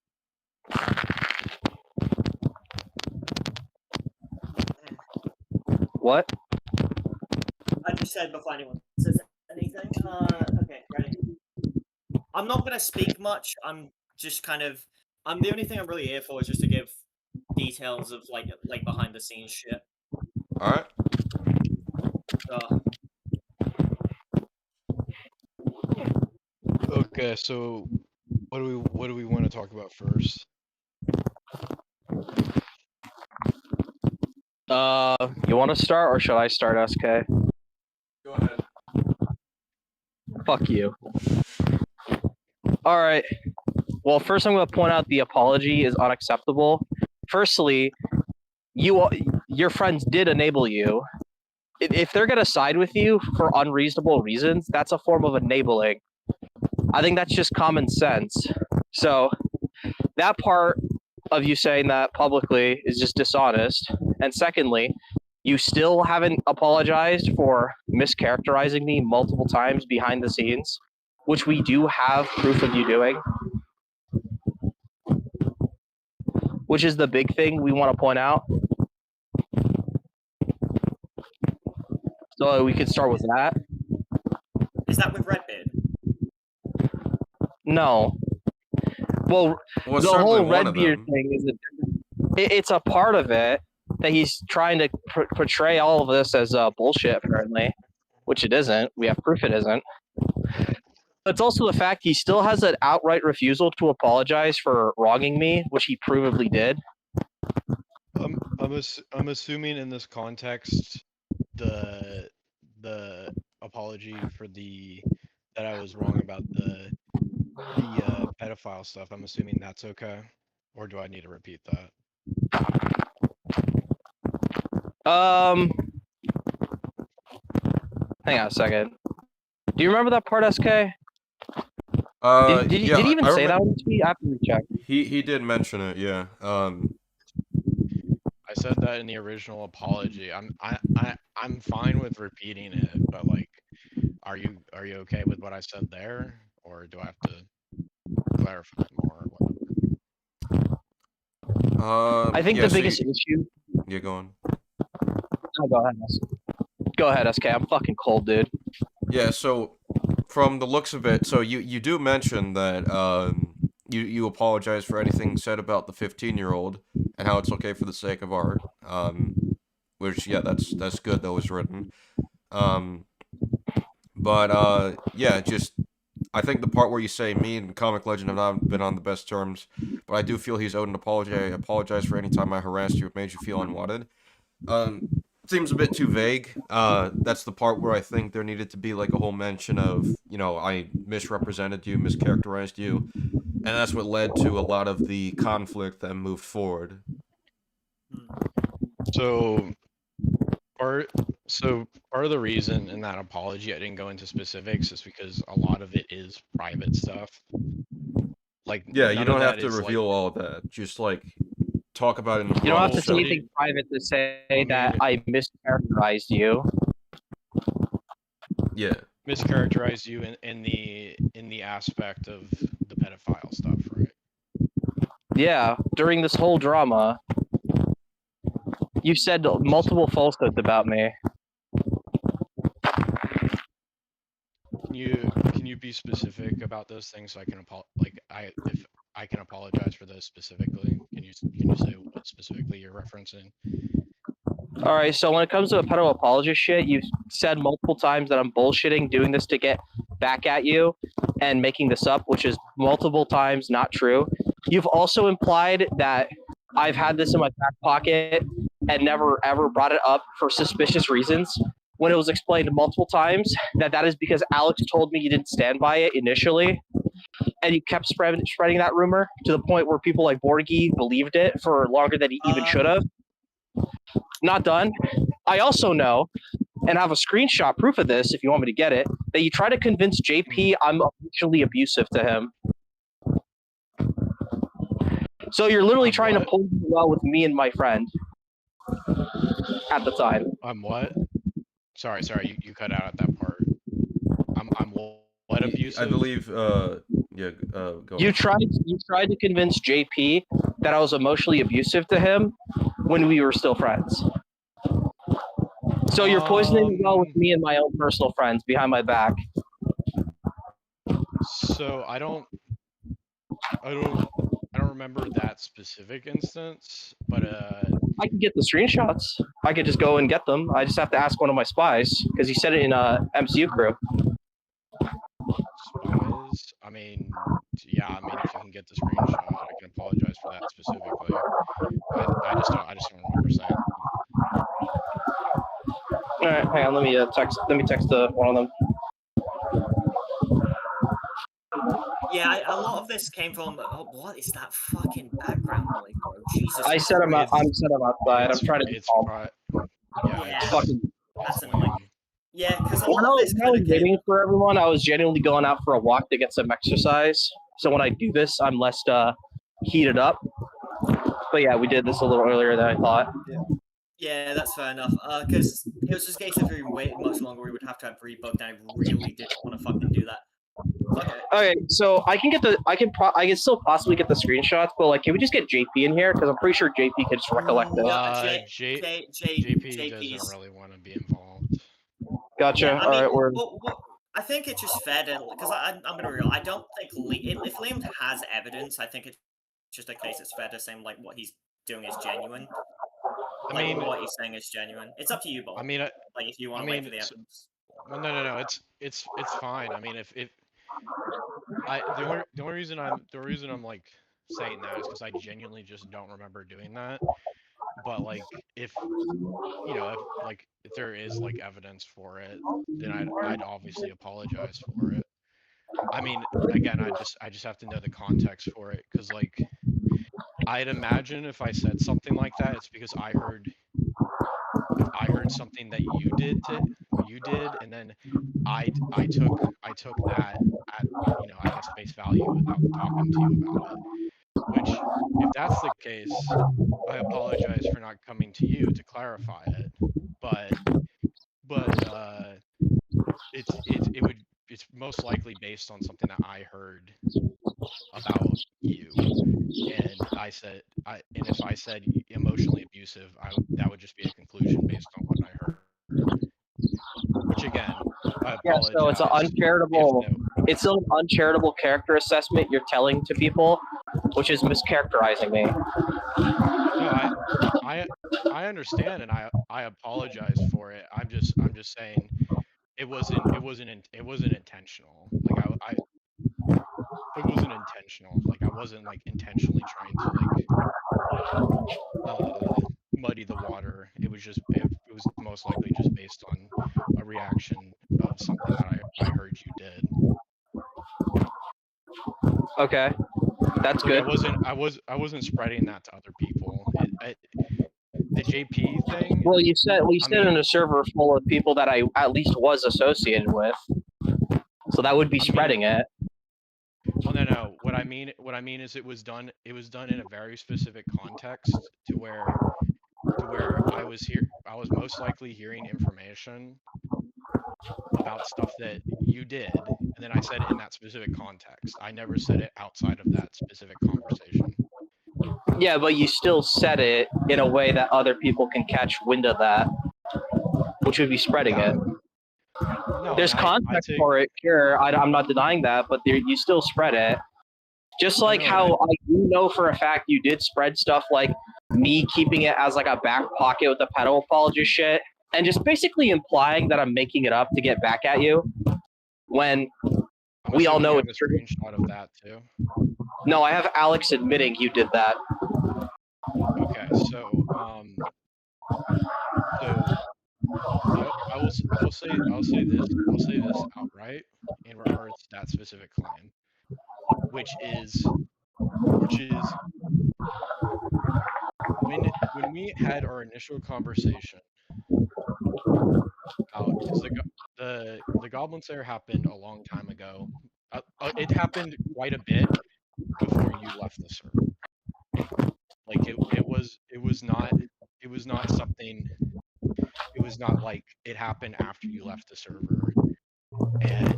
What? I just said before anyone says anything. Okay, ready. I'm not gonna speak much. I'm the only thing I'm really here for is just to give details of like behind the scenes shit. All right. Okay, so what do we want to talk about first? You want to start or should I start, SK? Go ahead. Fuck you. All right. Well, first I'm going to point out the apology is unacceptable. Firstly, your friends did enable you. If they're going to side with you for unreasonable reasons, that's a form of enabling. I think that's just common sense. So that part of you saying that publicly is just dishonest. And secondly, you still haven't apologized for mischaracterizing me multiple times behind the scenes, which we do have proof of you doing. Which is the big thing we want to point out. So we could start with that. Is that with Redbeard? No. Well, the whole Redbeard thing is it's a part of it that he's trying to portray all of this as bullshit, apparently, which it isn't. We have proof it isn't. It's also the fact he still has an outright refusal to apologize for wronging me, which he provably did. I'm assuming in this context, the apology for that I was wrong about the pedophile stuff. I'm assuming that's okay, or do I need to repeat that? Hang on a second. Do you remember that part, SK? Did he even say that on the tweet? I have to recheck. He did mention it, yeah. I said that in the original apology. I'm fine with repeating it, but like, are you okay with what I said there, or do I have to clarify more or whatever? I think yeah, the so biggest you, issue. yeah, go on. Oh, go ahead, Go ahead, SK. I'm fucking cold, dude. Yeah, so from the looks of it, so you do mention that you apologize for anything said about the 15-year-old and how it's okay for the sake of art. Which yeah, that's good that was written. But yeah, just I think the part where you say me and Comic Legend have not been on the best terms, but I do feel he's owed an apology. I apologize for any time I harassed you or made you feel unwanted. Seems a bit too vague. That's the part where I think there needed to be like a whole mention of, I misrepresented you, mischaracterized you, and that's what led to a lot of the conflict that moved forward. So part of the reason in that apology I didn't go into specifics is because a lot of it is private stuff. Like, Yeah, you none don't of have that to is reveal like, all of that. Just like talk about it in a You don't have broad to say sense. anything private to say mean- that I mischaracterized you. Yeah. mischaracterized you in the aspect of the pedophile stuff, right? Yeah, during this whole drama, you said multiple falsehoods about me. Can you be specific about those things so I can if I can apologize for those specifically? Can you say what specifically you're referencing? All right, so when it comes to a pedo apology shit, you've said multiple times that I'm bullshitting, doing this to get back at you and making this up, which is multiple times not true. You've also implied that I've had this in my back pocket and never ever brought it up for suspicious reasons, when it was explained multiple times that is because Alex told me you didn't stand by it initially, and you kept spreading that rumor to the point where people like Borgie believed it for longer than he even should have. Not done. I also know, and have a screenshot proof of this if you want me to get it, that you try to convince JP I'm emotionally abusive to him. So you're literally trying to pull me well with me and my friend at the time. I'm what? Sorry, you cut out at that part. I'm what abusive? I believe go You on. tried to convince JP that I was emotionally abusive to him when we were still friends. So you're poisoning the well with me and my own personal friends behind my back. So I don't remember that specific instance, but I can get the screenshots. I could just go and get them. I just have to ask one of my spies because he said it in MCU crew. Spies. I mean, yeah. I mean, if you can get the screenshot, I can apologize for that specifically. I just don't remember saying. All right, hang on. Let me text one of them. Yeah, a lot of this came from. Oh, what is that fucking background noise, bro? Jesus. I said I'm outside. I'm trying to be calm. Yeah, It's fucking. that's annoying. Yeah, because a When lot of this I was waiting for everyone, I was genuinely going out for a walk to get some exercise. So when I do this, I'm less heated up. But yeah, we did this a little earlier than I thought. Yeah, that's fair enough. Because it was just a case of if we waited much longer, we would have to have rebooked, and I really didn't want to fucking do that. Okay, so I can still possibly get the screenshots, but like, can we just get JP in here? Because I'm pretty sure JP can just recollect this. JP doesn't really want to be involved. Gotcha. Yeah, All right, we're. I think it's just fair to, because I'm gonna be real. I don't think if Liam has evidence, I think it's just a case it's fair to say like what he's doing is genuine. I mean, what he's saying is genuine. It's up to you, Bob. I mean, like if you want to wait for the evidence. No. It's fine. I mean, if the only reason I'm like saying that is because I genuinely just don't remember doing that. But like, if there is like evidence for it, then I'd obviously apologize for it. I mean, again, I just have to know the context for it, because like, I'd imagine if I said something like that, it's because I heard something that you did, and then I took that at I guess face value without talking to you about it. Which, if that's the case, I apologize for not coming to you to clarify it. But it's most likely based on something that I heard about you. And if I said emotionally abusive, that would just be a conclusion based on what I heard. Which again, I apologize. Yeah, so it's an uncharitable. It's still an uncharitable character assessment you're telling to people, which is mischaracterizing me. No, I understand, and I apologize for it. I'm just saying it wasn't intentional. Like it wasn't intentional. Like I wasn't like intentionally trying to muddy the water. It was most likely just based on a reaction of something that I heard you did. Okay, that's Like, good. I wasn't spreading that to other people. The JP thing. Well, you said in a server full of people that I at least was associated with, so that would be spreading it. Well, no. What I mean is it was done in a very specific context to where I was most likely hearing information about stuff that you did, and then I said it in that specific context. I never said it outside of that specific conversation. Yeah, but you still said it in a way that other people can catch wind of that, which would be spreading it. No, there's context for it, sure. I'm not denying that, but you still spread it. Just like how I do know for a fact you did spread stuff like me keeping it as like a back pocket with the pedo apologist shit, and just basically implying that I'm making it up to get back at you, when we all know it's a screenshot of that too. No, I have Alex admitting you did that. Okay, so I will say this outright in regards to that specific claim, which is when we had our initial conversation about, because the Goblin Slayer happened a long time ago. It happened quite a bit before you left the server. Like it was not something. It was not like it happened after you left the server, and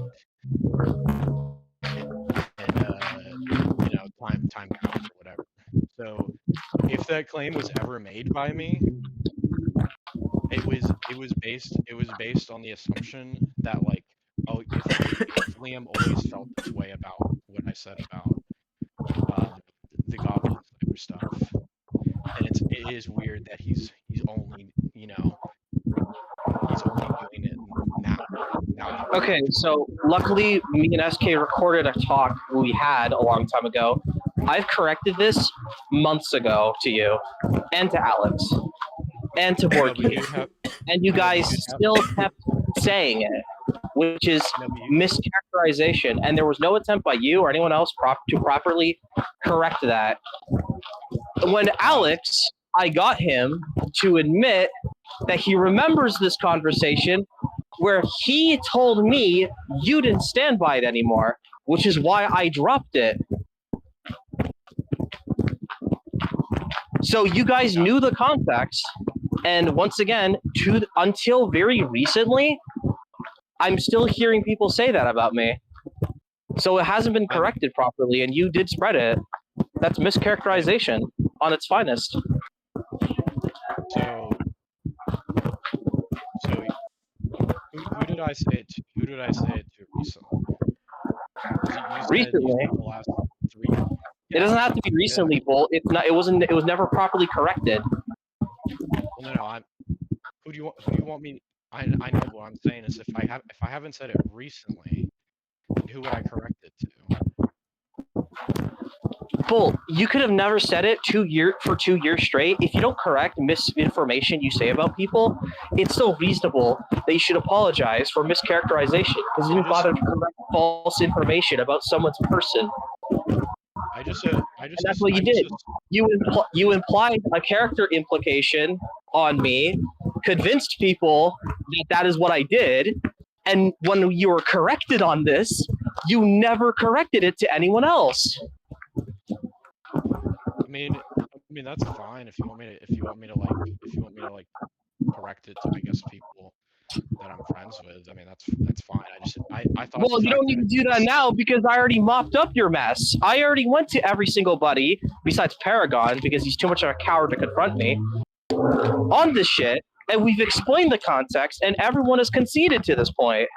time passed or whatever. So if that claim was ever made by me, it was based on the assumption that like, oh, if Liam always felt this way about what I said about the Goblin Slayer stuff, and it is weird that he's only doing it now. Okay, so luckily me and SK recorded a talk we had a long time ago. I've corrected this months ago to you, and to Alex, and to Borky, and you guys still kept saying it, which is mischaracterization, and there was no attempt by you or anyone else to properly correct that. When Alex, I got him to admit that he remembers this conversation where he told me you didn't stand by it anymore, which is why I dropped it. So you guys knew the context, and once again, until very recently, I'm still hearing people say that about me. So it hasn't been corrected properly, and you did spread it. That's mischaracterization on its finest. So who did I say it to? Who did I say it to recently? Recently. The last 3. It doesn't have to be recently, Bolt. It's not. It was never properly corrected. Well, no. Who do you want me? I know what I'm saying is if I haven't said it recently, who would I correct it to? Bolt, you could have never said it 2 years straight. If you don't correct misinformation you say about people, it's still reasonable that you should apologize for mischaracterization because you didn't bother to correct false information about someone's person. And that's what you did. You implied a character implication on me, convinced people that is what I did, and when you were corrected on this, you never corrected it to anyone else. mean that's fine if you want me to like correct it to I guess people that I'm friends with. I mean that's fine. I thought the Well, you fact don't need that to do that now because I already mopped up your mess. I already went to every single buddy besides Paragon because he's too much of a coward to confront me on this shit, and we've explained the context, and everyone has conceded to this point.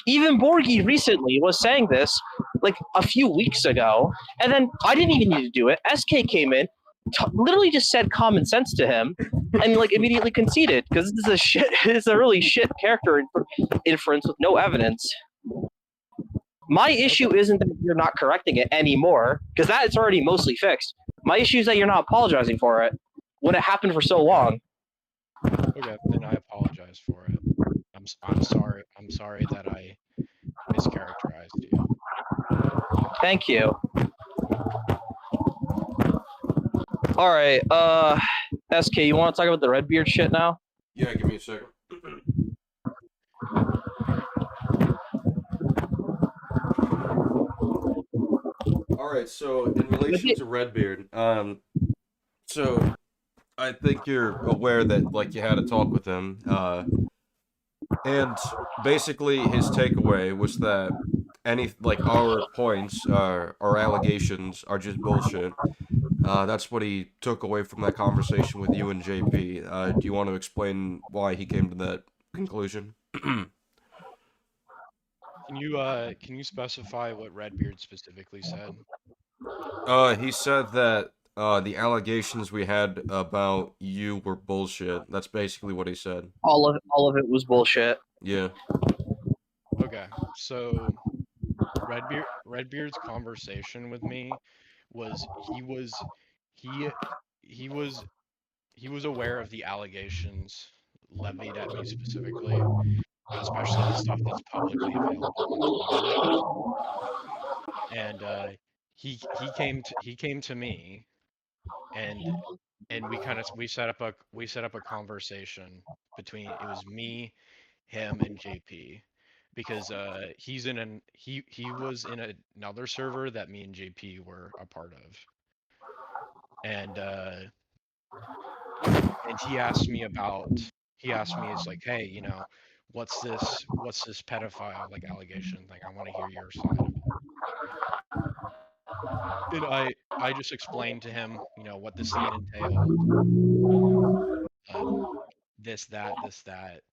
Even Borgie recently was saying this like a few weeks ago, and then I didn't even need to do it. SK came in, literally just said common sense to him, and like immediately conceded because this is a shit. It's a really shit character inference with no evidence. My issue isn't that you're not correcting it anymore, because that is already mostly fixed. My issue is that you're not apologizing for it when it happened for so long. Okay, then I apologize for it. I'm sorry. I'm sorry that I mischaracterized you. Thank you. All right, SK, you want to talk about the Redbeard shit now? Yeah, give me a second. All right, so in relation to Redbeard, so I think you're aware that like you had a talk with him, and basically his takeaway was that any like our points, our allegations are just bullshit. That's what he took away from that conversation with you and JP. Do you want to explain why he came to that conclusion? Can you specify what Redbeard specifically said? He said that the allegations we had about you were bullshit. That's basically what he said. All of it was bullshit. Yeah. Okay, so Redbeard's conversation with me was he he was he was aware of the allegations levied at me specifically, especially the stuff that's publicly available on Twitter. And he came to me and we set up a conversation between it was me, him, and JP because he was in another server that me and JP were a part of, and he asked me it's like, hey, what's this pedophile like allegation, like I want to hear your side of it. And I just explained to him what the scene entailed, this that,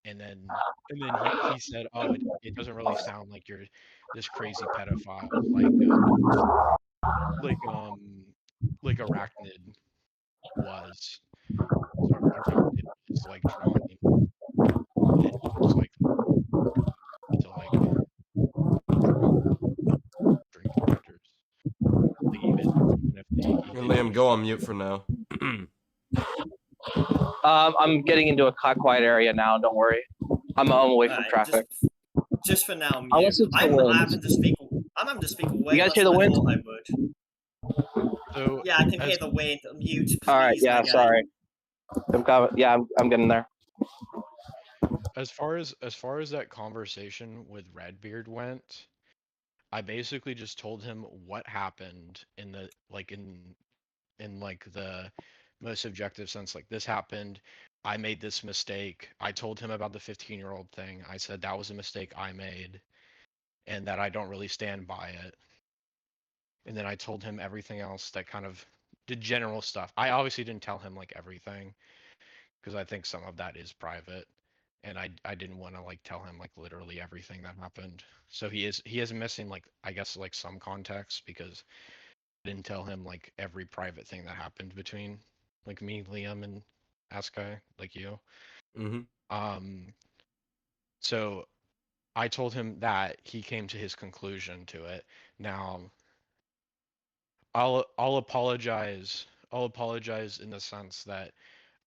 and then he said, oh, it doesn't really sound like you're this crazy pedophile like um like Arachnid was. So Arachnid was like drawing individuals like to like drink characters. Like even if they And Liam, go on mute for now. I'm getting into a quiet area now. Don't worry. I'm away from traffic. Just for now, I'll mute. listen to I'm Willem. having to speak. I'm having to speak way You guys less hear the than I wind? thought I would. So Yeah, I can hear the wind. Mute, please. All right. Yeah. my guy. Sorry. I'm coming. Yeah. I'm getting there. as far as that conversation with Redbeard went, I basically just told him what happened in the the most objective sense. Like, this happened, I made this mistake. I told him about the 15-year-old thing. I said that was a mistake I made and that I don't really stand by it. And then I told him everything else that kind of the general stuff. I obviously didn't tell him like everything because I think some of that is private, and I didn't want to like tell him like literally everything that happened. So he is missing like I guess like some context because I didn't tell him like every private thing that happened between like me, Liam, and Askai, like you. Mm-hmm. So I told him that, he came to his conclusion to it. Now I'll apologize. I'll apologize in the sense that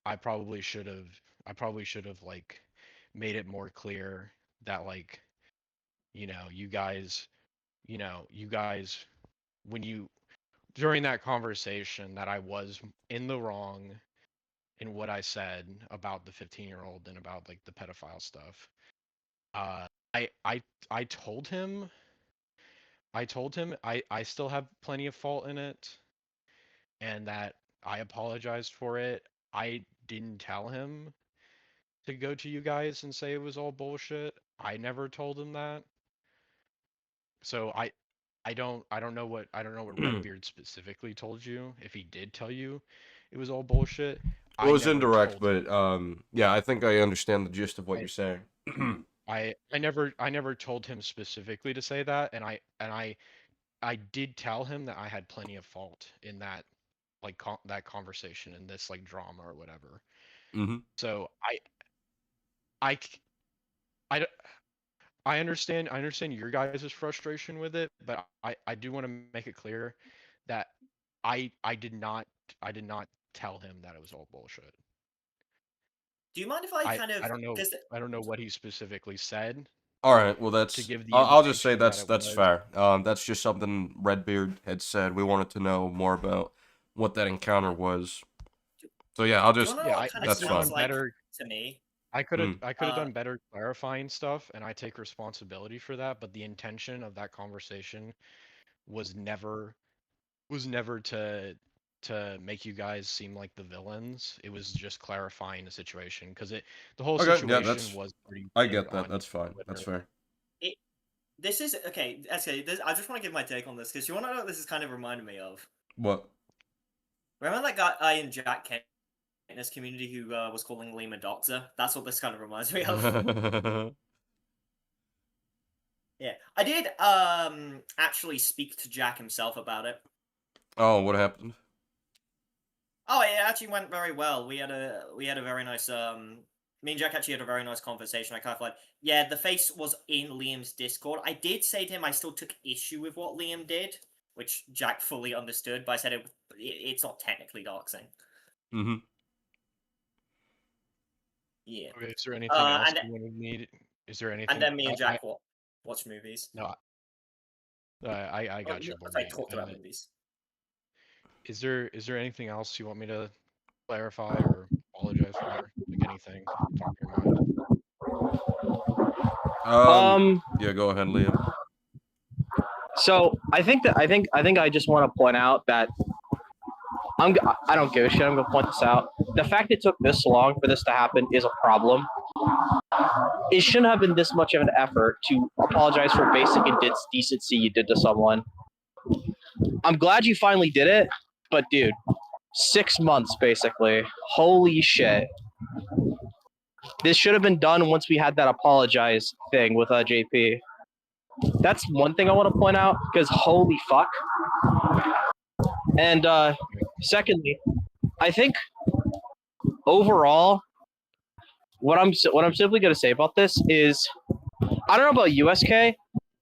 I probably should have like made it more clear that like you guys when you during that conversation that I was in the wrong in what I said about the 15-year-old and about like the pedophile stuff. I told him I still have plenty of fault in it. and that I apologized for it. I didn't tell him to go to you guys and say it was all bullshit. I never told him that. So I don't know what Redbeard specifically told you. If he did tell you it was all bullshit, It I was never indirect, told him. but yeah, I think I understand the gist of what I you're saying. I never told him specifically to say that, and I did tell him that I had plenty of fault in that that conversation and this like drama or whatever. Mm-hmm. So I c- I d- I understand your guys' frustration with it, but I do want to make it clear that I did not tell him that it was all bullshit. Do you mind if I kind of, because I don't know what he specifically said All right, well to that's. give the I'll just say indication that it that's was. fair. That's just something Redbeard had said. We wanted to know more about what that encounter was. So yeah, I'll do you just. want to know what kind of That's fine. sounds like to me? I could Mm. have done better clarifying stuff, and I take responsibility for that. But the intention of that conversation was never to make you guys seem like the villains. It was just clarifying the situation because the whole Okay, yeah, situation was pretty I big get that. on That's fine. That's Twitter. fair. This is okay. I just want to give my take on this because you want to know what this is kind of reminding me of. What? Remember that guy in Jack Kent's community who was calling Liam a doctor? That's what this kind of reminds me of. Yeah, I did actually speak to Jack himself about it. Oh, what happened? Oh, it actually went very well. We had a very nice me and Jack actually had a very nice conversation. I kind of like, yeah, the face was in Liam's Discord. I did say to him I still took issue with what Liam did, which Jack fully understood, but I said it's not technically doxing. Mm-hmm. Yeah. Okay, is there anything else you wanted me to, is there anything? And then me and Jack watch movies. No, I got you. I talked about movies. Is there anything else you want me to clarify or apologize for? Like anything top of your mind? Yeah, go ahead, Liam. So I think I just want to point out that I don't give a shit. I'm gonna point this out. The fact it took this long for this to happen is a problem. It shouldn't have been this much of an effort to apologize for basic indecency you did to someone. I'm glad you finally did it, but dude, 6 months basically. Holy shit. This should have been done once we had that apologize thing with JP. That's one thing I want to point out, because holy fuck. And secondly, I think overall, what I'm simply going to say about this is, I don't know about USK.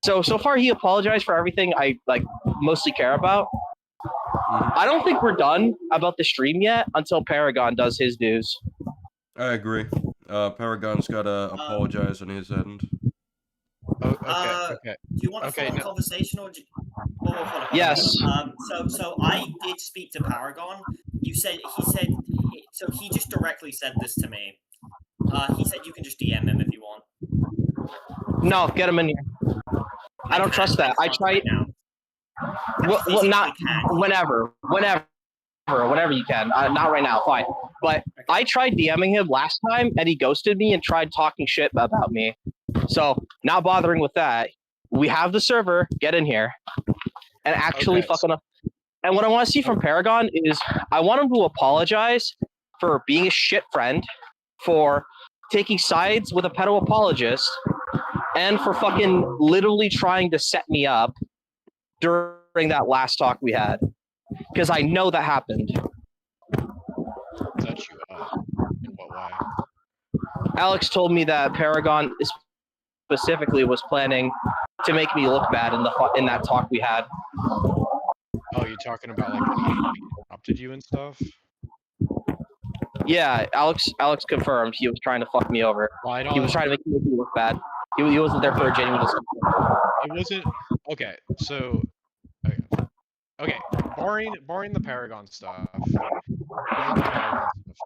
So far he apologized for everything I mostly care about. I don't think we're done about the stream yet until Paragon does his dues. I agree. Paragon's gotta apologize on his end. Okay. Do you want a full conversation or? Hold on. Yes. So I did speak to Paragon. He said so he just directly said this to me. He said you can just DM him if you want. No, get him in here. I don't trust that. I tried. Well, not whenever you can. Not right now, fine. But I tried DMing him last time, and he ghosted me and tried talking shit about me. So, not bothering with that. We have the server. Get in here. And actually fucking up. And what I want to see from Paragon is, I want him to apologize for being a shit friend, for taking sides with a pedo apologist, and for fucking literally trying to set me up during that last talk we had. Because I know that happened. Set you up? In what way? Alex told me that Paragon specifically was planning to make me look bad in that talk we had. Oh, you're talking about like when he interrupted you and stuff? Yeah, Alex confirmed he was trying to fuck me over. Well, he was trying to make me look bad. He wasn't there for a genuine discussion. It wasn't. Okay, so okay, barring the Paragon stuff.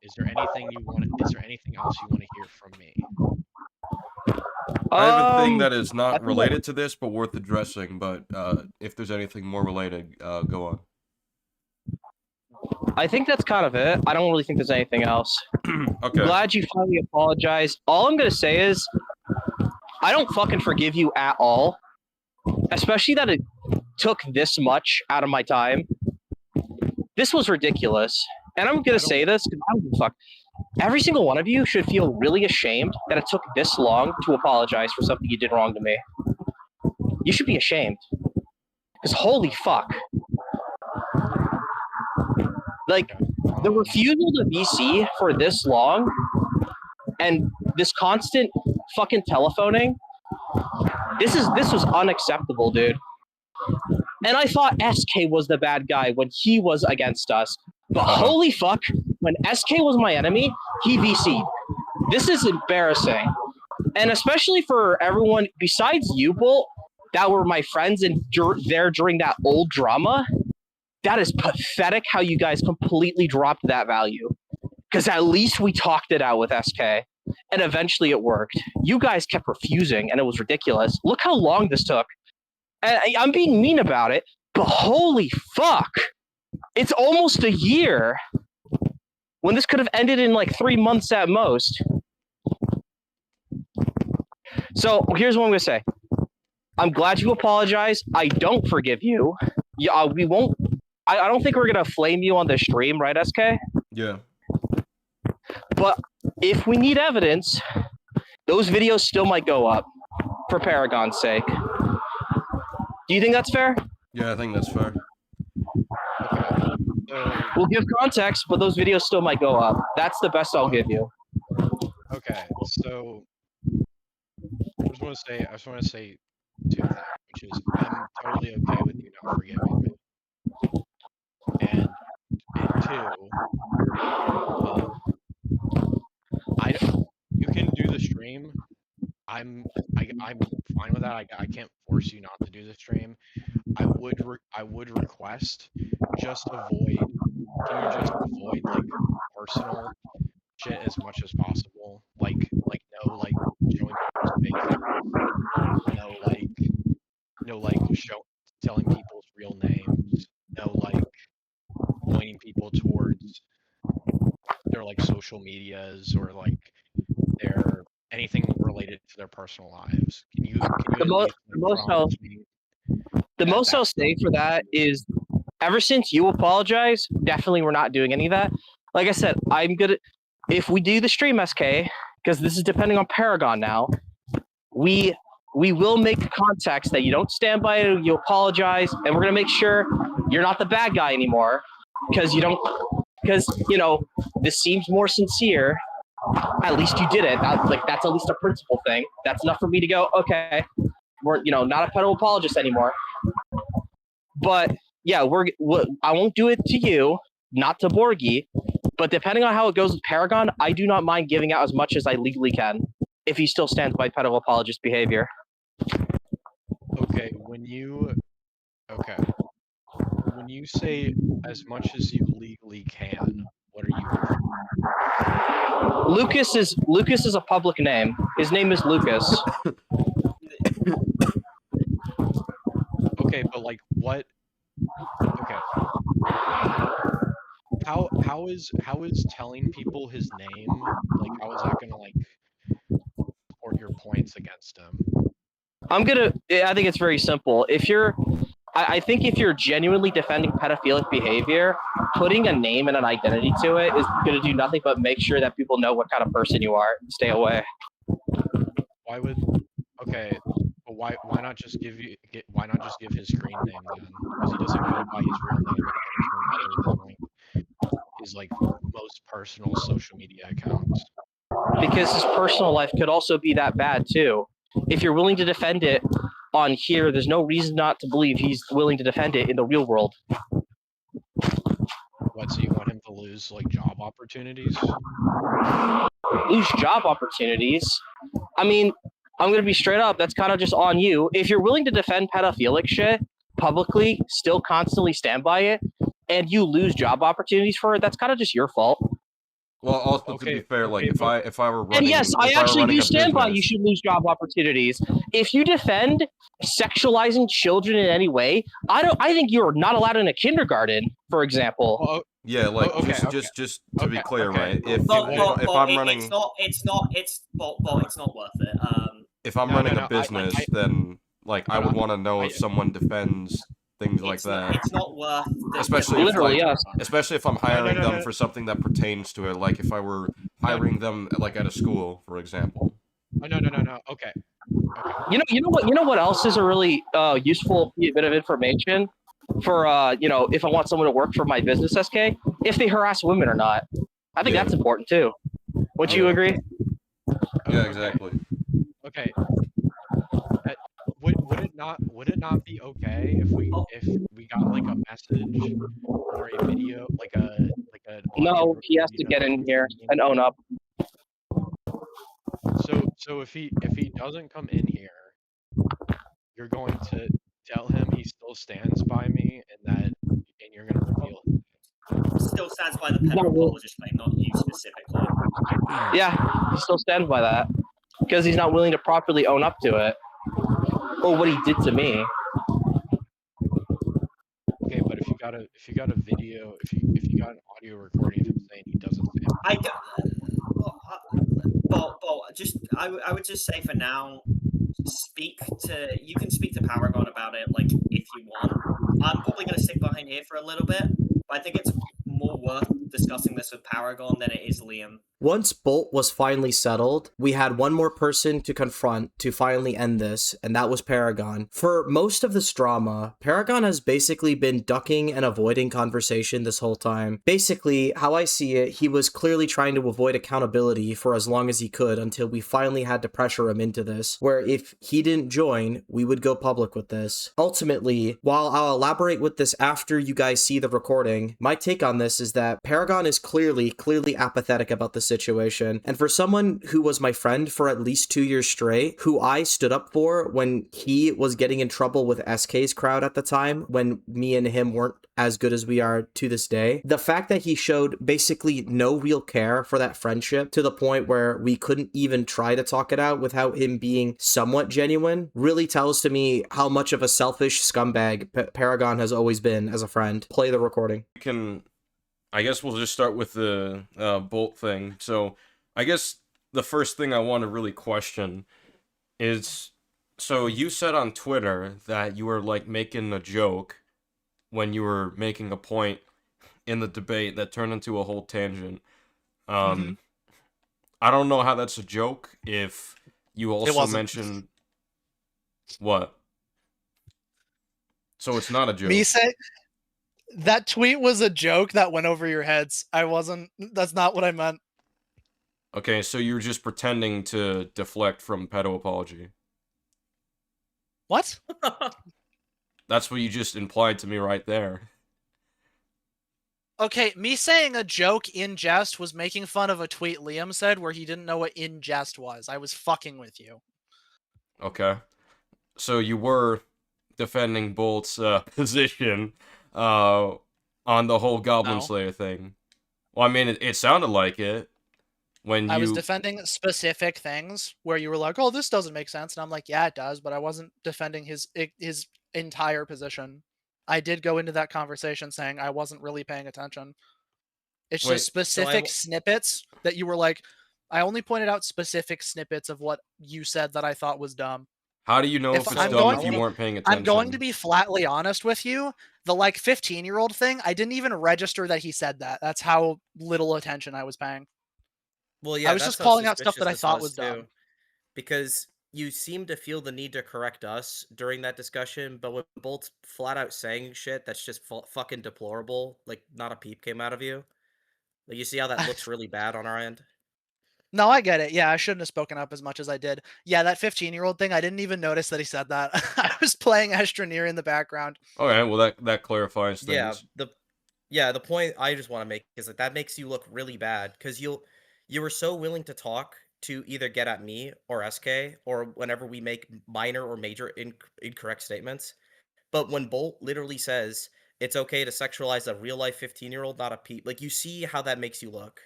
Is there anything else you want to hear from me? I have a thing that is not related to this, but worth addressing. But if there's anything more related, go on. I think that's kind of it. I don't really think there's anything else. Okay. Glad you finally apologized. All I'm gonna say is, I don't fucking forgive you at all. Especially that it took this much out of my time. This was ridiculous. And I'm gonna say this because I don't give a fuck. Every single one of you should feel really ashamed that it took this long to apologize for something you did wrong to me. You should be ashamed. Because holy fuck. Like, the refusal to VC for this long and this constant fucking telephoning, this was unacceptable, dude. And I thought SK was the bad guy when he was against us. But holy fuck, when SK was my enemy, he VC'd. This is embarrassing. And especially for everyone besides you, Bolt, that were my friends and there during that old drama, that is pathetic how you guys completely dropped that value. Because at least we talked it out with SK. And eventually it worked. You guys kept refusing, and it was ridiculous. Look how long this took. I'm being mean about it, but holy fuck. It's almost a year when this could have ended in like 3 months at most. So here's what I'm going to say. I'm glad you apologize. I don't forgive you. Yeah, we won't. I don't think we're going to flame you on the stream, right, SK? Yeah. But if we need evidence, those videos still might go up for Paragon's sake. Do you think that's fair? Yeah, I think that's fair. We'll give context, but those videos still might go up. That's the best I'll give you. Okay, so I just want to say two things, which is I'm totally okay with you not forgiving me, and two, you can do the stream. I'm fine with that. I can't force you not to do the stream. I would request just avoid. Can you just avoid like personal shit as much as possible? Like no like showing people's faces. No like telling people's real names. No like pointing people towards their like social medias or like their anything related to their personal lives. Can you the most I'll say for that is ever since you apologize, definitely we're not doing any of that. Like I said, I'm gonna if we do the stream SK, because this is depending on Paragon now, we will make context that you don't stand by it, you apologize, and we're gonna make sure you're not the bad guy anymore. Because you know, this seems more sincere. At least you did it. That's at least a principle thing. That's enough for me to go, okay, we're not a pedo apologist anymore. But yeah, I won't do it to you, not to Borgie, but depending on how it goes with Paragon, I do not mind giving out as much as I legally can if he still stands by pedo apologist behavior. Okay, when you say as much as you legally can, what are you? Lucas is a public name. His name is Lucas. Okay, but like what? Okay. How is telling people his name, like how is that gonna like support your points against him? I think it's very simple. I think if you're genuinely defending pedophilic behavior, putting a name and an identity to it is going to do nothing but make sure that people know what kind of person you are. Stay away. Why not just give his screen name then? Because he doesn't go by his real name and anything his like most personal social media accounts. Because his personal life could also be that bad too. If you're willing to defend it on here, there's no reason not to believe he's willing to defend it in the real world. What, so you want him to lose like job opportunities? Lose job opportunities? I mean, I'm going to be straight up, that's kind of just on you. If you're willing to defend pedophilic shit publicly, still constantly stand by it, and you lose job opportunities for it, that's kind of just your fault. Well, also to be fair, like if I were running, and yes, I actually do stand by you should lose job opportunities. If you defend sexualizing children in any way, I think you're not allowed in a kindergarten, for example. Well, Yeah, like okay, just to be okay, clear, okay. right? But If I'm it's running not worth it. if I'm No, running a no. business, then like I no, would want to know I, if someone defends things like that. It's not worth Especially if Literally, like yes. especially if I'm hiring them no. for something that pertains to it, like if I were hiring them like at a school, for example. No. Okay. You know what else is a really useful bit of information for if I want someone to work for my business, SK, if they harass women or not. I think Yeah. that's important too. Would you Yeah. agree? Yeah, exactly. Okay. Would it not be okay if we got like a message or a video, like an audio No, he has recording to of get in him here saying and own up. so if he doesn't come in here, you're going to tell him he still stands by me and you're gonna reveal Still stands by the He's not pedo willing- apologist claim, not you specifically. Yeah, he still stands by that because he's not willing to properly own up to it or what he did to me. Okay, but if you got a video, if you got an audio recording of him saying he doesn't stand I don't. I would just say for now, you can speak to Paragon about it, like if you want. I'm probably gonna stick behind here for a little bit, but I think it's more worth discussing this with Paragon than it is Liam. Once Bolt was finally settled, we had one more person to confront to finally end this, and that was Paragon. For most of this drama, Paragon has basically been ducking and avoiding conversation this whole time. Basically, how I see it, he was clearly trying to avoid accountability for as long as he could until we finally had to pressure him into this, where if he didn't join, we would go public with this. Ultimately, while I'll elaborate with this after you guys see the recording, my take on this is that Paragon is clearly apathetic about the situation. And for someone who was my friend for at least 2 years straight, who I stood up for when he was getting in trouble with SK's crowd at the time, when me and him weren't as good as we are to this day, the fact that he showed basically no real care for that friendship to the point where we couldn't even try to talk it out without him being somewhat genuine really tells to me how much of a selfish scumbag Paragon has always been as a friend. Play the recording. I guess we'll just start with the Bolt thing. So, I guess the first thing I want to really question is, so you said on Twitter that you were like making a joke when you were making a point in the debate that turned into a whole tangent. I don't know how that's a joke if you also mentioned what? So it's not a joke. Me say that tweet was a joke that went over your heads. That's not what I meant. Okay, so you were just pretending to deflect from pedo apology. What? That's what you just implied to me right there. Okay, me saying a joke in jest was making fun of a tweet Liam said where he didn't know what in jest was. I was fucking with you. Okay. So you were defending Bolt's position on the whole Goblin Slayer thing. Well, I mean, it sounded like it when I was defending specific things where you were like, "Oh, this doesn't make sense," and I'm like, "Yeah, it does," but I wasn't defending his entire position. I did go into that conversation saying I wasn't really paying attention. It's just specific snippets that you were like, I only pointed out specific snippets of what you said that I thought was dumb. How do you know if it's dumb if you weren't paying attention? I'm going to be flatly honest with you. The 15-year-old thing, I didn't even register that he said that. That's how little attention I was paying. Well, yeah, I was just calling out stuff that I thought was dumb. Because you seem to feel the need to correct us during that discussion, but when Bolt's flat out saying shit that's just fucking deplorable, like not a peep came out of you. Like, you see how that looks really bad on our end? No, I get it. Yeah, I shouldn't have spoken up as much as I did. Yeah, that 15-year-old thing, I didn't even notice that he said that. I was playing Astroneer in the background. Okay, well that clarifies things. Yeah, the point I just want to make is that makes you look really bad because you were so willing to talk to either get at me or SK or whenever we make minor or major incorrect statements. But when Bolt literally says it's okay to sexualize a real life 15-year-old, not a peep, like, you see how that makes you look.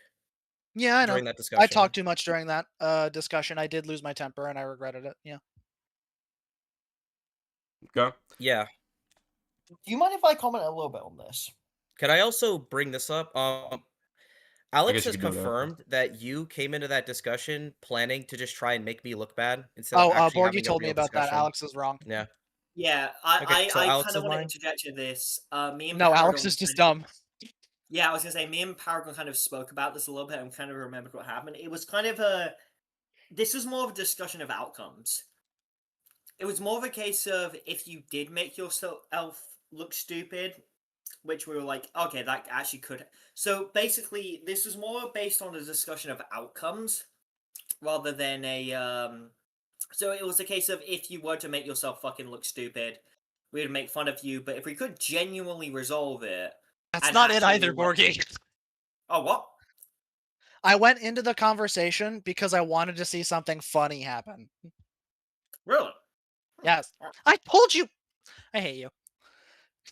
Yeah, I know. During that discussion. I talked too much during that discussion. I did lose my temper and I regretted it. Yeah. Okay. Yeah. Do you mind if I comment a little bit on this? Can I also bring this up? I Alex guess you has could do that. confirmed that you came into that discussion planning to just try and make me look bad instead of Oh, actually Borgie having a told me real about that. discussion. Alex is wrong. Yeah. Yeah, Okay, so I Alex kind of is want to mine. interject to this. Me and No, Alex Paragon is just kind of- dumb. Yeah, I was gonna say, me and Paragon kind of spoke about this a little bit and kind of remembered what happened. It was kind of this was more of a discussion of outcomes. It was more of a case of if you did make yourself look stupid, which we were like, okay, that actually could. So basically, this was more based on a discussion of outcomes rather than a. So it was a case of if you were to make yourself fucking look stupid, we would make fun of you. But if we could genuinely resolve it, That's and not it actually, either, like- Borgie. Oh, what? I went into the conversation because I wanted to see something funny happen. Really? Yes. I told you. I hate you.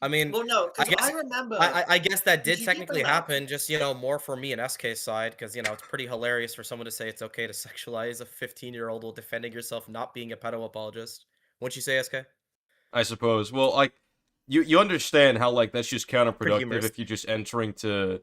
I mean, Well, no, I because guess I remember. I guess that Did did you get the technically memo? happen. Just more for me and SK's side, because it's pretty hilarious for someone to say it's okay to sexualize a 15-year-old while defending yourself not being a pedo apologist. Wouldn't you say, SK? I suppose. Well, like, you understand how like that's just Pretty counterproductive humorous. if you're just entering to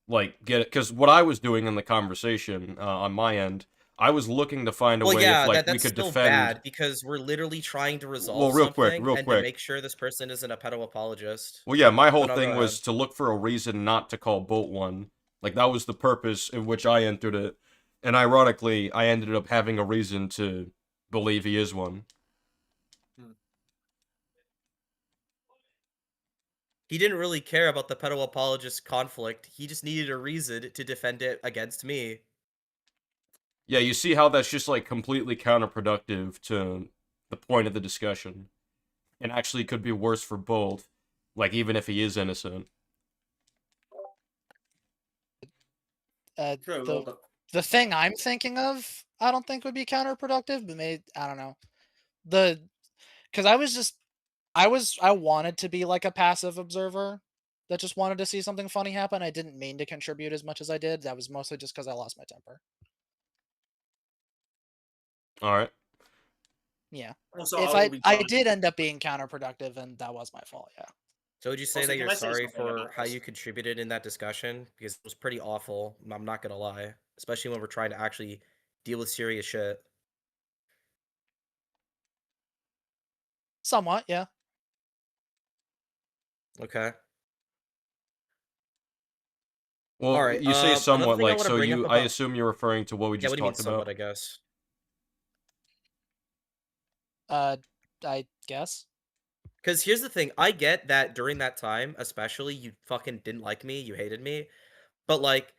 like get it. Because what I was doing in the conversation on my end, I was looking to find a Well, way yeah, if like we that's could still defend. bad because we're literally trying to resolve Well, real quick, something real and quick. to make sure this person isn't a pedo apologist. Well, yeah, my whole no, go thing ahead. was to look for a reason not to call Bolt one. Like that was the purpose in which I entered it, and ironically, I ended up having a reason to believe he is one. He didn't really care about the pedo apologist conflict. He just needed a reason to defend it against me. Yeah, you see how that's just like completely counterproductive to the point of the discussion, and actually could be worse for Bolt. Like even if he is innocent. True, The thing I'm thinking of, I don't think would be counterproductive, but maybe I don't know. Because I wanted to be like a passive observer that just wanted to see something funny happen. I didn't mean to contribute as much as I did. That was mostly just because I lost my temper. All right. Yeah. Also, I did end up being counterproductive, and that was my fault. Yeah. So would you say Also, that can you're I say sorry something for about how this? you contributed in that discussion? Because it was pretty awful. I'm not gonna lie, especially when we're trying to actually deal with serious shit. Somewhat, yeah. Okay. Well, All right. you say Another somewhat thing I like want to so. Uh, bring up I about assume you're referring to what we yeah. just What do you mean talked somewhat? about. I guess. I guess. Because here's the thing, I get that during that time, especially, you fucking didn't like me, you hated me, but like,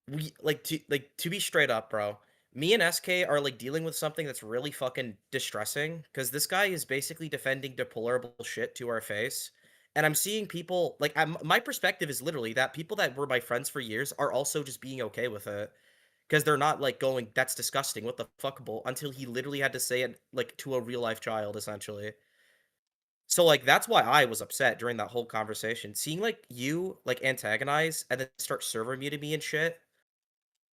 to be straight up, bro. Me and SK are like dealing with something that's really fucking distressing because this guy is basically defending deplorable shit to our face. And I'm seeing people like my perspective is literally that people that were my friends for years are also just being okay with it because they're not like going, that's disgusting, what the fuckable, until he literally had to say it like to a real life child essentially. So like that's why I was upset during that whole conversation. Seeing like you like antagonize and then start server muting me and shit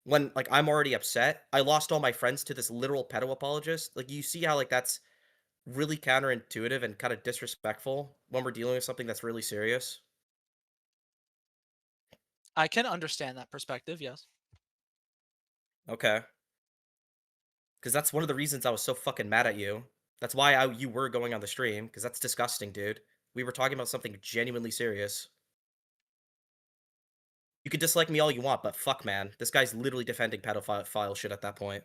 when like I'm already upset. I lost all my friends to this literal pedo apologist. Like you see how like that's really counterintuitive and kind of disrespectful when we're dealing with something that's really serious. I can understand that perspective, yes. Okay. Because that's one of the reasons I was so fucking mad at you. That's why you were going on the stream, because that's disgusting, dude. We were talking about something genuinely serious. You could dislike me all you want, but fuck, man. This guy's literally defending pedophile shit at that point.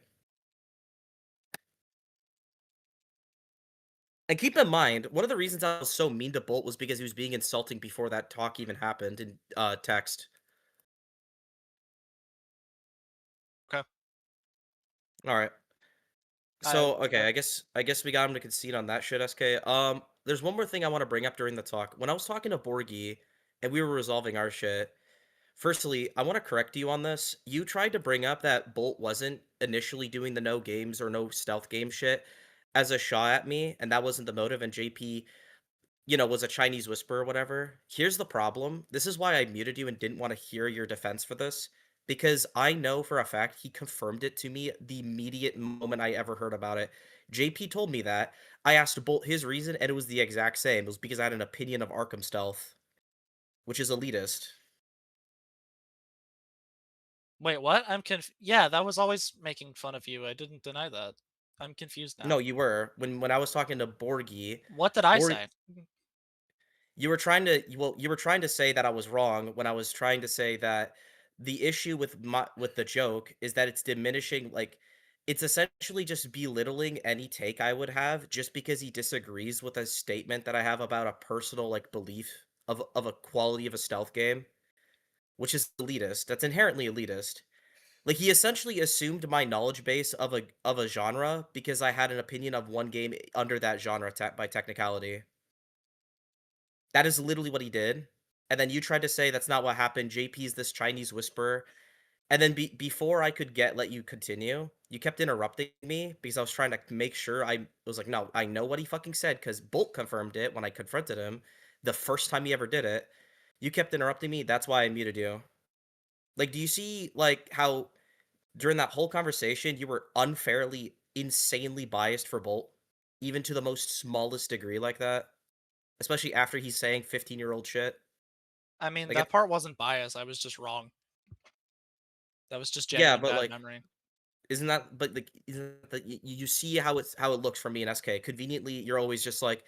And keep in mind, one of the reasons I was so mean to Bolt was because he was being insulting before that talk even happened in text. Okay. All right. So okay, I guess we got him to concede on that shit, SK. There's one more thing I want to bring up during the talk. When I was talking to Borgie and we were resolving our shit. Firstly, I want to correct you on this. You tried to bring up that Bolt wasn't initially doing the no games or no stealth game shit as a shot at me, and that wasn't the motive. And JP, was a Chinese whisper or whatever. Here's the problem. This is why I muted you and didn't want to hear your defense for this. Because I know for a fact he confirmed it to me the immediate moment I ever heard about it. JP told me that. I asked Bolt his reason, and it was the exact same. It was because I had an opinion of Arkham Stealth. which is elitist. Wait, what? Yeah, that was always making fun of you. I didn't deny that. I'm confused now. No, you were. When I was talking to Borgie, What did I Borg say? you were trying to you were trying to say that I was wrong when I was trying to say that the issue with the joke is that it's diminishing, like, it's essentially just belittling any take I would have just because he disagrees with a statement that I have about a personal, like, belief of a quality of a stealth game, which is elitist. That's inherently elitist. Like, he essentially assumed my knowledge base of a genre because I had an opinion of one game under that genre by technicality. That is literally what he did. And then you tried to say that's not what happened. JP's this Chinese whisperer. And then before I could let you continue, you kept interrupting me because I was trying to make sure I was like, no, I know what he fucking said because Bolt confirmed it when I confronted him the first time he ever did it. You kept interrupting me. That's why I muted you. Like, do you see, like, how during that whole conversation you were unfairly, insanely biased for Bolt, even to the most smallest degree like that? Especially after he's saying 15-year-old shit. I mean, Like, that part wasn't bias. I was just wrong. That was just yeah, genuine but bad like, memory. isn't that? But like, isn't that you see how it looks from me and SK? Conveniently, you're always just like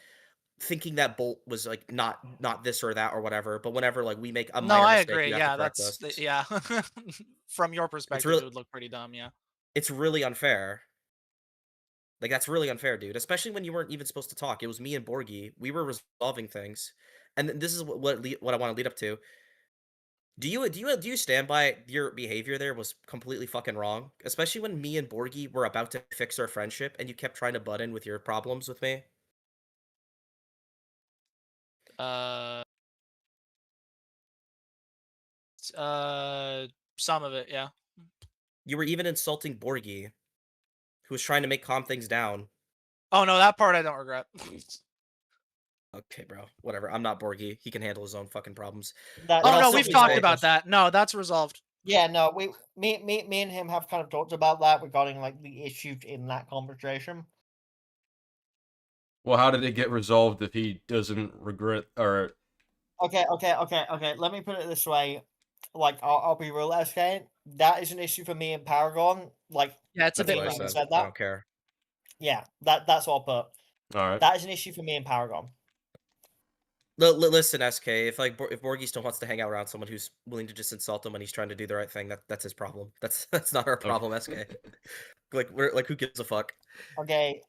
thinking that Bolt was like not this or that or whatever. But whenever like we make a No, minor I mistake, agree. you have to Yeah, correct us. yeah. From your It's perspective, really it would look pretty dumb. Yeah. it's really unfair. Like, that's really unfair, dude. Especially when you weren't even supposed to talk. It was me and Borgie. We were resolving things, and this is what I want to lead up to. Do you stand by your behavior there was completely fucking wrong? Especially when me and Borgie were about to fix our friendship and you kept trying to butt in with your problems with me? Uh. Some of it, yeah. You were even insulting Borgie, who was trying to make calm things down. Oh no, that part I don't regret. Okay, bro. Whatever. I'm not Borgie. He can handle his own fucking problems. Oh I'll no, we've simply talked say- about that. No, that's resolved. Yeah, no, me and him have kind of talked about that regarding like the issues in that conversation. Well, how did it get resolved if he doesn't regret or? Okay. Let me put it this way. Like, I'll be real, SK. That is an issue for me in Paragon. Like, yeah, it's a That's bit what I weird. said. I don't care. Yeah, that's what I'll put. All right. That is an issue for me in Paragon. Listen, SK. If Borgie still wants to hang out around someone who's willing to just insult him when he's trying to do the right thing, that's his problem. That's not our problem, SK. Like who gives a fuck? Okay,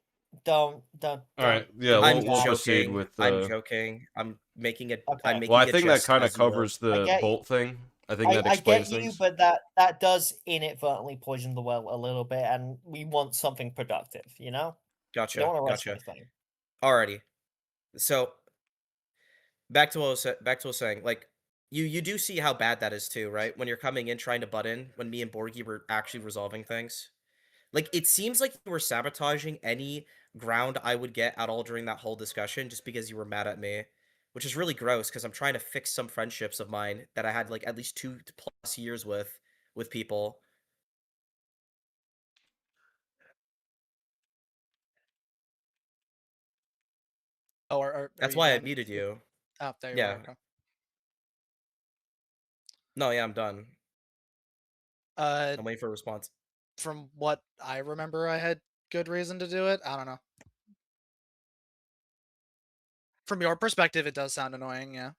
don't. All right. Yeah, I'm we'll proceed joking. with. I'm joking. I'm making it. I'm making Well, I a think that jest kind of as you will. covers I the get- Bolt thing. I think that I explains get you, things. but that does inadvertently poison the well a little bit, and we want something productive, you know? Gotcha. Don't want to rush Gotcha. anything. Alrighty. So back to what I was saying. Like, you do see how bad that is too, right? When you're coming in trying to butt in when me and Borgie were actually resolving things. Like, it seems like you were sabotaging any ground I would get at all during that whole discussion just because you were mad at me, which is really gross because I'm trying to fix some friendships of mine that I had like at least 2+ years with people. Oh, are That's you why I done? muted you. Oh, there you Yeah. are. Okay. No, yeah, I'm done. Uh, I'm waiting for a response. from what I remember, I had good reason to do it. I don't know. From your perspective, it does sound annoying, yeah.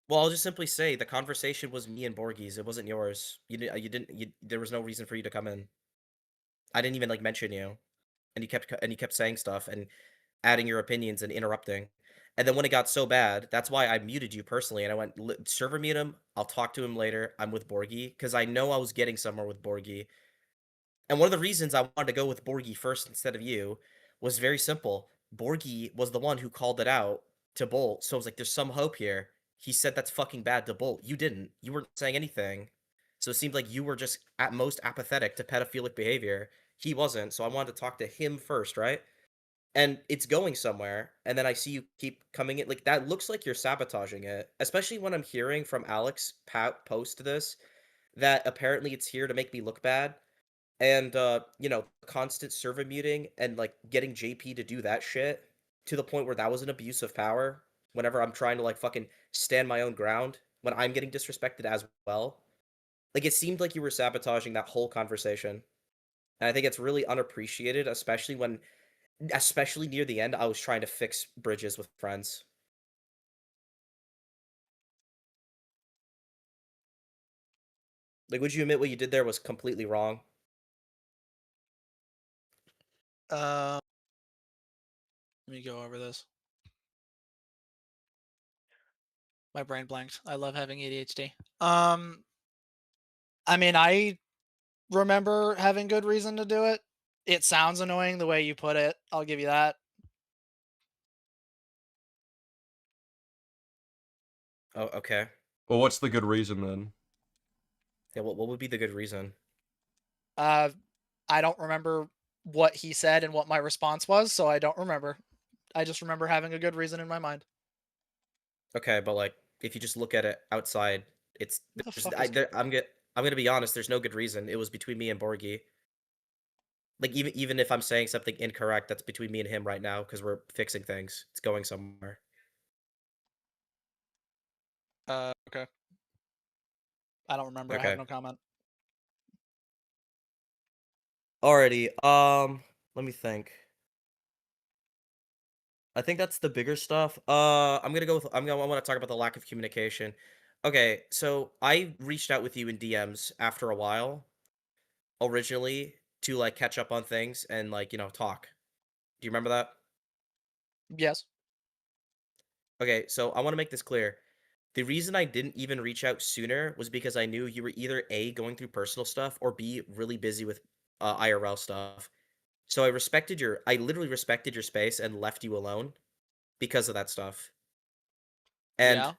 Well, I'll just simply say the conversation was me and Borgie's. It wasn't yours. There was no reason for you to come in. I didn't even like mention you, and you kept saying stuff and adding your opinions and interrupting. And then when it got so bad, that's why I muted you personally. And I went, server mute him. I'll talk to him later. I'm with Borgie because I know I was getting somewhere with Borgie. And one of the reasons I wanted to go with Borgie first instead of you was very simple. Borgie was the one who called it out to Bolt. So I was like, there's some hope here. He said that's fucking bad to Bolt. You didn't. You weren't saying anything. So it seemed like you were just at most apathetic to pedophilic behavior. He wasn't. So I wanted to talk to him first, right? And it's going somewhere. And then I see you keep coming in. Like, that looks like you're sabotaging it. Especially when I'm hearing from Alex post this that apparently it's here to make me look bad. And constant server muting and like getting JP to do that shit to the point where that was an abuse of power. whenever I'm trying to like fucking stand my own ground when I'm getting disrespected as well. Like it seemed like you were sabotaging that whole conversation. And I think it's really unappreciated, especially near the end, I was trying to fix bridges with friends. Like, would you admit what you did there was completely wrong? Let me go over this. My brain blanked. I love having ADHD. I mean, I remember having good reason to do it. It sounds annoying the way you put it. I'll give you that. Oh, okay. Well, what's the good reason then? Yeah, what would be the good reason? I don't remember what he said and what my response was, so I don't remember. I just remember having a good reason in my mind. Okay, but like if you just look at it outside, it's What the there's, fuck is good? I'm gonna be honest. There's no good reason. It was between me and Borgie. Like even if I'm saying something incorrect, that's between me and him right now because we're fixing things. It's going somewhere. Okay. I don't remember. I have Okay. no comment. Alrighty. Let me think. I think that's the bigger stuff. I'm gonna go with I want to talk about the lack of communication. Okay, so I reached out with you in DMs after a while, originally to like catch up on things and like talk. Do you remember that? Yes. Okay, so I want to make this clear. The reason I didn't even reach out sooner was because I knew you were either A, going through personal stuff, or B, really busy with IRL stuff. So I literally respected your space and left you alone because of that stuff. And Yeah.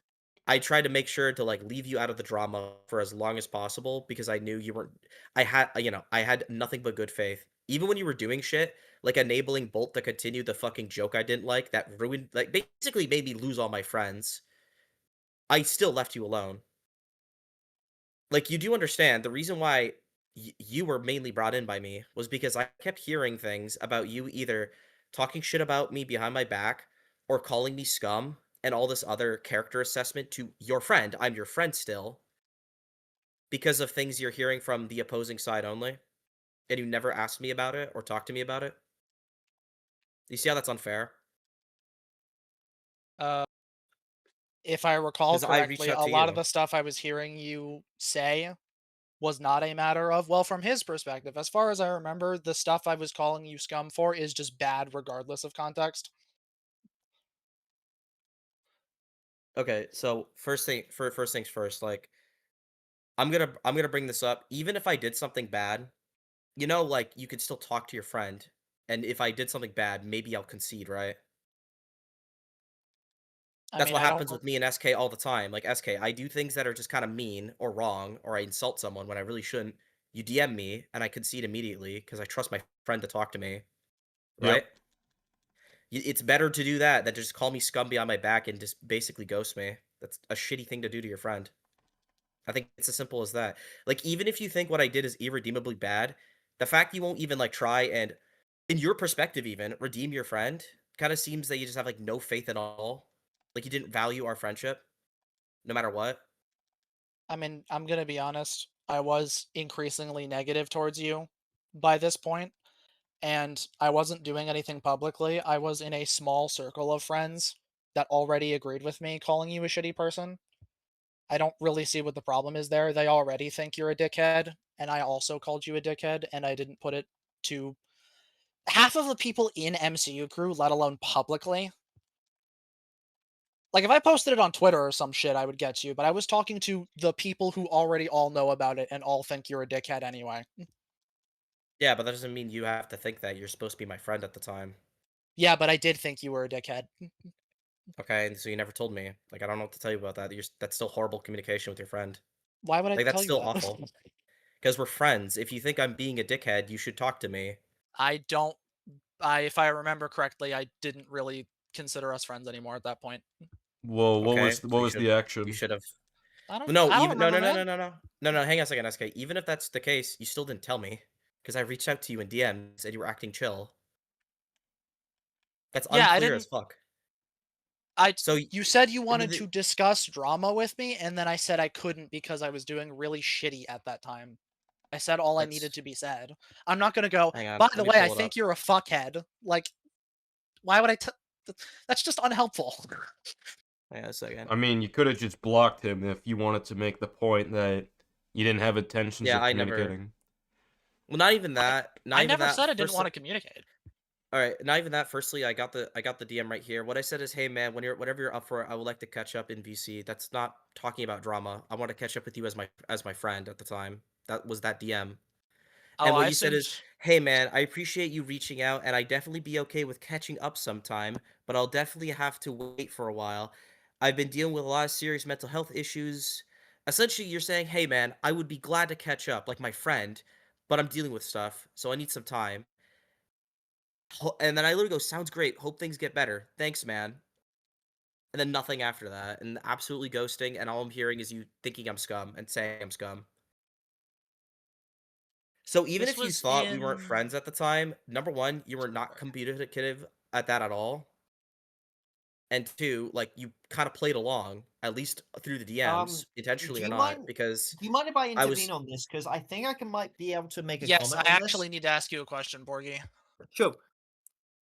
I tried to make sure to like leave you out of the drama for as long as possible because I knew you weren't. I had nothing but good faith. Even when you were doing shit like enabling Bolt to continue the fucking joke I didn't like that ruined, like, basically made me lose all my friends. I still left you alone. Like, you do understand the reason why you were mainly brought in by me was because I kept hearing things about you either talking shit about me behind my back or calling me scum and all this other character assessment to your friend. I'm your friend still because of things you're hearing from the opposing side only, and you never asked me about it or talked to me about it. You see how that's unfair? Uh, if I recall Because I reached correctly, out a to lot of you. the stuff I was hearing you say was not a matter of, well, from his perspective. As far as I remember, the stuff I was calling you scum for is just bad regardless of context. Okay, so first things first, like I'm gonna bring this up. Even if I did something bad, like you could still talk to your friend. And if I did something bad, maybe I'll concede, right? I That's mean, what I don't. happens with me and SK all the time. Like SK, I do things that are just kind of mean or wrong, or I insult someone when I really shouldn't. You DM me, and I concede immediately because I trust my friend to talk to me, Yep. right? It's better to do that than just call me scum behind my back and just basically ghost me. That's a shitty thing to do to your friend. I think it's as simple as that. Like, even if you think what I did is irredeemably bad, the fact you won't even like try and, in your perspective, even redeem your friend, kind of seems that you just have like no faith at all. Like you didn't value our friendship, no matter what. I mean, I'm gonna be honest. I was increasingly negative towards you by this point, and I wasn't doing anything publicly. I was in a small circle of friends that already agreed with me calling you a shitty person. I don't really see what the problem is there. They already think you're a dickhead, and I also called you a dickhead, and I didn't put it to half of the people in MCU crew, let alone publicly. Like, if I posted it on Twitter or some shit, I would get you, but I was talking to the people who already all know about it and all think you're a dickhead anyway. Yeah, but that doesn't mean you have to think that. You're supposed to be my friend at the time. Yeah, but I did think you were a dickhead. Okay, and so you never told me. Like, I don't know what to tell you about that. That's still horrible communication with your friend. Why would I Like, that's tell you still that? awful. Because we're friends. If you think I'm being a dickhead, you should talk to me. I don't. If I remember correctly, I didn't really consider us friends anymore at that point. Whoa, Okay, what so was the you action? should have. I don't. No, I don't even no, remember, no, no, man. no, no, no, no, no. Hang on a second, SK. Even if that's the case, you still didn't tell me because I reached out to you in DMs and you were acting chill. That's Yeah, I unclear as didn't. fuck. So You said you wanted the- to discuss drama with me, and then I said I couldn't because I was doing really shitty at that time. I said all I That's- needed to be said. I'm not gonna go, Hang on, by let the me way, I pull it think up. you're a fuckhead. Like, why would that's just unhelpful. Hang on a second. I mean, you could have just blocked him if you wanted to make the point that you didn't have intentions Yeah, of I never. communicating. Well, not even that. Not I even never that. said I didn't First, want to communicate. all right, not even that. Firstly, I got the DM right here. What I said is, hey man, whenever you're up for it, I would like to catch up in VC. That's not talking about drama. I want to catch up with you as my friend at the time. That was that DM. Oh, And what I you said assumed. is, hey man, I appreciate you reaching out, and I definitely be okay with catching up sometime, but I'll definitely have to wait for a while. I've been dealing with a lot of serious mental health issues. Essentially, you're saying, hey man, I would be glad to catch up, like my friend, but I'm dealing with stuff, so I need some time. And then I literally go, sounds great. Hope things get better. Thanks, man. And then nothing after that, and absolutely ghosting, and all I'm hearing is you thinking I'm scum and saying I'm scum. So even This if you was thought we weren't in. friends at the time, number one, you were not communicative at that at all. And two, like you kind of played along, at least through the DMs, intentionally Do or you not, mind? because Do you mind if I I intervene was on this? Because I think might be able to make a Yes, I comment on actually this. need to ask you a question, Borgie. Sure.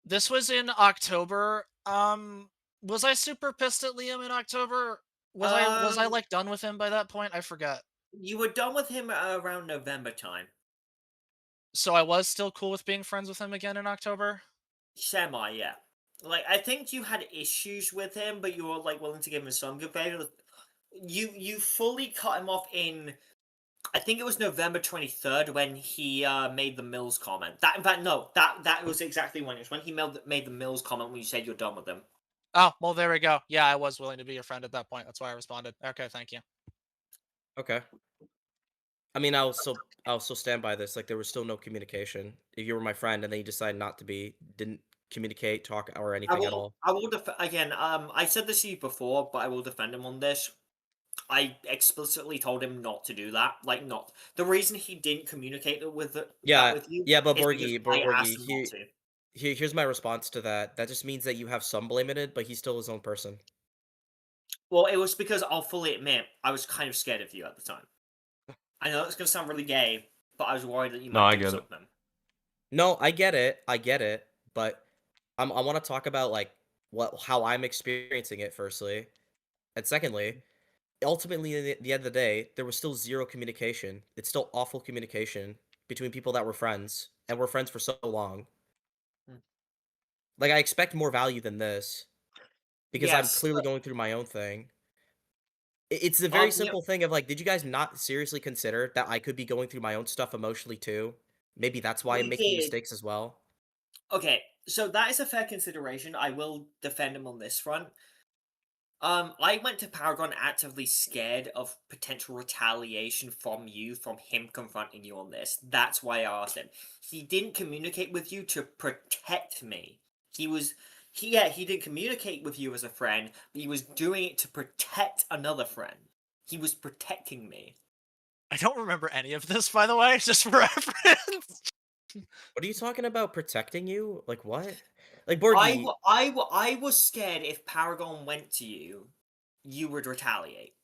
This was in October. Was I super pissed at Liam in October? Was I like done with him by that point? I forget. You were done with him around November time. So I was still cool with being friends with him again in October? Semi, yeah. Like, I think you had issues with him, but you were like willing to give him some good favor. You fully cut him off in, I think it was November 23rd when he made the Mills comment. That, in fact, no, that was exactly when it was when he made the Mills comment when you said you're done with him. Oh, well, there we go. Yeah, I was willing to be your friend at that point. That's why I responded. Okay, thank you. okay. I mean, I'll still stand by this. Like there was still no communication. If you were my friend and then you decided not to be, didn't communicate, talk, or anything at all. I will again. I said this to you before, but I will defend him on this. I explicitly told him not to do that. Like, not the reason he didn't communicate with that Yeah, with you. yeah, but Is because I asked him not to. here's my response to that. That just means that you have some blame in it, but he's still his own person. Well, it was because I'll fully admit I was kind of scared of you at the time. I know it's gonna sound really gay, but I was worried that you No, I might do get it. something. No, I get it, but I want to talk about like how I'm experiencing it firstly, and secondly, ultimately at the end of the day, there was still zero communication. It's still awful communication between people that were friends and were friends for so long. Hmm. Like I expect more value than this because I'm Yes. clearly going through my own thing. It's the very Yeah. simple thing of like, did you guys not seriously consider that I could be going through my own stuff emotionally too? Maybe that's why I'm We making did. mistakes as well. Okay, so that is a fair consideration. I will defend him on this front. I went to Paragon actively scared of potential retaliation from you, from him confronting you on this. That's why I asked him. He didn't communicate with you to protect me. He did communicate with you as a friend, but he was doing it to protect another friend. He was protecting me. I don't remember any of this, by the way, just for reference. What are you talking about? Protecting you? Like what? Like I, Borgie? wa- I, wa- I was scared if Paragon went to you, you would retaliate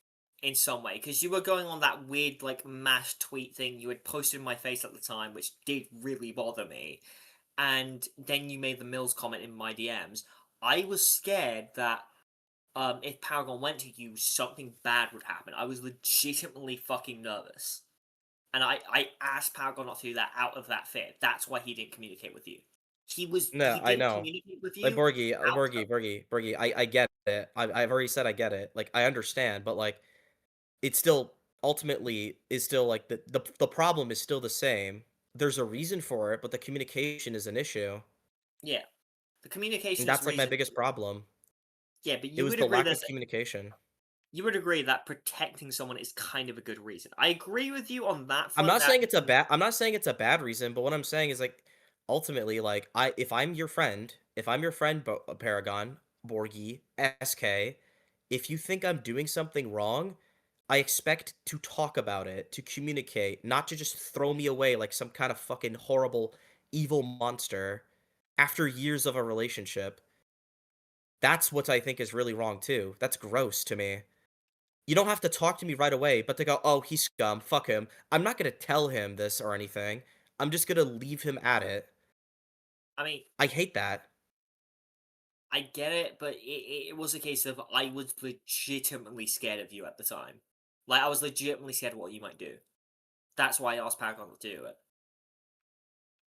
in some way because you were going on that weird like mass tweet thing you had posted in my face at the time, which did really bother me. And then you made the Mills comment in my DMs. I was scared that if Paragon went to you, something bad would happen. I was legitimately fucking nervous, and I asked Paragon not to do that out of that fear. That's why he didn't communicate with you. No, He I didn't know. communicate with Like you. Borgie, out of- Borgie. I get it. I've already said I get it. Like I understand, but like it's still ultimately is still like the problem is still the same. There's a reason for it, but the communication is an issue. Yeah, the And communication is that's like my reason. biggest problem. Yeah, but It you was would the agree lack that of communication. you would agree that protecting someone is kind of a good reason. I agree with you on that I'm front. not saying it's a bad I'm not saying it's a bad reason, but what I'm saying is like ultimately like if I'm your friend, Paragon, Borgie, SK, if you think I'm doing something wrong, I expect to talk about it, to communicate, not to just throw me away like some kind of fucking horrible evil monster after years of a relationship. That's what I think is really wrong too. That's gross to me. You don't have to talk to me right away, but to go, "Oh, he's scum, fuck him." I'm not gonna tell him this or anything. I'm just gonna leave him at it. I mean, I hate that. I get it, but it was a case of I was legitimately scared of you at the time. Like, I was legitimately scared of what you might do. That's why I asked Paragon to do it.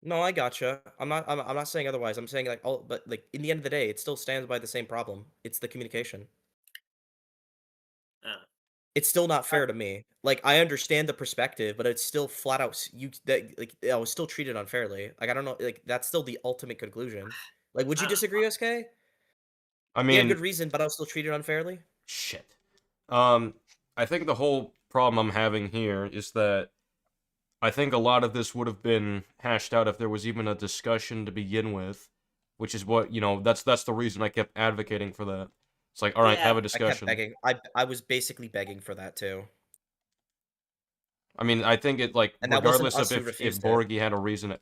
No, I gotcha. I'm not saying otherwise. I'm saying like, oh, but like in the end of the day, it still stands by the same problem. It's the communication. Uh, It's still not fair to me. Like I understand the perspective, but it's still flat out you that like I was still treated unfairly. Like I don't know, like that's still the ultimate conclusion. Like, would you disagree, SK? I He had mean, good reason, but I was still treated unfairly. shit. I think the whole problem I'm having here is that I think a lot of this would have been hashed out if there was even a discussion to begin with, which is what, that's the reason I kept advocating for that. It's like, all right, have a I kept discussion. begging. I was basically begging for that too. I mean, I think it, like, And that wasn't regardless us of who if refused it. Borgie had a reason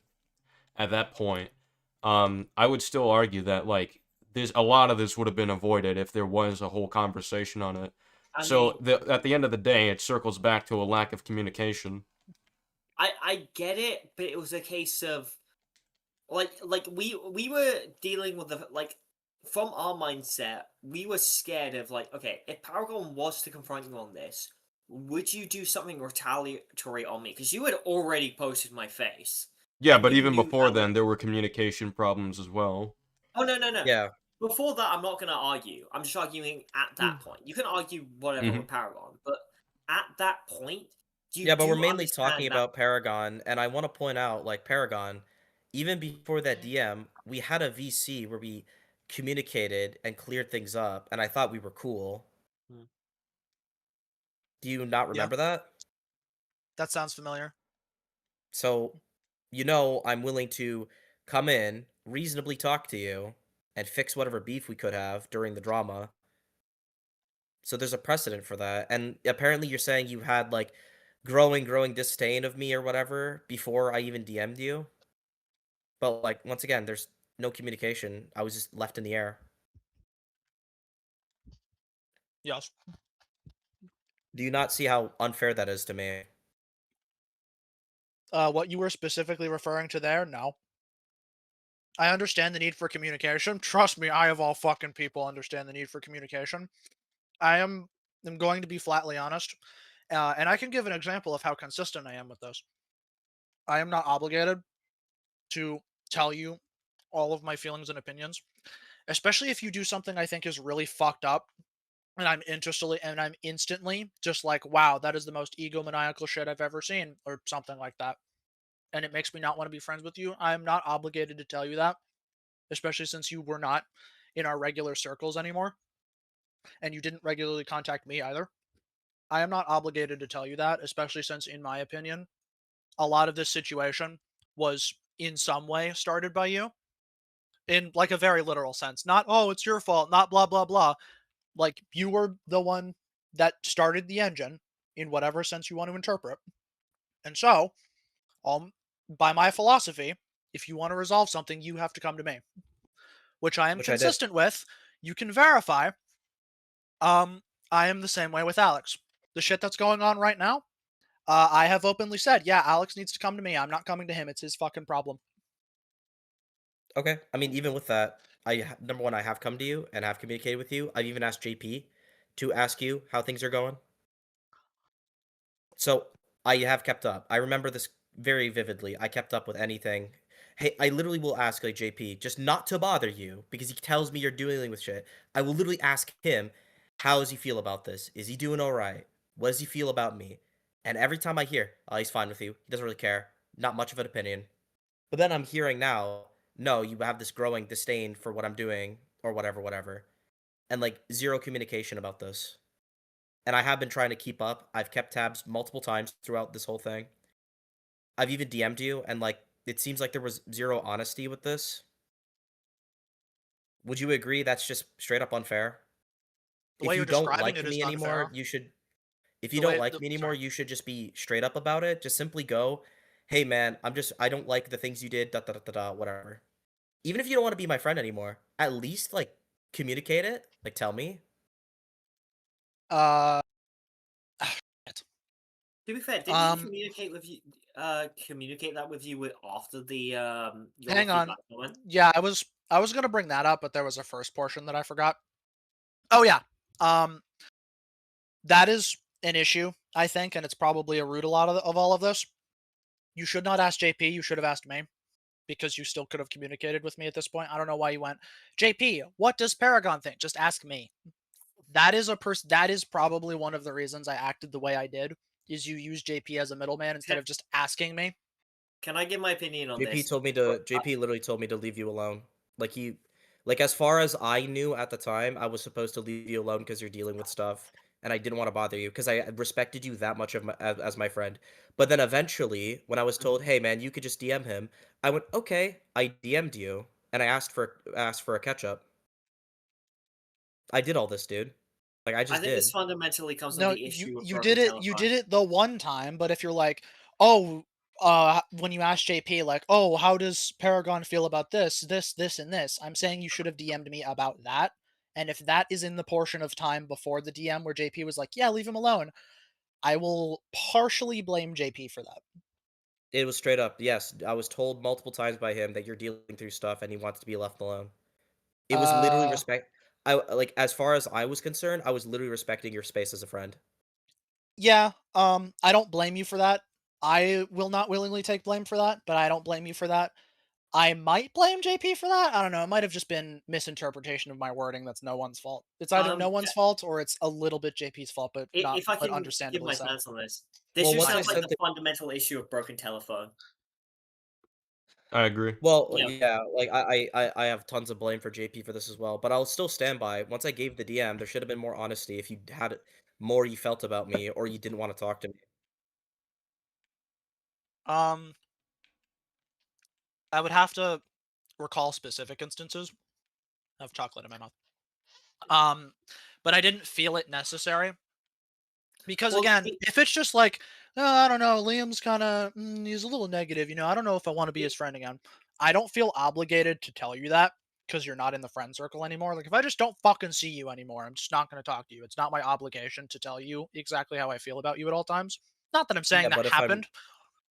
at that point, I would still argue that, like, a lot of this would have been avoided if there was a whole conversation on it. I So mean, at the end of the day, it circles back to a lack of communication. I get it, but it was a case of like we were dealing with the like from our mindset, we were scared of like, okay, if Paragon was to confront you on this, would you do something retaliatory on me? Because you had already posted my face. Yeah, And but you even knew before that was... then, there were communication problems as well. Oh no. Yeah. Before that, I'm not gonna argue. I'm just arguing at that point. You can argue whatever Mhm. with Paragon, but at that point, you Yeah, but we're do mainly talking understand that. about Paragon, and I want to point out, like Paragon, even before that DM, we had a VC where we communicated and cleared things up, and I thought we were cool. Hmm. Do you not Yeah, remember that? that sounds familiar. So, I'm willing to come in, reasonably talk to you, and fix whatever beef we could have during the drama. So there's a precedent for that. And apparently you're saying you had like growing disdain of me or whatever before I even DM'd you. But like once again, there's no communication. I was just left in the air. Yes. Do you not see how unfair that is to me? What you were specifically referring to there? No. I understand the need for communication. Trust me, I of all fucking people understand the need for communication. I'm going to be flatly honest, and I can give an example of how consistent I am with this. I am not obligated to tell you all of my feelings and opinions, especially if you do something I think is really fucked up, and I'm instantly just like, wow, that is the most egomaniacal shit I've ever seen, or something like that, and it makes me not want to be friends with you. I am not obligated to tell you that, especially since you were not in our regular circles anymore, and you didn't regularly contact me either. I am not obligated to tell you that, especially since, in my opinion, a lot of this situation was in some way started by you, in like a very literal sense. Not, oh, it's your fault, not blah, blah, blah. Like, you were the one that started the engine in whatever sense you want to interpret. And so, by my philosophy, if you want to resolve something, you have to come to me, which I am Which I did. consistent with. You can verify. I am the same way with Alex. The shit that's going on right now, I have openly said, yeah, Alex needs to come to me. I'm not coming to him. It's his fucking problem. Okay. I mean, even with that, number one, I have come to you and have communicated with you. I've even asked JP to ask you how things are going. So I have kept up. I remember this very vividly. I kept up with anything. Hey, I literally will ask like JP just not to bother you because he tells me you're dealing with shit. I will literally ask him, how does he feel about this? Is he doing all right? What does he feel about me? And every time I hear, oh, he's fine with you. He doesn't really care. Not much of an opinion. But then I'm hearing now, no, you have this growing disdain for what I'm doing or whatever. And like zero communication about this. And I have been trying to keep up. I've kept tabs multiple times throughout this whole thing. I've even DM'd you, and like it seems like there was zero honesty with this. Would you agree that's just straight up unfair? The If way you you're don't describing like it is me anymore, unfair. you should. If you The don't way, like me anymore, sorry. you should just be straight up about it. Just simply go, "Hey man, I don't like the things you did. Da da da da da. Whatever." Even if you don't want to be my friend anymore, at least like communicate it? Like, tell me? Uh, To be fair, didn't he communicate with you? Communicate that with you after the your hang on. feedback comment? Yeah, I was gonna bring that up, but there was a first portion that I forgot. Oh yeah. That is an issue, I think, and it's probably a root a lot of all of this. You should not ask JP. You should have asked me because you still could have communicated with me at this point. I don't know why you went, JP. What does Paragon think? Just ask me. That is that is probably one of the reasons I acted the way I did. Is you use JP as a middleman instead of just asking me. Can I give my opinion on JP this? told me to. JP literally told me to leave you alone. Like like as far as I knew at the time, I was supposed to leave you alone because you're dealing with stuff, and I didn't want to bother you because I respected you that much as my friend. But then eventually, when I was told, "Hey man, you could just DM him," I went, "Okay." I DM'd you, and I asked for a catch up. I did all this, dude. Like I I just think this did. fundamentally comes from No, the issue of you broken did it. You telephone. did it the one time, but if you're like, oh, when you ask JP, like, oh, how does Paragon feel about this, and this? I'm saying you should have DM'd me about that. And if that is in the portion of time before the DM where JP was like, yeah, leave him alone, I will partially blame JP for that. It was straight up. Yes, I was told multiple times by him that you're dealing through stuff and he wants to be left alone. It was literally respect. I like as far as I was concerned, I was literally respecting your space as a friend. Yeah, I don't blame you for that. I will not willingly take blame for that, but I don't blame you for that. I might blame JP for that. I don't know. It might have just been misinterpretation of my wording. That's no one's fault. It's either no one's fault or it's a little bit JP's fault, but not, If I but can give understandably my so. stance on this, this Well, just once I sounds like sent the fundamental issue of broken telephone. I agree. Well, Yeah. yeah, like I have tons of blame for JP for this as well, but I'll still stand by. Once I gave the DM, there should have been more honesty if you had more you felt about me or you didn't want to talk to me. I would have to recall specific instances. I have chocolate in my mouth. But I didn't feel it necessary because Well, again, if it's just like, oh, I don't know, Liam's kind of he's a little negative, I don't know if I want to be his friend again. I don't feel obligated to tell you that because you're not in the friend circle anymore. Like if I just don't fucking see you anymore, I'm just not going to talk to you. It's not my obligation to tell you exactly how I feel about you at all times. Not that I'm saying Yeah, that but if happened,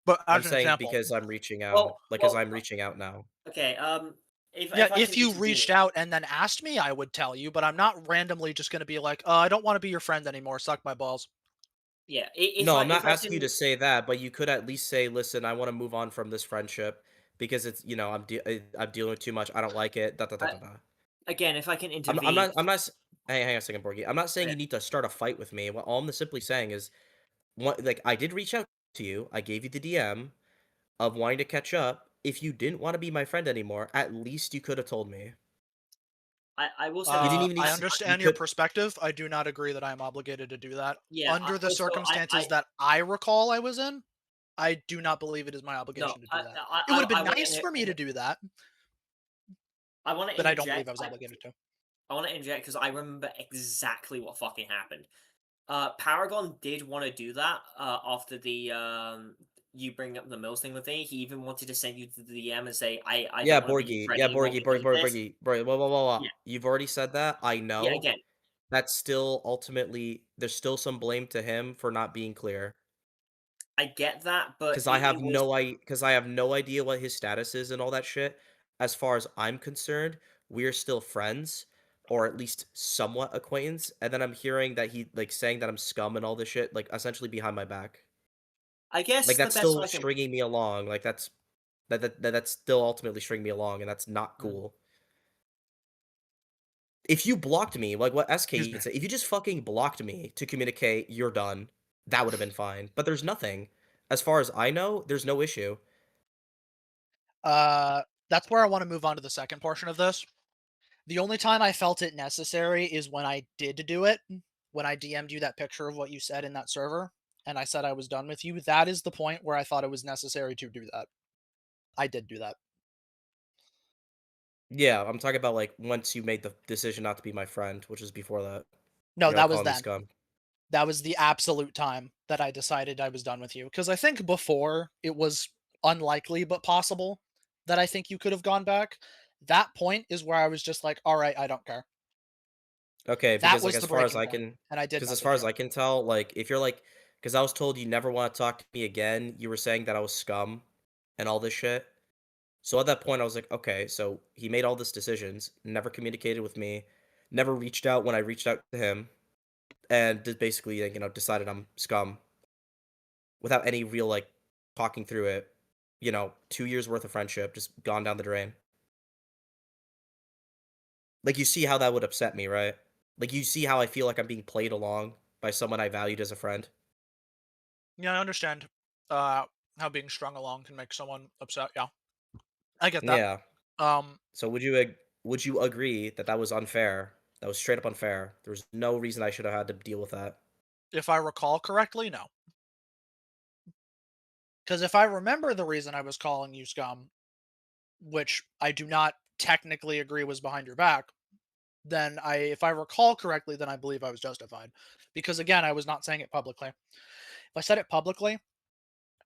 but I'm as an saying example. because I'm reaching out, well, like as well, I'm reaching out now. okay. Yeah, If I can if you intervene, reached out and then asked me, I would tell you, but I'm not randomly just going to be like, I don't want to be your friend anymore. Suck my balls. yeah. No, I'm not If I asking you can to say that, but you could at least say, "Listen, I want to move on from this friendship because it's, I'm dealing with too much. I don't like it." Da da da da da. again, if I can I'm intervene, not. I'm not. Hey, hang on a second, Borgie. I'm not saying okay, you need to start a fight with me. All I'm simply saying is, like I did reach out to you. I gave you the DM of wanting to catch up. If you didn't want to be my friend anymore, at least you could have told me. I will say You this. didn't even need I to. You understand your could. perspective. I do not agree that I am obligated to do that. Yeah. Under the Also, circumstances that I recall I was in, I do not believe it is my no. obligation to do that. It would have been nice for me to do that, I want to but I don't believe interject. I was obligated to. I want to interject because I remember exactly what fucking happened. Paragon did want to do that after the you bring up the Mills thing with me. He even wanted to send you to the DM and say, I Yeah, don't want to be your Borgie. friend Yeah, anymore Borgie. because Borgie. of this. Borgie. Borgie. Whoa, whoa, whoa, whoa. Yeah. You've already said that. I Yeah, know. again. That's still ultimately there's still some blame to him for not being clear. I get that, but Because I have no idea what his status is and all that shit. As far as I'm concerned, we're still friends, or at least somewhat acquaintance. And then I'm hearing that he like saying that I'm scum and all this shit, like essentially behind my back. I guess Like the that's best still I can. stringing me along. Like that's still ultimately stringing me along, and that's not cool. If you blocked me, like what SK Excuse even me. said, if you just fucking blocked me to communicate, you're done. That would have been fine. But there's nothing. As far as I know, there's no issue. That's where I want to move on to the second portion of this. The only time I felt it necessary is when I did do it, when I DM'd you that picture of what you said in that server, and I said I was done with you. That is the point where I thought it was necessary to do that. I did do that. Yeah, I'm talking about like once you made the decision not to be my friend, which was before that. No, that was Calling me then. scum. That was the absolute time that I decided I was done with you. Because I think before it was unlikely but possible that I think you could have gone back. That point is where I was just like, all right, I don't care. Okay, That because like was as the far as breaking I point, can, and I did because as message far as you. I can tell, like if you're like, because I was told you never want to talk to me again. You were saying that I was scum, and all this shit. So at that point, I was like, okay, so he made all these decisions, never communicated with me, never reached out when I reached out to him, and just basically, like, decided I'm scum without any real like talking through it. 2 years worth of friendship just gone down the drain. Like you see how that would upset me, right? Like you see how I feel like I'm being played along by someone I valued as a friend. Yeah, I understand. How being strung along can make someone upset. Yeah, I get that. Yeah. Um, So would you agree that that was unfair? That was straight up unfair. There was no reason I should have had to deal with that. if I recall correctly, no. Because if I remember the reason I was calling you scum, which I do not technically agree was behind your back, then if I recall correctly, then I believe I was justified. Because again, I was not saying it publicly. If I said it publicly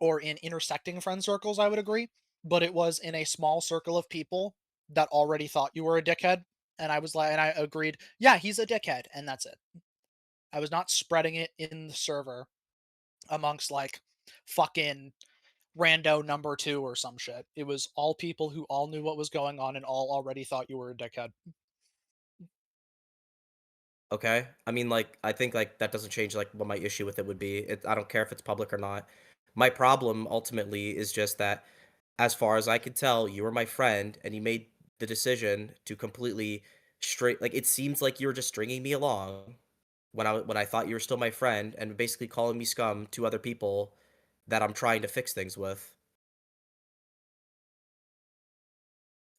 or in intersecting friend circles, I would agree. But it was in a small circle of people that already thought you were a dickhead. And I agreed, yeah, he's a dickhead. And that's it. I was not spreading it in the server amongst like fucking rando number two or some shit. It was all people who all knew what was going on and all already thought you were a dickhead. Okay? I mean, like, I think, like, that doesn't change, like, what my issue with it would be. I don't care if it's public or not. My problem, ultimately, is just that, as far as I could tell, you were my friend, and you made the decision to completely straight like, it seems like you were just stringing me along when I thought you were still my friend, and basically calling me scum to other people that I'm trying to fix things with.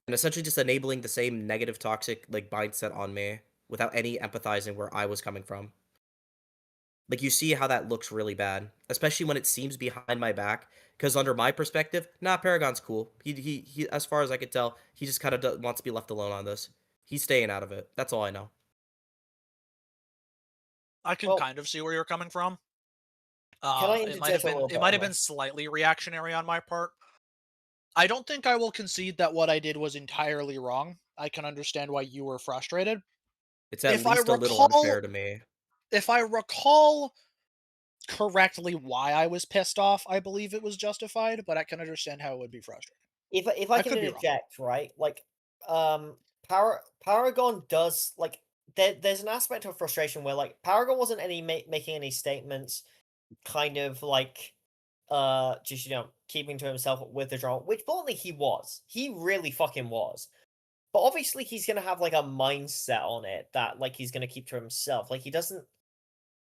And essentially just enabling the same negative, toxic, like, mindset on me, without any empathizing where I was coming from. Like, you see how that looks really bad, especially when it seems behind my back. Because under my perspective, nah, Paragon's cool. He as far as I could tell, he just kind of wants to be left alone on this. He's staying out of it. That's all I know. I can Well, kind of see where you're coming from. can I It might have interject a been little it bit might on have been this? slightly reactionary on my part. I don't think I will concede that what I did was entirely wrong. I can understand why you were frustrated. It's at If I least a little unfair recall to me. if I recall correctly why I was pissed off, I believe it was justified, but I can understand how it would be frustrating. If I I can could be wrong. interject, right? Like, Paragon does like there's an aspect of frustration where like Paragon wasn't making any statements, kind of like just keeping to himself with the drama, which bluntly he was. He really fucking was. But obviously he's gonna have like a mindset on it that like he's gonna keep to himself. Like he doesn't,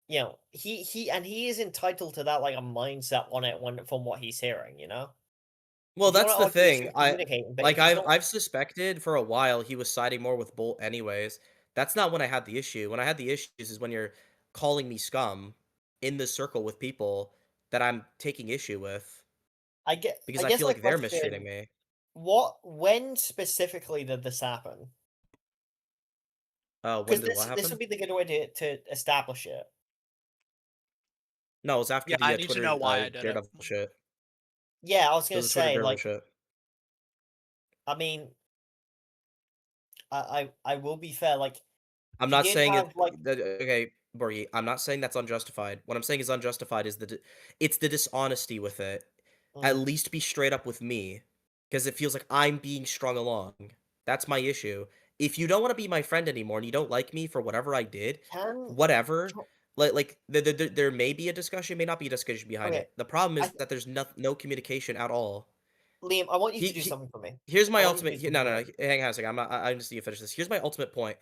he is entitled to that, like a mindset on it when from what he's hearing. Well, If you want that's to the argue, he thing. should communicate, but Like if he's I've not, I've suspected for a while he was siding more with Bolt anyways. That's not when I had the issue. When I had the issues is when you're calling me scum in the circle with people that I'm taking issue with I because I guess feel my like they're mistreating question, me. when specifically did this happen? When Because did what this happen? would be the good way to establish it. No, it was after Yeah, the I need to Twitter know why I did it. Daredevil shit. Yeah, I was It gonna was the Twitter say, Daredevil like, shit. I mean, I will be fair, like, I'm he not did saying have it. like, Okay, Borgie. I'm not saying that's unjustified. What I'm saying is unjustified is it's the dishonesty with it. At mm, least be straight up with me, because it feels like I'm being strung along. That's my issue. If you don't want to be my friend anymore and you don't like me for whatever I did, can whatever. Like there may be a discussion, may not be a discussion behind okay, it. The problem I is that there's no communication at all. Liam, I want you He, to do he something for me. Here's I my want you to ultimate. do something No, for no, me. no. Hang on a second. I just need to finish this. Here's my ultimate point.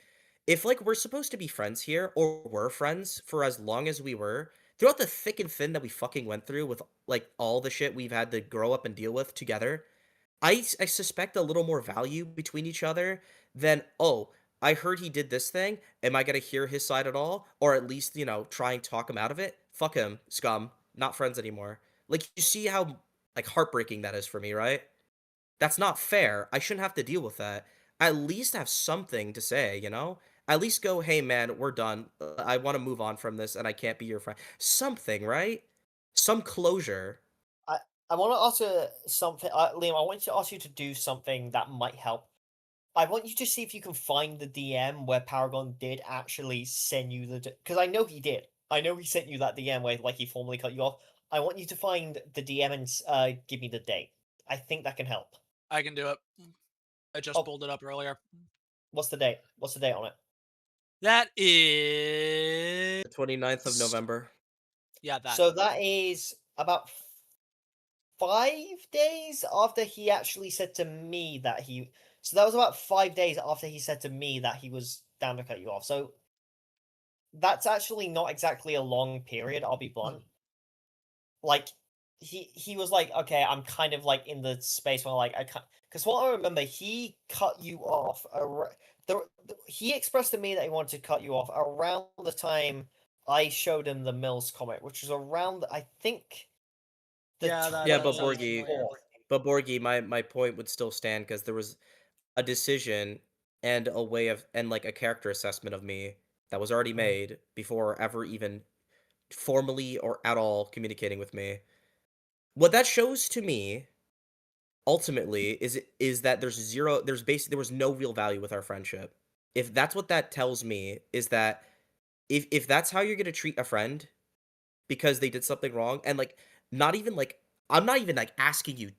If like we're supposed to be friends here, or were friends for as long as we were, throughout the thick and thin that we fucking went through with like all the shit we've had to grow up and deal with together, I suspect a little more value between each other than, oh, I heard he did this thing. Am I gonna hear his side at all, or at least try and talk him out of it? Fuck him, scum. Not friends anymore. Like you see how like heartbreaking that is for me, right? That's not fair. I shouldn't have to deal with that. At least have something to say, you know? At least go, hey man, we're done. I want to move on from this and I can't be your friend. Something, right? Some closure. I want to ask you something, Liam. I want to ask you to do something that might help. I want you to see if you can find the DM where Paragon did actually send you the, because I know he did. I know he sent you that DM where like he formally cut you off. I want you to find the DM and give me the date. I think that can help. I can do it. I just pulled it up earlier. What's the date? What's the date on it? That is The 29th of November. Yeah, that. So that is about 5 days after he actually said to me that he. So that was about 5 days after he said to me that he was down to cut you off. So that's actually not exactly a long period. I'll be blunt. Like he was like, okay, I'm kind of like in the space where like I can't. Because what I remember, he cut you off. He expressed to me that he wanted to cut you off around the time I showed him the Mills comic, which was around I think the Yeah, but Borgie, 24th. my point would still stand because there was a decision and a way of and like a character assessment of me that was already made before ever even formally or at all communicating with me. What that shows to me ultimately is that there was no real value with our friendship. If that's what that tells me is that if that's how you're going to treat a friend because they did something wrong and like not even like I'm not even like asking you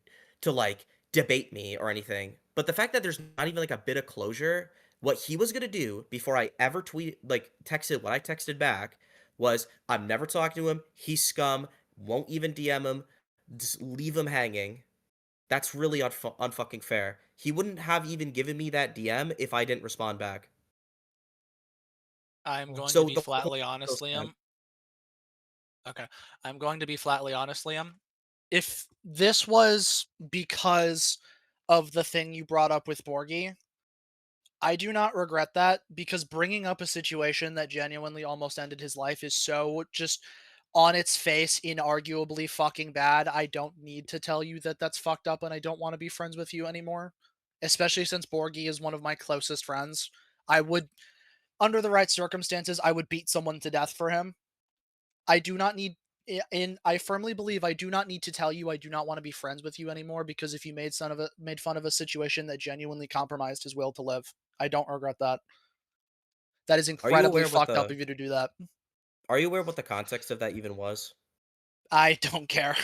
to like debate me or anything, but the fact that there's not even like a bit of closure, what he was going to do before I ever texted what I texted back was I'm never talking to him, he's scum, won't even DM him, just leave him hanging. That's really unfucking fair. He wouldn't have even given me that DM if I didn't respond back. I'm going So to be the whole flatly honest, Liam. Okay. I'm going to be flatly honest, Liam. If this was because of the thing you brought up with Borgie, I do not regret that because bringing up a situation that genuinely almost ended his life is so just on its face inarguably fucking bad. I don't need to tell you that that's fucked up and I don't want to be friends with you anymore. Especially since Borgie is one of my closest friends. I would, under the right circumstances, I would beat someone to death for him. I do not need I firmly believe I do not need to tell you I do not want to be friends with you anymore because if you made fun of a situation that genuinely compromised his will to live. I don't regret that. That is Are you incredibly aware what fucked up the of you to do that. Are you aware what the context of that even was? I don't care.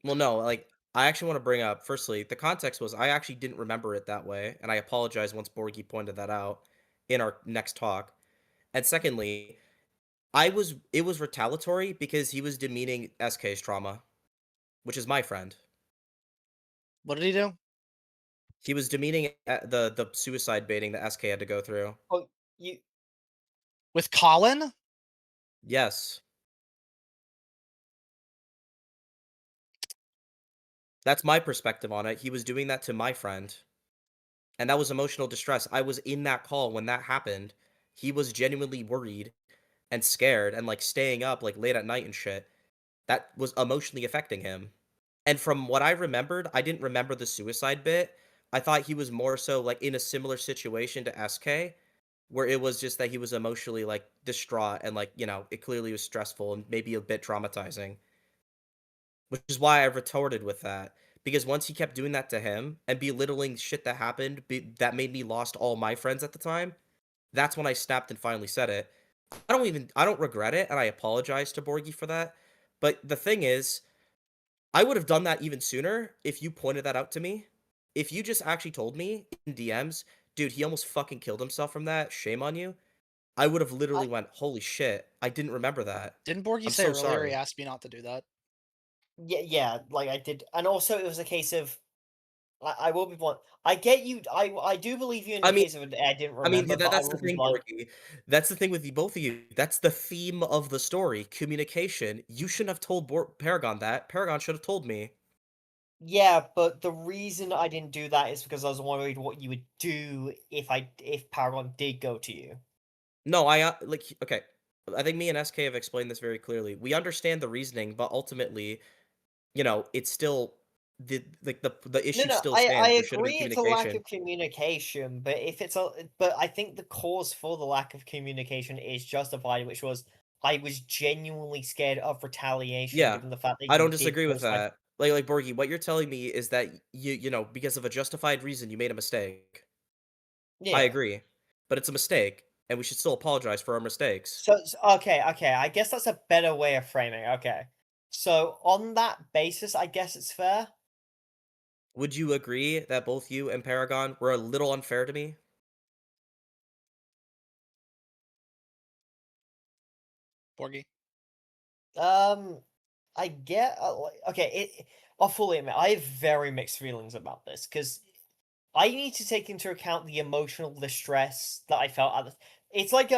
Well, no, like I actually want to bring up firstly, the context was I actually didn't remember it that way, and I apologize once Borgie pointed that out in our next talk. And secondly, it was retaliatory because he was demeaning SK's trauma, which is my friend. What did he do? He was demeaning the suicide baiting that SK had to go through. Oh, you with Colin? Yes. That's my perspective on it. He was doing that to my friend. And that was emotional distress. I was in that call when that happened. He was genuinely worried and scared and like staying up like late at night and shit. That was emotionally affecting him. And from what I remembered, I didn't remember the suicide bit. I thought he was more so like in a similar situation to SK, where it was just that he was emotionally like distraught and like, you know, it clearly was stressful and maybe a bit traumatizing. Which is why I retorted with that. Because once he kept doing that to him and belittling shit that happened, that made me lost all my friends at the time, that's when I snapped and finally said it. I don't regret it, and I apologize to Borgie for that. But the thing is, I would have done that even sooner if you pointed that out to me. If you just actually told me in DMs, dude, he almost fucking killed himself from that, shame on you, I would have literally went, holy shit, I didn't remember that. Didn't Borgie I'm say so earlier he sorry. asked me not to do that? yeah, like I did, and also it was a case of I will be blunt. I get you. I do believe you in the case of I didn't remember, but I That's the will be thing, blunt. Borgie. That's the thing with you, both of you. That's the theme of the story, communication. You shouldn't have told Paragon that. Paragon should have told me. Yeah, but the reason I didn't do that is because I was worried what you would do if Paragon did go to you. No, okay. I think me and SK have explained this very clearly. We understand the reasoning, but ultimately, you know, it's still the issue No, still I stands. There should have been agree it's a lack communication. of communication, but but I think the cause for the lack of communication is justified, which was I was genuinely scared of retaliation Yeah, given the fact that I you don't did disagree with suicide. that. Borgie, what you're telling me is that you know, because of a justified reason, you made a mistake. I Yeah. agree, but it's a mistake, and we should still apologize for our mistakes. So okay, I guess that's a better way of framing. Okay. So on that basis, I guess it's fair. Would you agree that both you and Paragon were a little unfair to me? Borgie. I get okay. I'll fully admit I have very mixed feelings about this because I need to take into account the emotional distress that I felt at the. It's like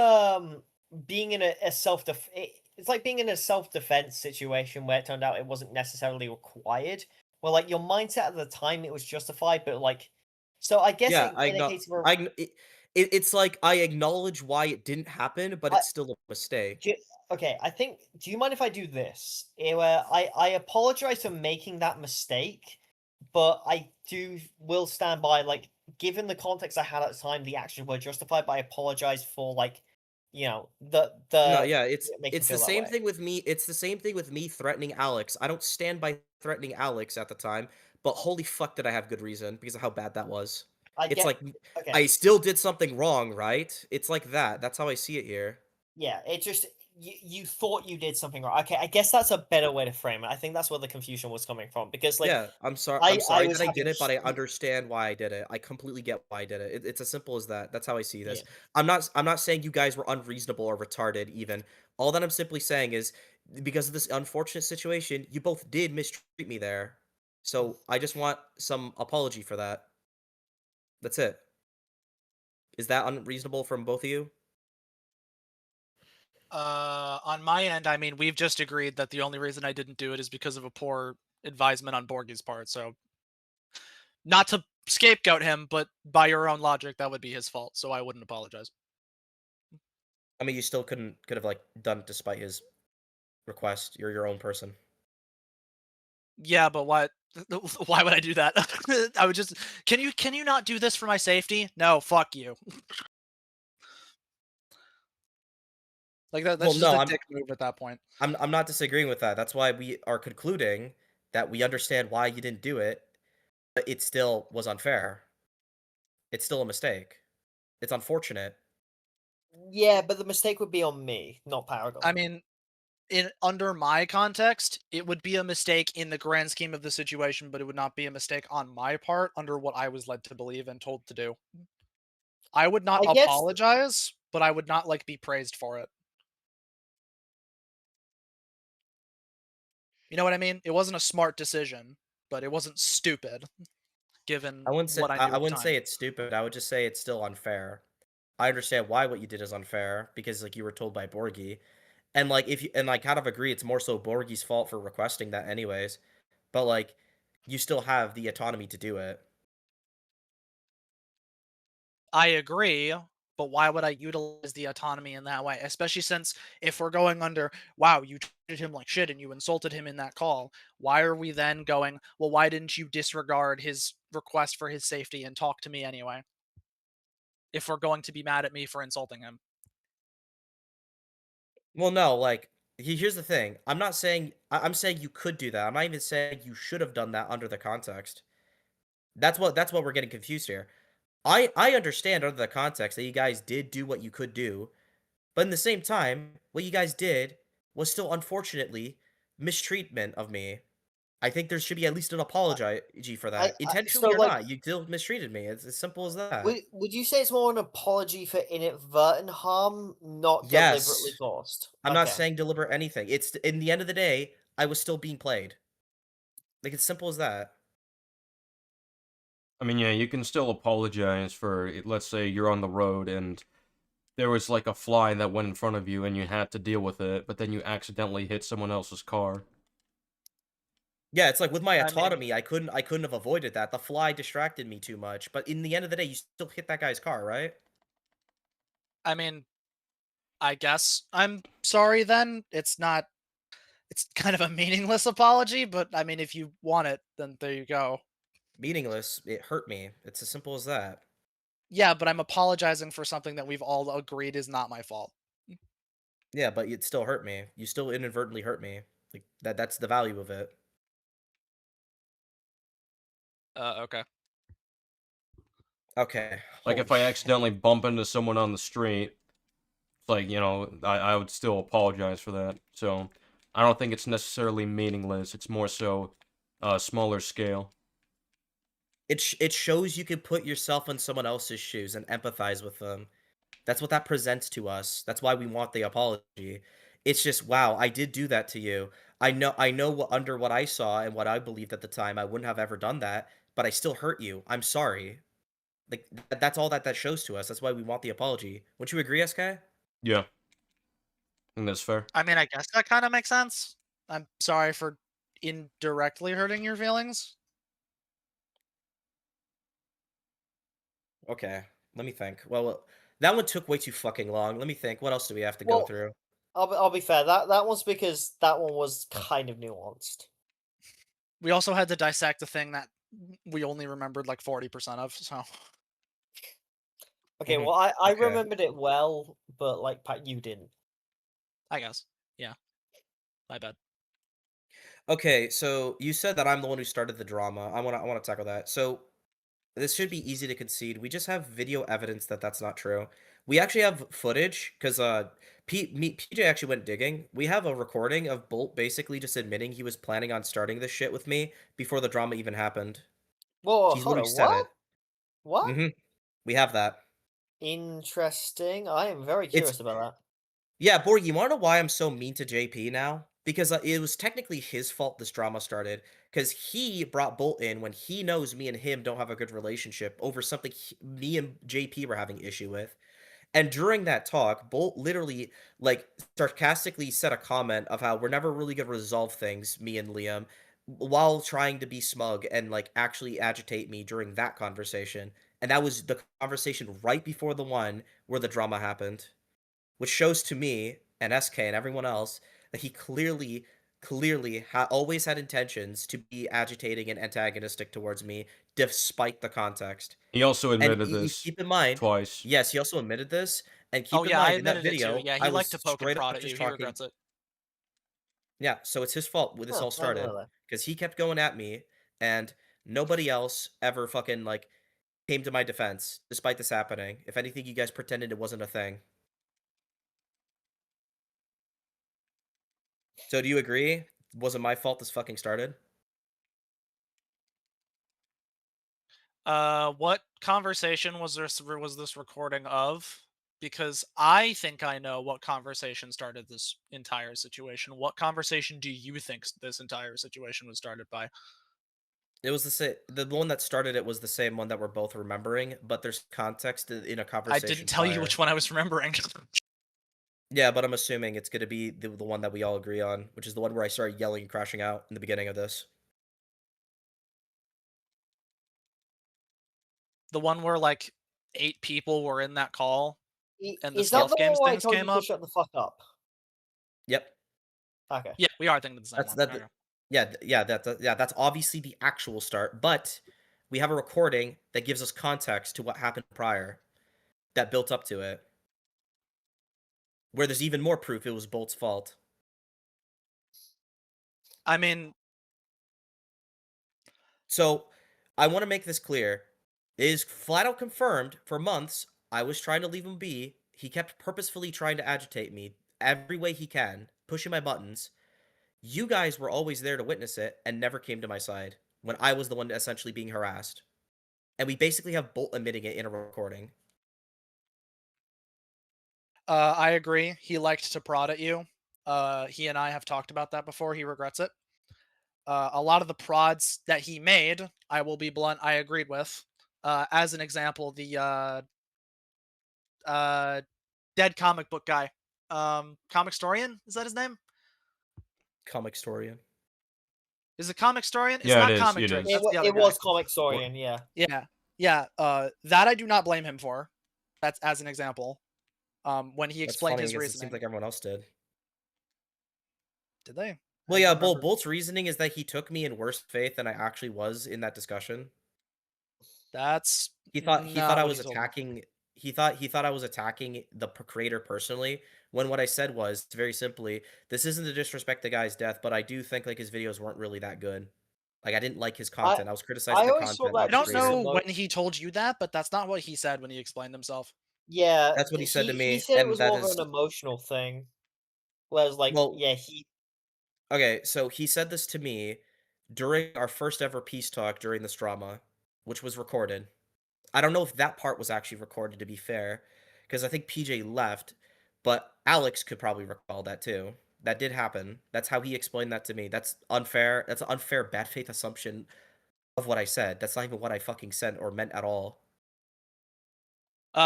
being in a self def. It's like being in a self defense situation where it turned out it wasn't necessarily required. Well, like your mindset at the time, it was justified, but like, so I guess Yeah, in a case of a, it's like I acknowledge why it didn't happen, but I, it's still a mistake. okay, I think. Do you mind if I do this? Where I apologize for making that mistake, but I will stand by like given the context I had at the time, the actions were justified. But I apologize for like, No, the yeah, making me it's the feel that same way. thing with me. It's the same thing with me threatening Alex. I don't stand by threatening Alex at the time, but holy fuck did I have good reason because of how bad that was. I It's get like okay. I still did something wrong, right? It's like that. That's how I see it here. Yeah, it just you thought you did something wrong. Okay, I guess that's a better way to frame it. I think that's where the confusion was coming from because like Yeah, I'm sorry. I'm I sorry was that I did having it, but I understand why I did it. I completely get why I did it. It's as simple as that. That's how I see yeah. this. I'm not saying you guys were unreasonable or retarded. Even all that I'm simply saying is because of this unfortunate situation, you both did mistreat me there. So I just want some apology for that. That's it. Is that unreasonable from both of you? On my end, I mean, we've just agreed that the only reason I didn't do it is because of a poor advisement on Borgie's part. So, not to scapegoat him, but by your own logic, that would be his fault. So I wouldn't apologize. I mean, you still could have like done it despite his request. You're your own person. Yeah, but what? Why would I do that? I would just. Can you not do this for my safety? No, fuck you. Like that's Well, just no, a I'm dick move at that point. I'm not disagreeing with that. That's why we are concluding that we understand why you didn't do it, but it still was unfair. It's still a mistake. It's unfortunate. Yeah, but the mistake would be on me, not Paragon. I mean, in under my context, it would be a mistake in the grand scheme of the situation, but it would not be a mistake on my part under what I was led to believe and told to do. I would not I guess apologize, but I would not like be praised for it. You know what I mean? It wasn't a smart decision, but it wasn't stupid given what I knew I at the wouldn't say time. it's stupid. I would just say it's still unfair. I understand why what you did is unfair because like you were told by Borgie. And like if you and I kind of agree it's more so Borgie's fault for requesting that anyways. But like you still have the autonomy to do it. I agree, but why would I utilize the autonomy in that way? Especially since if we're going under, wow, you treated him like shit and you insulted him in that call, why are we then going, well, why didn't you disregard his request for his safety and talk to me anyway? If we're going to be mad at me for insulting him. Well, no, like here's the thing. I'm saying you could do that. I'm not even saying you should have done that under the context. That's what we're getting confused here. I understand under the context that you guys did do what you could do, but in the same time, what you guys did was still unfortunately mistreatment of me. I think there should be at least an apology for that. so Intentionally or like not, you still mistreated me. It's as simple as that. would you say it's more an apology for inadvertent harm, not deliberately Yes. caused? I'm not Okay. saying deliberate anything. It's in the end of the day, I was still being played. Like it's simple as that. I mean, yeah, you can still apologize for, let's say you're on the road and there was like a fly that went in front of you and you had to deal with it, but then you accidentally hit someone else's car. Yeah, it's like with my I mean, autonomy, I couldn't have avoided that. The fly distracted me too much, but in the end of the day, you still hit that guy's car, right? I mean, I guess I'm sorry then. It's kind of a meaningless apology, but I mean, if you want it, then there you go. Meaningless. It hurt me. It's as simple as that. Yeah, but I'm apologizing for something that we've all agreed is not my fault. Yeah, but it still hurt me. You still inadvertently hurt me. Like that's the value of it. Okay. Okay. Like, if I accidentally bump into someone on the street, like, you know, I would still apologize for that. So, I don't think it's necessarily meaningless. It's more so smaller scale. It shows you can put yourself in someone else's shoes and empathize with them. That's what that presents to us. That's why we want the apology. It's just, wow, I did do that to you. I know what under what I saw and what I believed at the time, I wouldn't have ever done that, but I still hurt you. I'm sorry. Like that's all that shows to us. That's why we want the apology. Wouldn't you agree, SK? Yeah. I think that's fair. I mean, I guess that kind of makes sense. I'm sorry for indirectly hurting your feelings. Okay. Let me think. Well, that one took way too fucking long. Let me think. What else do we have to go Well, through? I'll be fair. That was because that one was kind of nuanced. We also had to dissect a thing that we only remembered like 40% of, so. Okay, Mhm. well, I Okay. remembered it well, but like Pat, you didn't. I guess. Yeah. My bad. Okay, so you said that I'm the one who started the drama. I want to tackle that. So this should be easy to concede. We just have video evidence that that's not true. We actually have footage because PJ actually went digging. We have a recording of Bolt basically just admitting he was planning on starting this shit with me before the drama even happened. Whoa, He's hold literally on, said what? it. What? Mm-hmm. We have that. Interesting. I am very It's curious about that. Yeah, Borg, you wanna know why I'm so mean to JP now? Because, it was technically his fault this drama started, because he brought Bolt in when he knows me and him don't have a good relationship over something me and JP were having issue with. And during that talk, Bolt literally, like, sarcastically said a comment of how we're never really gonna resolve things, me and Liam, while trying to be smug and, like, actually agitate me during that conversation. And that was the conversation right before the one where the drama happened, which shows to me and SK and everyone else that he clearly always had intentions to be agitating and antagonistic towards me despite the context. He also And admitted you this keep in mind, twice. yes, he also admitted this, and Oh keep in yeah, I mind in that admitted it too. video, Yeah, I he was liked to poke and straight prod up at you. just He talking. regrets it. Yeah, so it's his fault where this Oh, all I didn't started know that. because he kept going at me, and nobody else ever fucking like came to my defense despite this happening. If anything, you guys pretended it wasn't a thing. So do you agree? Wasn't my fault this fucking started? What conversation was this recording of? Because I think I know what conversation started this entire situation. What conversation do you think this entire situation was started by? It was the one that started it was the same one that we're both remembering, but there's context in a I conversation didn't tell you prior. which one I was remembering. Yeah, but I'm assuming it's gonna be the one that we all agree on, which is the one where I started yelling and crashing out in the beginning of this. The one where like 8 people were in that call and the Is that stealth the one games where I things told came you to up? shut the fuck up? Yep. Okay. Yeah, we are thinking of the same That's one. that. Okay. That's obviously the actual start, but we have a recording that gives us context to what happened prior that built up to it, where there's even more proof it was Bolt's fault. I mean, So I want to make this clear. It is flat out confirmed for months I was trying to leave him be. He kept purposefully trying to agitate me every way he can, pushing my buttons. You guys were always there to witness it and never came to my side when I was the one essentially being harassed. And we basically have Bolt admitting it in a recording. I agree. He liked to prod at you. He and I have talked about that before. He regrets it. A lot of the prods that he made, I will be blunt, I agreed with. As an example, the dead comic book guy, comic historian, is that his name? Comic historian. Is it comic historian? It's Yeah, not it is. comic It jerk. is. That's the other It guy. was comic historian, yeah. Yeah. That I do not blame him for. That's as an example. When he That's explained funny his because it reasoning. seems like everyone else did. Did they? Well, I yeah, remember. Bolt's reasoning is that he took me in worse faith than I actually was in that discussion. That's He thought not I what was he told me. attacking. He thought I was attacking the creator personally. When what I said was very simply, this isn't to disrespect the guy's death, but I do think like his videos weren't really that good. Like I didn't like his content. I was criticizing I the always thought content, I not the that don't just creator. know when he told you that, but that's not what he said when he explained himself. Yeah, That's what he said to he me, said it and was that more of is an emotional thing. Whereas, like, well. yeah, he Okay, so he said this to me during our first ever peace talk during this drama, which was recorded. I don't know if that part was actually recorded, to be fair, because I think PJ left, but Alex could probably recall that too. That did happen. That's how he explained that to me. That's unfair. That's an unfair bad faith assumption of what I said. That's not even what I fucking said or meant at all.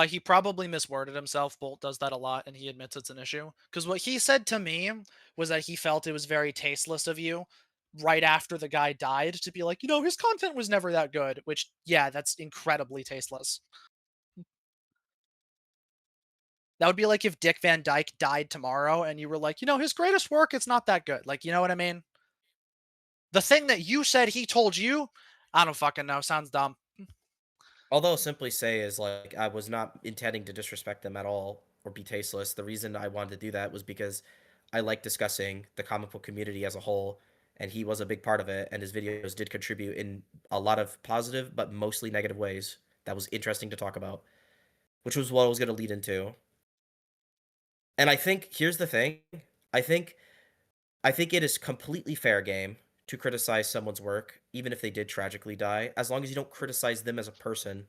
He probably misworded himself. Bolt does that a lot, and he admits it's an issue. Because what he said to me was that he felt it was very tasteless of you right after the guy died to be like, his content was never that good, which, yeah, that's incredibly tasteless. That would be like if Dick Van Dyke died tomorrow and you were like, his greatest work, it's not that good. Like, you know what I mean? The thing that you said he told you, I don't fucking know. Sounds dumb. Although simply say is like I was not intending to disrespect them at all or be tasteless. The reason I wanted to do that was because I like discussing the comic book community as a whole, and he was a big part of it, and his videos did contribute in a lot of positive but mostly negative ways. That was interesting to talk about, which was what I was going to lead into. And I think here's the thing. I think it is completely fair game to criticize someone's work, even if they did tragically die, as long as you don't criticize them as a person.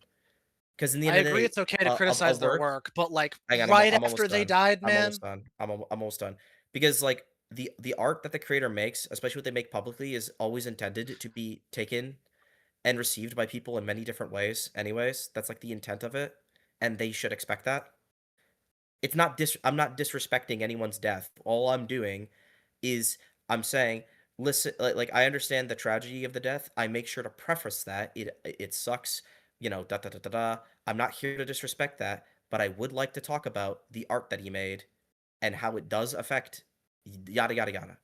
Because in the I end of the agree day, it's okay to a criticize their work. work, but like Hang on, right I'm after almost they done. died, I'm almost man. done. I'm almost done. Because like the art that the creator makes, especially what they make publicly, is always intended to be taken and received by people in many different ways. Anyways, that's like the intent of it, and they should expect that. It's not I'm not disrespecting anyone's death. All I'm doing is I'm saying, listen, like I understand the tragedy of the death. I make sure to preface that it sucks, da da da da da. I'm not here to disrespect that, but I would like to talk about the art that he made and how it does affect yada yada yada.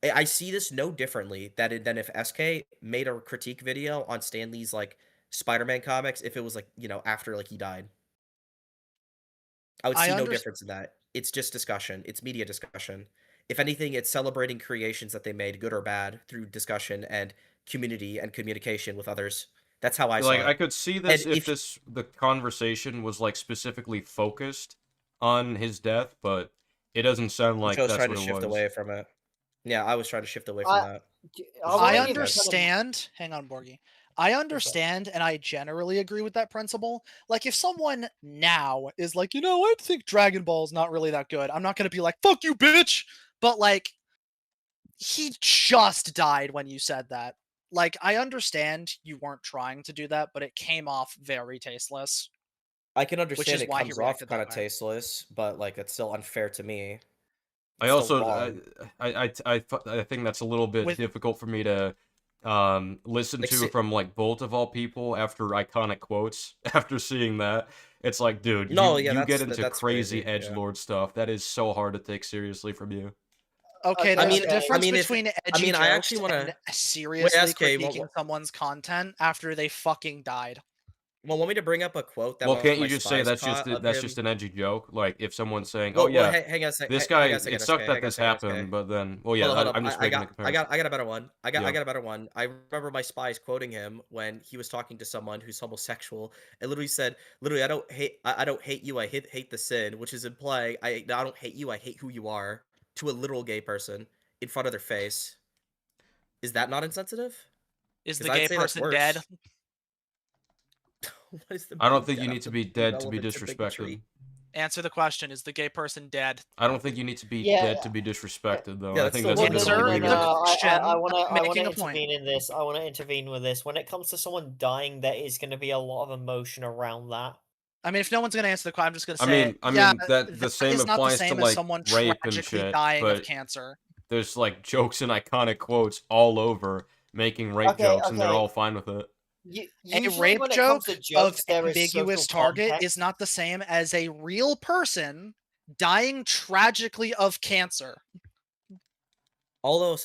I see this no differently than if SK made a critique video on Stan Lee's like Spider-Man comics if it was like, after like he died. I would see no difference in that. It's just discussion. It's media discussion. If anything, it's celebrating creations that they made, good or bad, through discussion and community and communication with others. That's how I saw Like, it. I could see this if the conversation was, like, specifically focused on his death, but it doesn't sound Which like I was that's trying what to it shift was. away from it. Yeah, I was trying to shift away from that. I understand. Hang on, Borgie. I understand and I generally agree with that principle. Like, if someone now is like, I think Dragon Ball is not really that good, I'm not going to be like, fuck you, bitch! But, like, he just died when you said that. Like, I understand you weren't trying to do that, but it came off very tasteless. I can Which understand is it why he comes off reacted kind that of way. tasteless, but, like, it's still unfair to me. I It's still also, wrong. I think that's a little bit difficult for me to listen to from like Bolt of all people after iconic quotes. After seeing that, it's like, dude, No, you yeah, get into that's crazy crazy, yeah. edgelord stuff. That is so hard to take seriously from you. Okay, there's a difference if- between edgy I jokes actually want and to seriously SK, critiquing someone's content after they fucking died. Well, want me to bring up a quote that Well, can't my you just say spies that's caught of just him? an edgy joke? Like if someone's saying, "Oh Well, yeah, hang on a second. this guy, Hang on a second, it sucked SK. that Hang on a this second, SK. happened," but then, well, yeah, Hold up. I'm just making a comparison. I got a better one. I got Yeah. a better one. I remember my spies quoting him when he was talking to someone who's homosexual. It literally said, "Literally, I don't hate you. I hate the sin," which is implying I don't hate you. I hate who you are, to a literal gay person in front of their face. Is that not insensitive? Is 'Cause the I'd gay say that's person dead? worse. What is the I don't being think dead you have need to to be be dead to be relevant to bigotry? disrespected. Answer the question. Is the gay person dead? I don't think you need to be Yeah. dead to be disrespected, though. Yeah, I that's think still that's a bit of a Answer the weird. question. I want to Making a point. intervene in this. I want to intervene with this. When it comes to someone dying, there is going to be a lot of emotion around that. I mean, if no one's going to answer the question, I'm just going to I say, mean, yeah, that the same is not the applies to same as like someone rape and tragically shit, dying of but cancer. there's like jokes and iconic quotes all over making rape jokes, and they're okay. all fine with it. A Usually rape when it joke comes to jokes, of there is ambiguous social target context. is not the same as a real person dying tragically of cancer. Although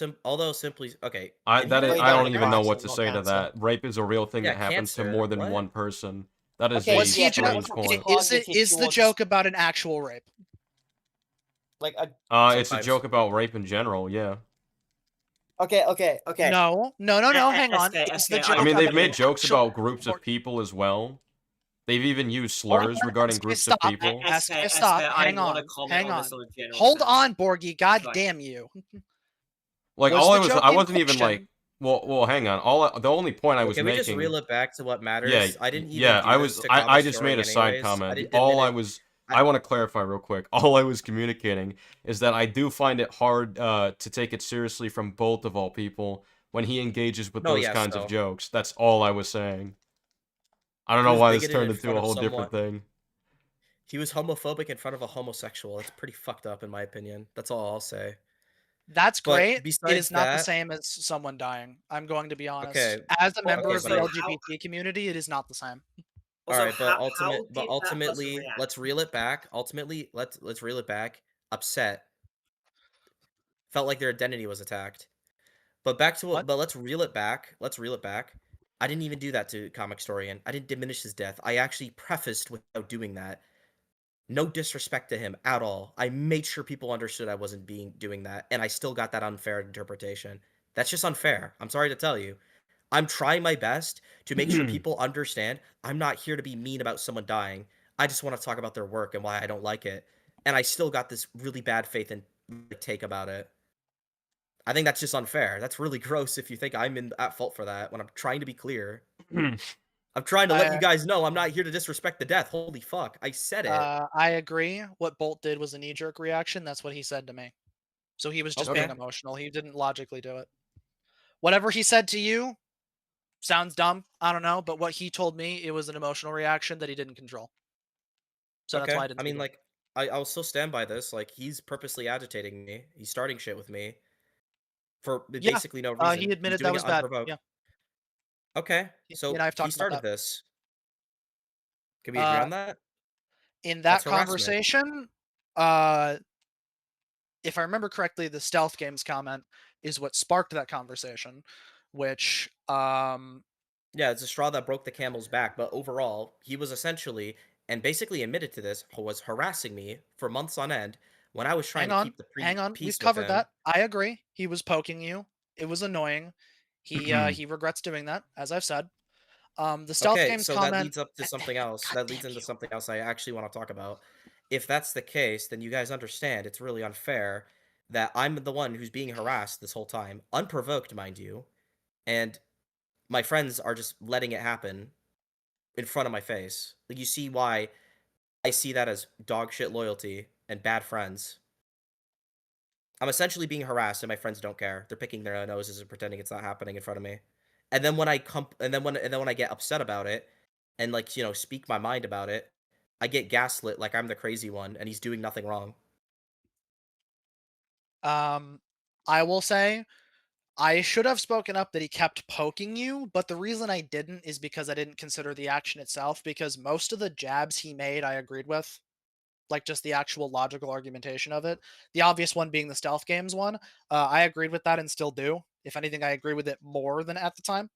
simply okay. I if you break I down don't the even know context- what to say to that. Rape is a real thing Yeah, that happens to cancer, more than what? one person. That is Okay, a Was he strange point. is the joke about an actual rape? Like It's a sometimes. joke about rape in general, yeah. Okay. No. Hang on. SK, It's SK, the I joke. mean, they've that made you- jokes Sure. about groups of people as well. They've even used slurs regarding groups stop. of people. Stop. I Hang want to on. comment Hang on this on. on a general Hold sense. on, Borgie. God Sorry. damn you. Like Was all the I was, joke I in wasn't even like, question- well, hang on. The only point I was Can we just making. reel it back to what matters? Yeah, I didn't even yeah. do this to I comic just made story a side anyways. comment. I didn't All I diminish. was, I want to clarify real quick. All I was communicating is that I do find it hard to take it seriously from Bolt of all people when he engages with No, those yeah, kinds of so jokes. That's all I was saying. I don't he know was why this bigoted turned in into front a of whole someone. different thing. He was homophobic in front of a homosexual. It's pretty fucked up in my opinion. That's all I'll say. That's But great. It besides is not the that, same as someone dying. I'm going to be honest. okay, As a member okay, of but the I, LGBT community, it is not the same. all Also, right, but how did that person ultimately, react? let's reel it back. Ultimately, let's reel it back. Upset, felt like their identity was attacked. But back to What? but let's reel it back. Let's reel it back. I didn't even do that to Comic Storian. I didn't diminish his death. I actually prefaced without doing that. No disrespect to him at all. I made sure people understood I wasn't doing that, and I still got that unfair interpretation. That's just unfair. I'm sorry to tell you. I'm trying my best to make sure people understand I'm not here to be mean about someone dying. I just want to talk about their work and why I don't like it. And I still got this really bad faith and take about it. I think that's just unfair. That's really gross if you think I'm at fault for that when I'm trying to be clear. I'm trying to let you guys know I'm not here to disrespect the death. Holy fuck. I said it. I agree. What Bolt did was a knee-jerk reaction. That's what he said to me. So he was just being Okay. emotional. He didn't logically do it. Whatever he said to you sounds dumb. I don't know, but what he told me, it was an emotional reaction that he didn't control. So that's Okay. why I didn't. I mean, speak up. like, I'll still stand by this. Like, he's purposely agitating me. He's starting shit with me for Yeah. basically no He reason. He's admitted that doing was it bad. unprovoked. Yeah. Okay. He So and I have he talked about started that. this. Can we agree on that? In That's that harassment. conversation, if I remember correctly, the stealth games comment is what sparked that conversation, which Yeah, it's a straw that broke the camel's back, but overall, he was essentially and basically admitted to this, was harassing me for months on end when I was trying hang to on, keep the hang on. peace We've with covered him. that. I agree. He was poking you. It was annoying. He regrets doing that, as I've said. The stealth Okay, games so that comment. leads up to something else. That leads into something else I actually want to talk about. If that's the case, then you guys understand it's really unfair that I'm the one who's being harassed this whole time, unprovoked, mind you, and my friends are just letting it happen in front of my face. Like, you see why I see that as dog shit loyalty and bad friends. I'm essentially being harassed and my friends don't care. They're picking their noses and pretending it's not happening in front of me. And then when I when I get upset about it and, like, you know, speak my mind about it, I get gaslit like I'm the crazy one and he's doing nothing wrong. I will say I should have spoken up that he kept poking you, but the reason I didn't is because I didn't consider the action itself, because most of the jabs he made I agreed with. Like, just the actual logical argumentation of it. The obvious one being the stealth games one. I agreed with that and still do. If anything, I agree with it more than at the time.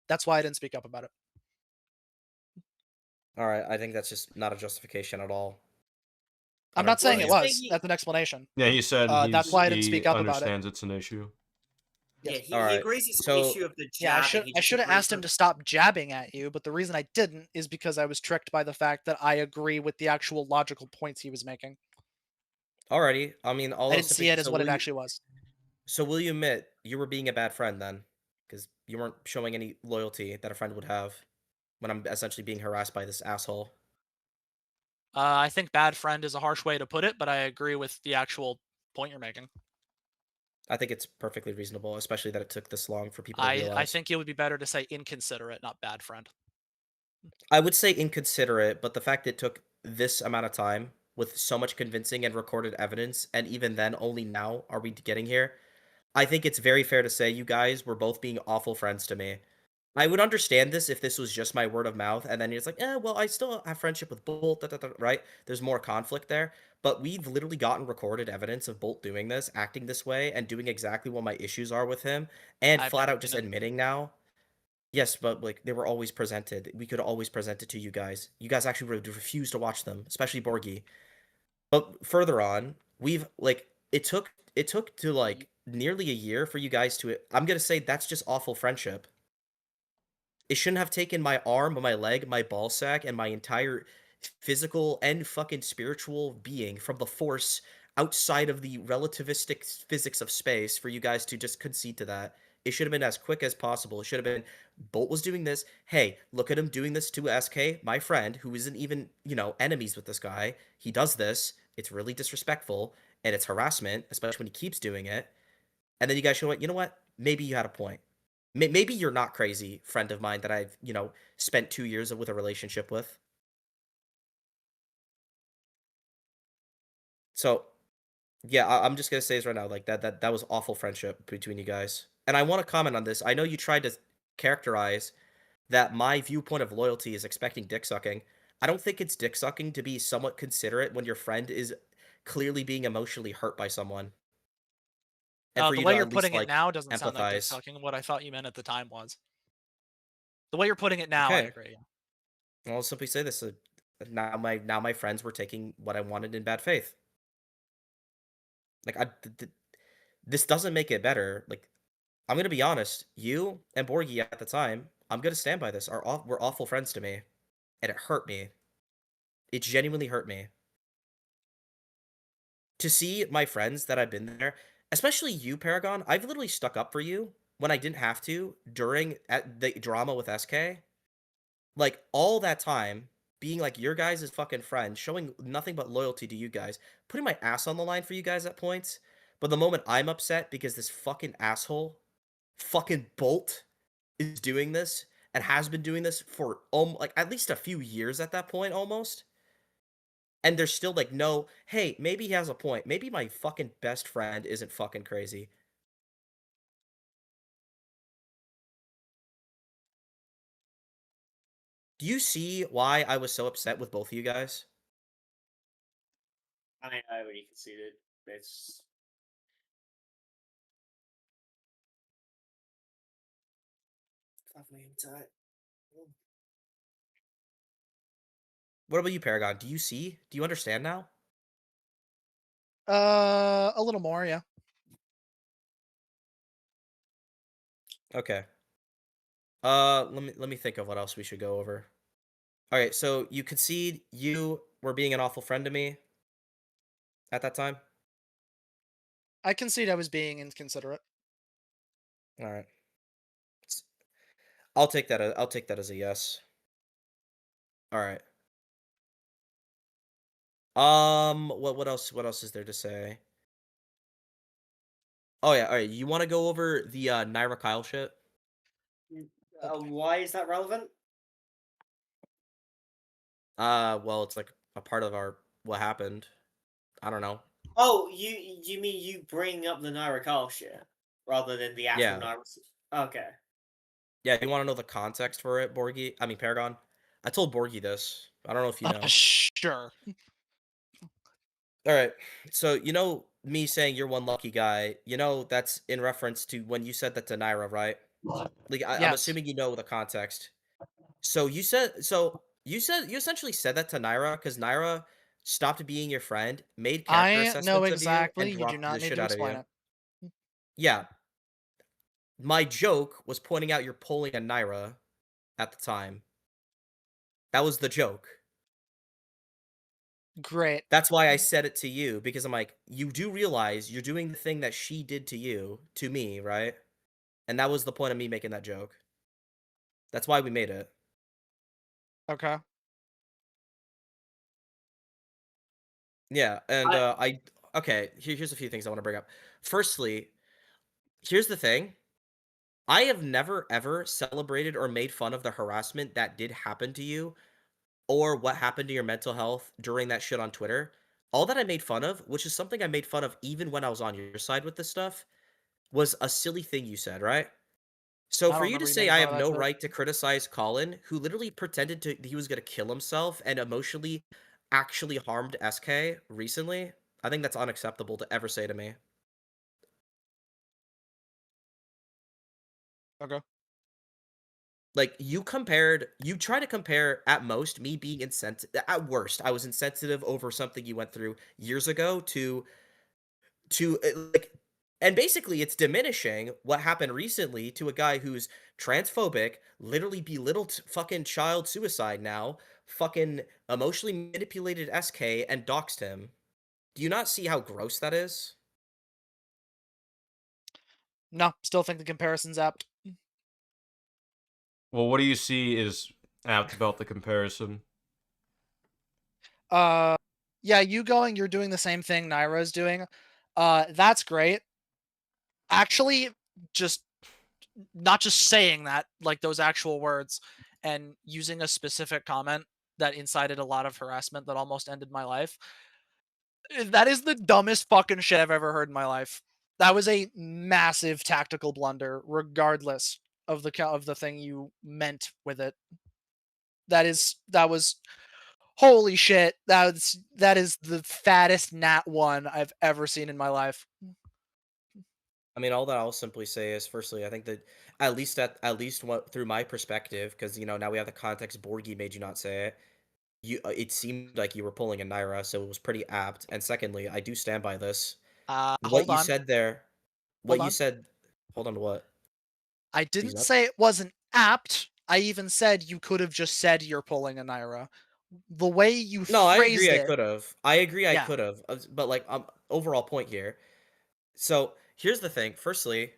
That's why I didn't speak up about it. All right, I think that's just not a justification at all. I'm not saying it was. saying That's an explanation. Yeah, he said that's why I didn't he speak up about it. understands it's an issue. Yeah, Yes. he All right, agrees it's so- an issue of the Yeah, jabbing. I should have asked him to stop jabbing at you, but the reason I didn't is because I was tricked by the fact that I agree with the actual logical points he was making. Alrighty, I mean, all I else didn't see it as so what will it you- actually was. So will you admit you were being a bad friend then? Because you weren't showing any loyalty that a friend would have when I'm essentially being harassed by this asshole. I think bad friend is a harsh way to put it, but I agree with the actual point you're making. I think it's perfectly reasonable, especially that it took this long for people to I realize. think it would be better to say inconsiderate, not bad friend. I would say inconsiderate, but the fact it took this amount of time with so much convincing and recorded evidence, and even then, only now are we getting here. I think it's very fair to say you guys were both being awful friends to me. I would understand this if this was just my word of mouth, and then it's like, well, I still have friendship with Bolt, right? There's more conflict there. But we've literally gotten recorded evidence of Bolt doing this, acting this way, and doing exactly what my issues are with him, and I've flat never out just seen it. admitting now. Yes, but, like, they were always presented. We could always present it to you guys. You guys actually refused to watch them, especially Borgie. But further on, we've, like, it took to, like, nearly a year for you guys to. I'm gonna say that's just awful friendship. It shouldn't have taken my arm, my leg, my ball sack, and my entire physical and fucking spiritual being from the force outside of the relativistic physics of space for you guys to just concede to that. It should have been as quick as possible. It should have been Bolt was doing this. Hey, look at him doing this to SK, my friend, who isn't even, enemies with this guy. He does this. It's really disrespectful and it's harassment, especially when he keeps doing it. And then you guys should went, you know what? Maybe you had a point. Maybe you're not crazy, friend of mine that I've, spent 2 years with a relationship with. So, yeah, I'm just gonna say this right now, like that was awful friendship between you guys. And I want to comment on this. I know you tried to characterize that my viewpoint of loyalty is expecting dick sucking. I don't think it's dick sucking to be somewhat considerate when your friend is clearly being emotionally hurt by someone. And for The you way to you're at least putting it like now doesn't sound like dick empathize. sucking. What I thought you meant at the time was. The way you're putting it now, I Okay. agree. I'll simply say this: now my friends were taking what I wanted in bad faith. Like this doesn't make it better. Like I'm gonna be honest, you and Borgie at the time, I'm gonna stand by this. Were awful friends to me, and it hurt me. It genuinely hurt me to see my friends that I've been there, especially you, Paragon. I've literally stuck up for you when I didn't have to during the drama with SK. Like all that time, being like your guys' fucking friend, showing nothing but loyalty to you guys, putting my ass on the line for you guys at points. But the moment I'm upset because this fucking asshole, fucking Bolt, is doing this and has been doing this for like at least a few years at that point almost. And there's still like no, hey, maybe he has a point. Maybe my fucking best friend isn't fucking crazy. Do you see why I was so upset with both of you guys? I already conceded. It's What about you, Paragon? Do you see? Do you understand now? A little more, yeah. Okay. Let me think of what else we should go over. All right, so you concede you were being an awful friend to me at that time. I concede I was being inconsiderate. All right. I'll take that. I'll take that as a yes. All right. What else? What else is there to say? Oh yeah. All right. You want to go over the Naira Kyle shit? why is that relevant? Well, it's like a part of our what happened. I don't know. Oh, you mean you bring up the Naira Carl shit rather than the actual Yeah. Naira? Okay. Yeah. You want to know the context for it, Borgie? I mean, Paragon. I told Borgie this. I don't know if you know. Sure. All right. So, me saying you're one lucky guy, that's in reference to when you said that to Naira, right? Like, I'm Yes. assuming you know the context. So you essentially said that to Naira because Naira stopped being your friend, made character I know assessments of you, exactly. and You do dropped the not need shit to out of explain you. it. Yeah. My joke was pointing out you're pulling a Naira at the time. That was the joke. Great. That's why I said it to you, because I'm like, you do realize you're doing the thing that she did to you, to me, right? And that was the point of me making that joke. That's why we made it. Okay. Yeah, and okay, here's a few things I want to bring up. Firstly, here's the thing. I have never ever celebrated or made fun of the harassment that did happen to you or what happened to your mental health during that shit on Twitter. All that I made fun of, which is something I made fun of even when I was on your side with this stuff, was a silly thing you said, right? So I for don't you to remember you say making I fun have of that no shit. right to criticize Colin, who literally pretended he was gonna kill himself and emotionally actually harmed SK recently, I think that's unacceptable to ever say to me. Okay. Like you try to compare at most me being insensitive. At worst, I was insensitive over something you went through years ago to like And basically, it's diminishing what happened recently to a guy who's transphobic, literally belittled fucking child suicide now, fucking emotionally manipulated SK and doxed him. Do you not see how gross that is? No, still think the comparison's apt. Well, what do you see is apt about the comparison? Yeah, you're doing the same thing Naira's doing. That's great. Actually, just not just saying that, like those actual words, and using a specific comment that incited a lot of harassment that almost ended my life. That is the dumbest fucking shit I've ever heard in my life. That was a massive tactical blunder, regardless of the thing you meant with it. That was holy shit. That is the fattest nat one I've ever seen in my life. I mean, all that I'll simply say is, firstly, I think that at least what through my perspective, because now we have the context Borgie made you not say it. It seemed like you were pulling a Naira, so it was pretty apt. And secondly, I do stand by this. What Hold you on. said there, what Hold you on. said. Hold on to what? I These didn't nuts? say it wasn't apt. I even said you could have just said you're pulling a Naira. The way you No, I agree. phrased I it. could have. I agree. I Yeah. could have. But like, overall point here. So here's the thing. Firstly,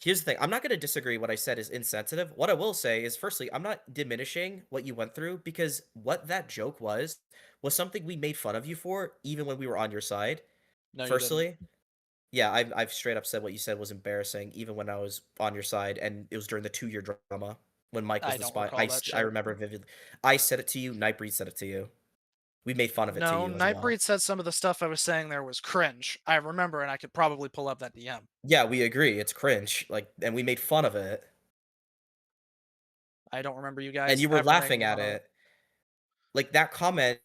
here's the thing. I'm not going to disagree. What I said is insensitive. What I will say is, firstly, I'm not diminishing what you went through because what that joke was something we made fun of you for, even when we were on your side. No, you didn't. Firstly, yeah, I've straight up said what you said was embarrassing, even when I was on your side, and it was during the 2-year drama when Mike was I the don't spy. recall that I shit. remember vividly. I said it to you. Nightbreed said it to you. We made fun of it to No, you as well. Nightbreed said some of the stuff I was saying there was cringe. I remember, and I could probably pull up that DM. Yeah, we agree. It's cringe. Like, and we made fun of it, I don't remember you and guys you were ever laughing making at fun of it. it. Like that comment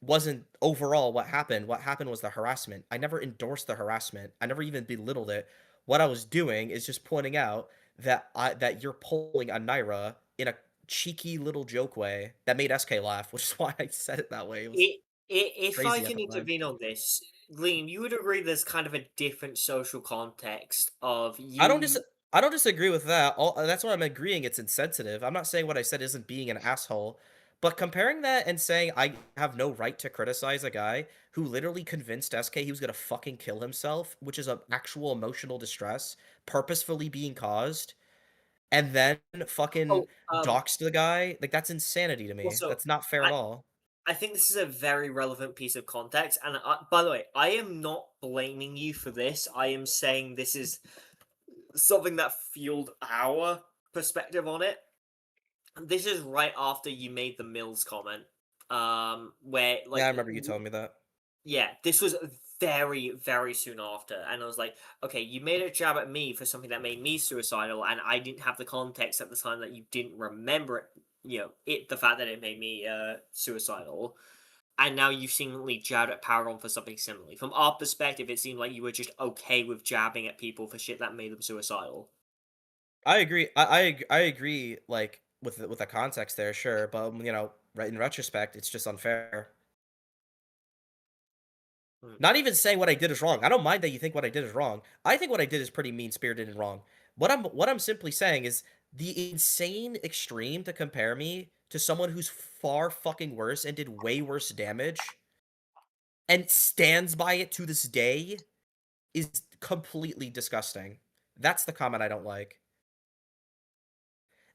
wasn't overall what happened. What happened was the harassment. I never endorsed the harassment. I never even belittled it. What I was doing is just pointing out that you're pulling a Naira in a cheeky little joke way that made SK laugh, which is why I said it that way. It was If I crazy at can the time. intervene on this, Liam, you would agree there's kind of a different social context of I don't you. I don't disagree with that. That's why I'm agreeing it's insensitive. I'm not saying what I said isn't being an asshole, but comparing that and saying I have no right to criticize a guy who literally convinced SK he was gonna fucking kill himself, which is an actual emotional distress purposefully being caused, and then fucking Oh, doxed the guy, like that's insanity to me. also, That's not fair at I all. I think this is a very relevant piece of context. And by the way, I am not blaming you for this. I am saying this is something that fueled our perspective on it. This is right after you made the Mills comment, where Yeah, I like remember you telling me that. yeah, this was very, very soon after, and I was like, okay, you made a jab at me for something that made me suicidal, and I didn't have the context at the time that you didn't remember it. The fact that it made me suicidal, and now you seemingly jabbed at Paragon for something similarly. From our perspective, it seemed like you were just okay with jabbing at people for shit that made them suicidal. I agree. I agree. Like with the context there, sure, but right in retrospect, it's just unfair. Hmm. Not even saying what I did is wrong. I don't mind that you think what I did is wrong. I think what I did is pretty mean spirited and wrong. What I'm simply saying is the insane extreme to compare me to someone who's far fucking worse and did way worse damage and stands by it to this day is completely disgusting. That's the comment I don't like.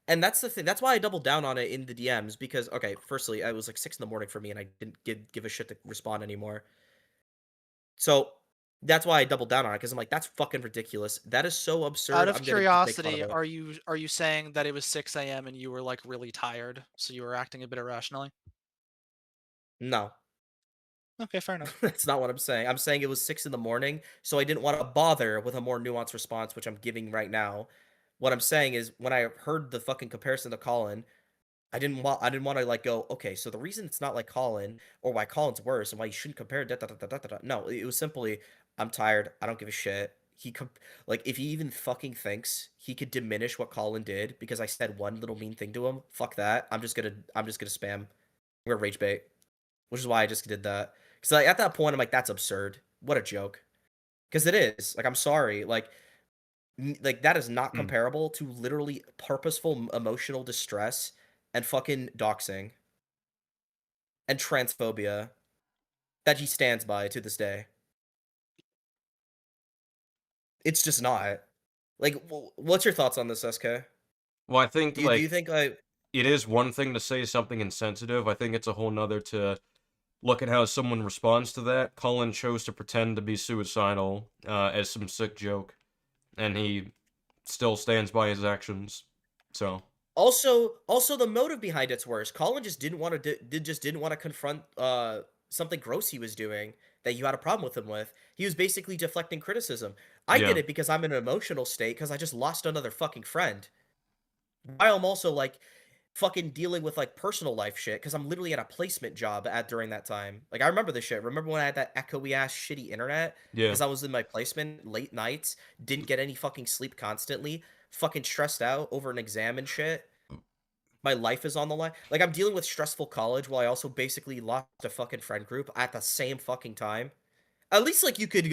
And that's the thing. That's why I doubled down on it in the DMs because okay, firstly, it was like 6 in the morning for me and I didn't give a shit to respond anymore. So that's why I doubled down on it because I'm like, that's fucking ridiculous. That is so Out absurd. of I'm gonna just make fun of curiosity, it. are you saying that it was 6 a.m. and you were like really tired, so you were acting a bit irrationally? No, Okay, fair enough. that's not what I'm saying. I'm saying it was 6 in the morning, so I didn't want to bother with a more nuanced response, which I'm giving right now. What I'm saying is when I heard the fucking comparison to Colin, I didn't want to like go, okay, so the reason it's not like Colin or why Colin's worse and why you shouldn't compare No, it was simply I'm tired. I don't give a shit. Like if he even fucking thinks he could diminish what Colin did because I said one little mean thing to him, fuck that. I'm just gonna spam. We're rage bait. Which is why I just did that. Cuz like at that point I'm like that's absurd. What a joke. Because it is. Like, I'm sorry. Like, like that is not Hmm. comparable to literally purposeful emotional distress and fucking doxing and transphobia that he stands by to this day. It's just not. Like, what's your thoughts on this, SK? Well, I think, Do you like, think like it is one thing to say something insensitive. I think it's a whole nother to look at how someone responds to that. Colin chose to pretend to be suicidal as some sick joke, and he still stands by his actions. So also the motive behind it's worse. Colin just didn't want to just didn't want to confront something gross he was doing that you had a problem with him with. He was basically deflecting criticism. I did yeah, it because I'm in an emotional state because I just lost another fucking friend. While I'm also like fucking dealing with like personal life shit because I'm literally at a placement job at during that time. Like I remember this shit. Remember when I had that echoey ass shitty internet yeah. because I was in my placement late nights, didn't get any fucking sleep constantly, fucking stressed out over an exam and shit. My life is on the line. Like I'm dealing with stressful college while I also basically lost a fucking friend group at the same fucking time. At least like you could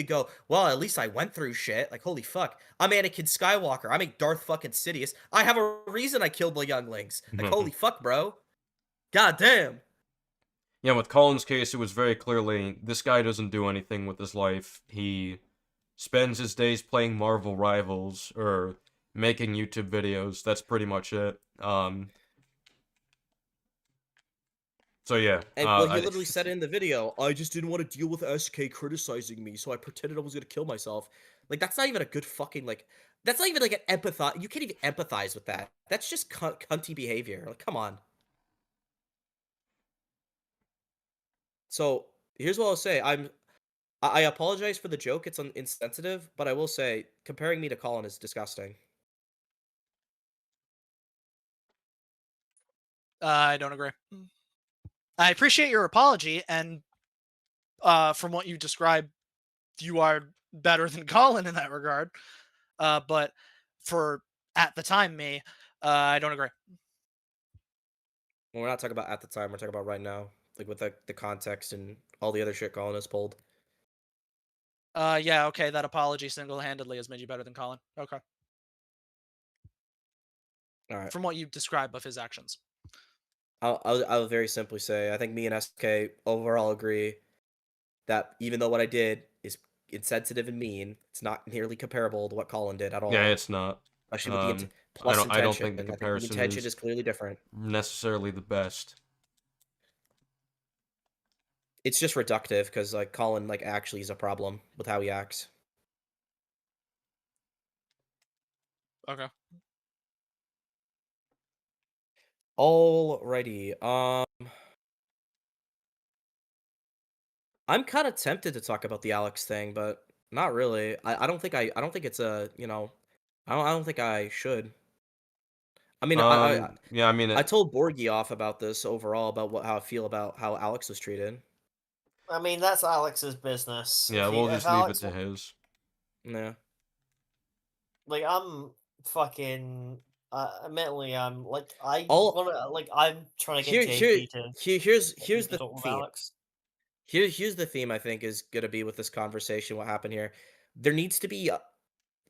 go, well, at least I went through shit. Like holy fuck. I'm Anakin Skywalker. I'm Darth fucking Sidious. I have a reason I killed the younglings. Like holy fuck, bro. God damn. Yeah, with Colin's case, it was very clearly this guy doesn't do anything with his life. He spends his days playing Marvel Rivals or making YouTube videos. That's pretty much it. So yeah, And well, he literally said in the video, I just didn't want to deal with SK criticizing me, so I pretended I was gonna kill myself. Like that's not even a good fucking like. That's not even like an empathize. You can't even empathize with that. That's just cunty behavior. Like, come on. So here's what I'll say. I apologize for the joke. It's insensitive, but I will say comparing me to Colin is disgusting. I don't agree. I appreciate your apology, and from what you described, you are better than Colin in that regard. But for at the time me, I don't agree. Well, we're not talking about at the time. We're talking about right now, like with the context and all the other shit Colin has pulled. Yeah, okay, that apology single-handedly has made you better than Colin. Okay. All right. From what you describe of his actions. I'll very simply say I think me and SK overall agree that even though what I did is insensitive and mean, it's not nearly comparable to what Colin did at yeah, all. it's not. Especially with the I plus don't intention. think the I think the comparison intention is is clearly different. necessarily the best. It's just reductive because like Colin like actually is a problem with how he acts. Okay. Alrighty. I'm kind of tempted to talk about the Alex thing, but not really. I don't think it's a, you know, I don't think I should. I mean, Yeah, I mean, I told Borgie off about this overall about how I feel about how Alex was treated. I mean, that's Alex's business. yeah, we'll If just leave it Alex, to his. Yeah. like, I'm fucking. Admittedly, I'm like, I All wanna, like, I'm trying to get here here JP to here's the talk with theme. Alex. Here's the theme I think is gonna be with this conversation. What happened here? There needs to be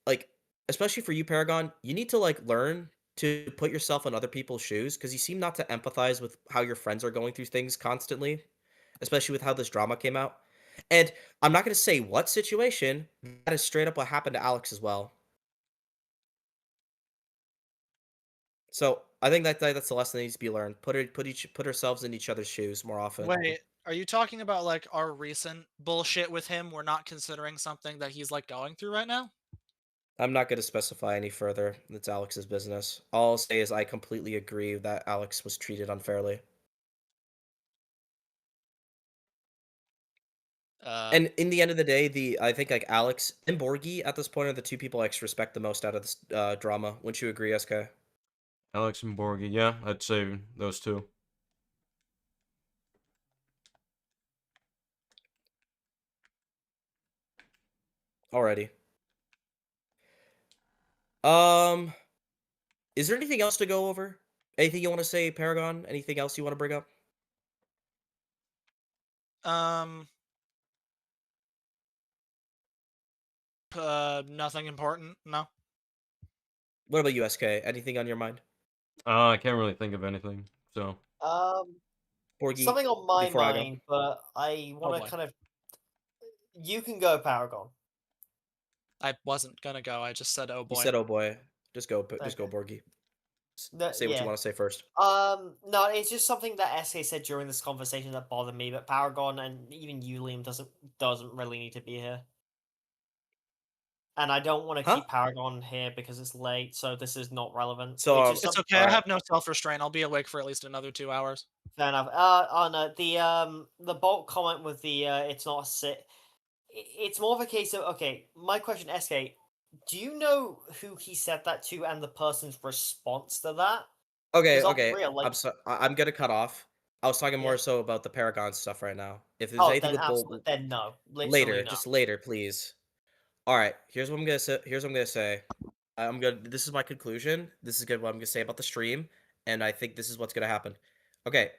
like, especially for you, Paragon, you need to like learn to put yourself in other people's shoes because you seem not to empathize with how your friends are going through things constantly, especially with how this drama came out. And I'm not gonna say what situation. That is straight up what happened to Alex as well. So I think that's the lesson that needs to be learned. Put ourselves in each other's shoes more often. Wait, are you talking about like our recent bullshit with him? We're not considering something that he's like going through right now? I'm not going to specify any further. It's Alex's business. All I'll say is I completely agree that Alex was treated unfairly. And in the end of the day, I think like Alex and Borgie at this point are the two people I respect the most out of this drama. Wouldn't you agree, SK? Alex and Borgie, yeah, I'd say those two. Alrighty. Um, is there anything else to go over? Anything you want to say, Paragon? Anything else you want to bring up? Um, Nothing important. No. What about you, SK? Anything on your mind? I can't really think of anything. So Borgie, Something on my before I go. mind, but I Oh, want boy. to kind of. You can go, Paragon. I wasn't gonna go. I just said, "Oh You boy." said, "Oh boy." Just go, Okay. Borgie. Say what you Yeah. want to say first. No, it's just something that SK said during this conversation that bothered me. But Paragon and even you, Liam, doesn't really need to be here. And I don't want to Huh? keep Paragon here because it's late, so this is not relevant. So, it's just It's something. okay. I have no self-restraint. I'll be awake for at least another 2 hours. Fair enough. Oh no, the Bolt comment with the it's not a sit. It's more of a case of okay. My question, SK, do you know who he said that to and the person's response to that? Okay, 'Cause I'll be okay. real, like, I'm gonna cut off. I was talking Yeah. more so about the Paragon stuff right now. If there's Oh, anything then with Bolt, then no, literally later, no. just later, please. All right. Here's what I'm gonna say. Here's what I'm gonna say. I'm gonna. This is my conclusion. This is good. What I'm gonna say about the stream, and I think this is what's gonna happen. Okay.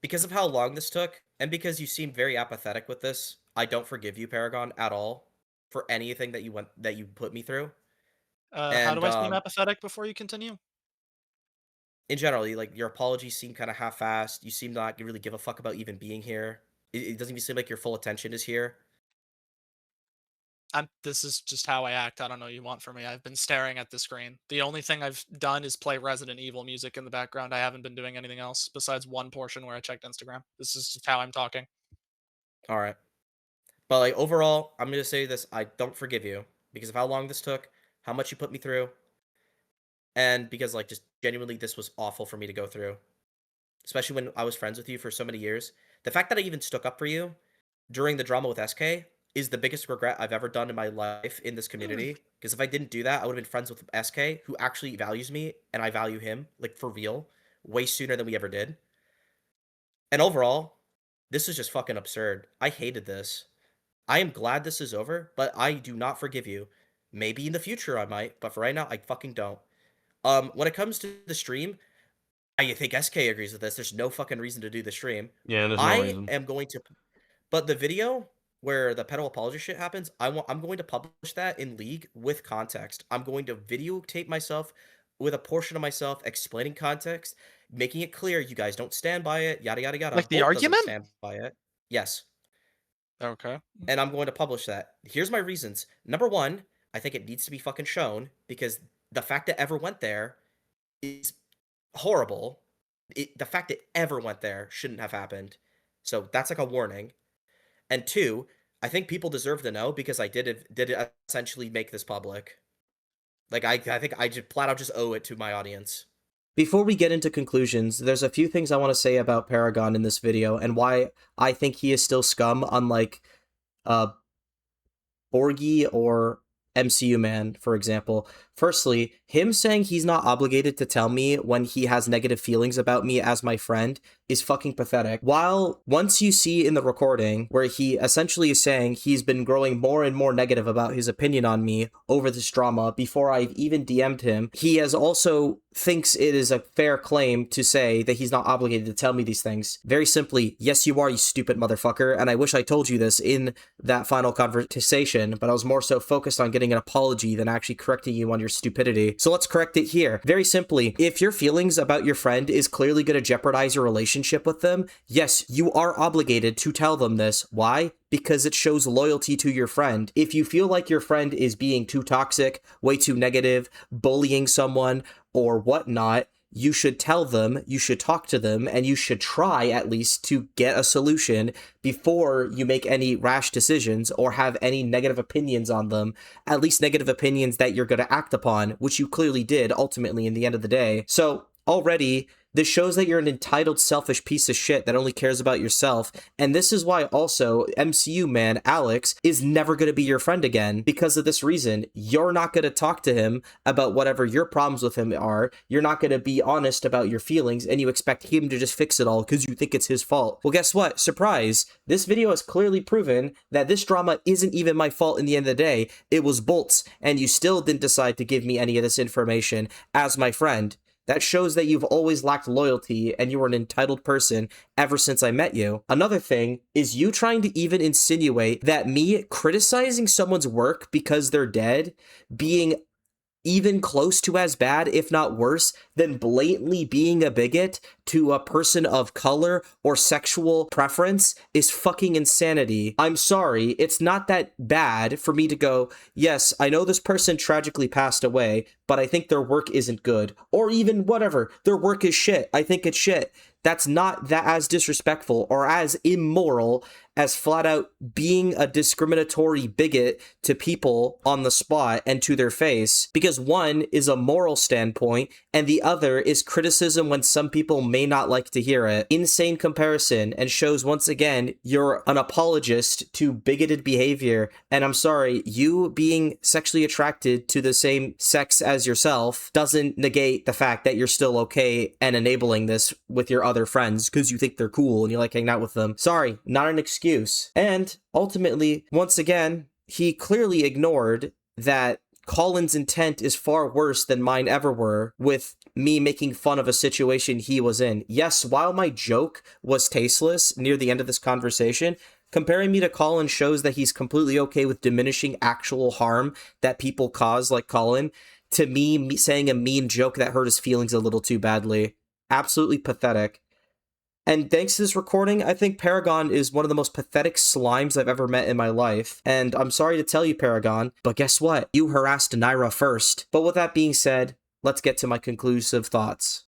Because of how long this took, and because you seem very apathetic with this, I don't forgive you, Paragon, at all, for anything that you put me through. How do And I seem apathetic before you continue? in general, like your apologies seem kind of half-assed. You seem not to really give a fuck about even being here. It doesn't even seem like your full attention is here. This is just how I act. I don't know what you want from me. I've been staring at the screen. The only thing I've done is play Resident Evil music in the background. I haven't been doing anything else besides one portion where I checked Instagram. This is just how I'm talking. All right. But like overall, I'm gonna say this: I don't forgive you because of how long this took, how much you put me through, and because like just genuinely this was awful for me to go through, especially when I was friends with you for so many years. The fact that I even stuck up for you during the drama with SK is the biggest regret I've ever done in my life in this community. Because if I didn't do that, I would have been friends with SK, who actually values me, and I value him, like for real, way sooner than we ever did. And overall, this is just fucking absurd. I hated this. I am glad this is over, but I do not forgive you. Maybe in the future I might, but for right now, I fucking don't. When it comes to the stream, I think SK agrees with this. There's no fucking reason to do the stream. Yeah, there's no I reason. am going to, but the video where the pedo apology shit happens, I'm going to publish that in League with context. I'm going to videotape myself with a portion of myself explaining context, making it clear you guys don't stand by it, yada yada yada. Like the Bolt doesn't argument? stand by it. Yes. Okay. And I'm going to publish that. Here's my reasons. Number one, I think it needs to be fucking shown because the fact that ever went there is horrible. The fact it ever went there shouldn't have happened. So that's like a warning. And two, I think people deserve to know because I did essentially make this public. Like I think I just flat out just owe it to my audience. Before we get into conclusions, there's a few things I want to say about Paragon in this video and why I think he is still scum, unlike Borgie or MCU Man, for example. Firstly, him saying he's not obligated to tell me when he has negative feelings about me as my friend is fucking pathetic. While once you see in the recording where he essentially is saying he's been growing more and more negative about his opinion on me over this drama before I've even DM'd him, he has also thinks it is a fair claim to say that he's not obligated to tell me these things. Very simply, yes you are, you stupid motherfucker, and I wish I told you this in that final conversation, but I was more so focused on getting an apology than actually correcting you on your stupidity. So let's correct it here. Very simply, if your feelings about your friend is clearly going to jeopardize your relationship with them, yes, you are obligated to tell them this. Why? Because it shows loyalty to your friend. If you feel like your friend is being too toxic, way too negative, bullying someone, or whatnot, you should tell them, you should talk to them, and you should try at least to get a solution before you make any rash decisions or have any negative opinions on them, at least negative opinions that you're going to act upon, which you clearly did ultimately in the end of the day. So already, this shows that you're an entitled, selfish piece of shit that only cares about yourself. And this is why also MCU man Alex is never going to be your friend again because of this reason. You're not going to talk to him about whatever your problems with him are. You're not going to be honest about your feelings and you expect him to just fix it all because you think it's his fault. Well, guess what? Surprise. This video has clearly proven that this drama isn't even my fault in the end of the day. It was Bolt's, and you still didn't decide to give me any of this information as my friend. That shows that you've always lacked loyalty and you were an entitled person ever since I met you. Another thing is you trying to even insinuate that me criticizing someone's work because they're dead being even close to as bad, if not worse, than blatantly being a bigot to a person of color or sexual preference is fucking insanity. I'm sorry, it's not that bad for me to go, yes, I know this person tragically passed away, but I think their work isn't good. Or even whatever, their work is shit. I think it's shit. That's not that as disrespectful or as immoral as flat out being a discriminatory bigot to people on the spot and to their face, because one is a moral standpoint and the other is criticism when some people may not like to hear it. Insane comparison, and shows once again you're an apologist to bigoted behavior. And I'm sorry, you being sexually attracted to the same sex as yourself doesn't negate the fact that you're still okay and enabling this with your other friends because you think they're cool and you like hanging out with them. Sorry, not an excuse. And ultimately, once again, he clearly ignored that Colin's intent is far worse than mine ever were, with me making fun of a situation he was in. Yes, while my joke was tasteless near the end of this conversation, comparing me to Colin shows that he's completely okay with diminishing actual harm that people cause, like Colin, to me saying a mean joke that hurt his feelings a little too badly. Absolutely pathetic. And thanks to this recording, I think Paragon is one of the most pathetic slimes I've ever met in my life. And I'm sorry to tell you, Paragon, but guess what? You harassed Naira first. But with that being said, let's get to my conclusive thoughts.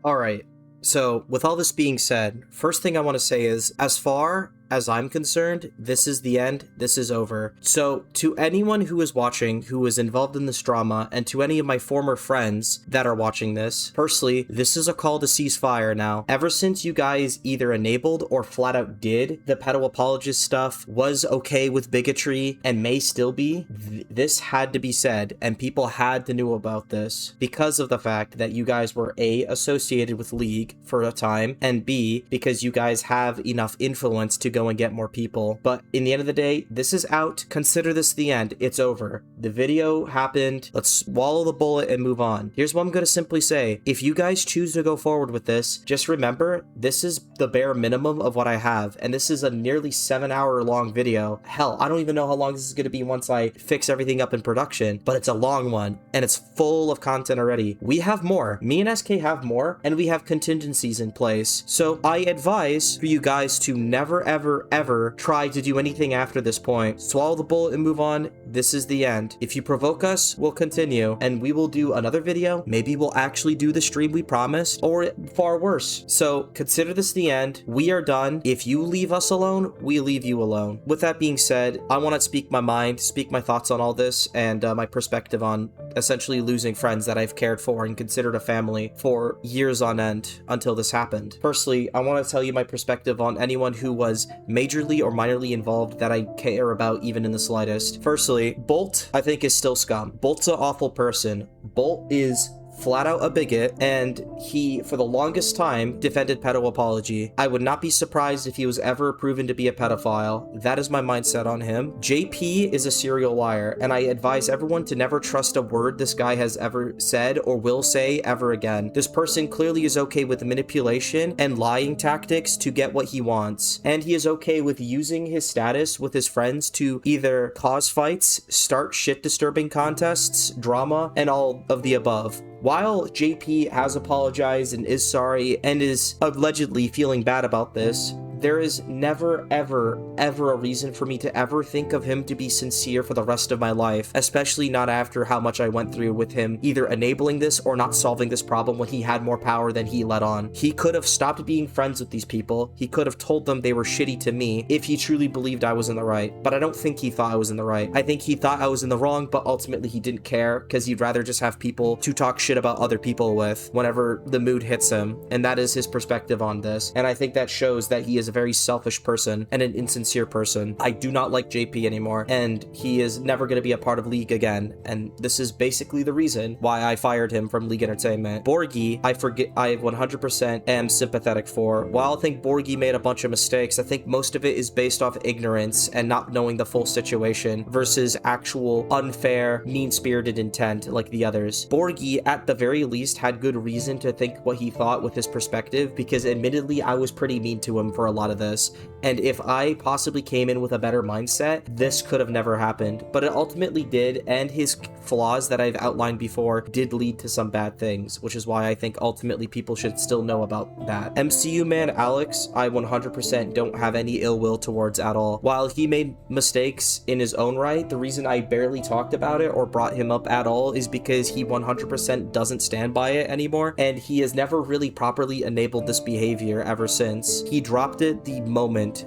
Alright, so with all this being said, first thing I want to say is, as far as I'm concerned, this is the end, this is over. So, to anyone who is watching, who is involved in this drama, and to any of my former friends that are watching this, firstly, this is a call to cease fire now. Ever since you guys either enabled or flat out did the pedo apologist stuff, was okay with bigotry, and may still be, this had to be said, and people had to know about this, because of the fact that you guys were A, associated with League for a time, and B, because you guys have enough influence to go and get more people. But in the end of the day, this is out. Consider this the end. It's over. The video happened. Let's swallow the bullet and move on. Here's what I'm going to simply say. If you guys choose to go forward with this, just remember, this is the bare minimum of what I have. And this is a nearly 7-hour long video. Hell, I don't even know how long this is going to be once I fix everything up in production, but it's a long one and it's full of content already. We have more. Me and SK have more, and we have contingencies in place. So I advise for you guys to never, ever try to do anything after this point. Swallow the bullet and move on. This is the end. If you provoke us, we'll continue, and we will do another video. Maybe we'll actually do the stream we promised, or far worse. So consider this the end. We are done. If you leave us alone, we leave you alone. With that being said, I want to speak my mind, speak my thoughts on all this, and my perspective on essentially losing friends that I've cared for and considered a family for years on end until this happened. Firstly, I want to tell you my perspective on anyone who was majorly or minorly involved that I care about even in the slightest. Firstly, Bolt, I think, is still scum. Bolt's an awful person. Bolt is flat out a bigot, and he, for the longest time, defended pedo apology. I would not be surprised if he was ever proven to be a pedophile. That is my mindset on him. JP is a serial liar, and I advise everyone to never trust a word this guy has ever said or will say ever again. This person clearly is okay with manipulation and lying tactics to get what he wants, and he is okay with using his status with his friends to either cause fights, start shit-disturbing contests, drama, and all of the above. While JP has apologized and is sorry and is allegedly feeling bad about this, there is never, ever a reason for me to ever think of him to be sincere for the rest of my life, especially not after how much I went through with him either enabling this or not solving this problem when he had more power than he let on. He could have stopped being friends with these people. He could have told them they were shitty to me if he truly believed I was in the right, but I don't think he thought I was in the right. I think he thought I was in the wrong, but ultimately he didn't care because he'd rather just have people to talk shit about other people with whenever the mood hits him, and that is his perspective on this. And I think that shows that he is is a very selfish person and an insincere person. I do not like JP anymore, and he is never going to be a part of League again, and this is basically the reason why I fired him from League Entertainment. Borgie, I 100% am sympathetic for. While I think Borgie made a bunch of mistakes, I think most of it is based off ignorance and not knowing the full situation versus actual unfair, mean-spirited intent like the others. Borgie, at the very least, had good reason to think what he thought with his perspective, because admittedly, I was pretty mean to him for a lot of this, and if I possibly came in with a better mindset, this could have never happened, but it ultimately did, and his flaws that I've outlined before did lead to some bad things, which is why I think ultimately people should still know about that. MCU man Alex, I 100% don't have any ill will towards at all. While he made mistakes in his own right, the reason I barely talked about it or brought him up at all is because he 100% doesn't stand by it anymore, and he has never really properly enabled this behavior ever since. He dropped it the moment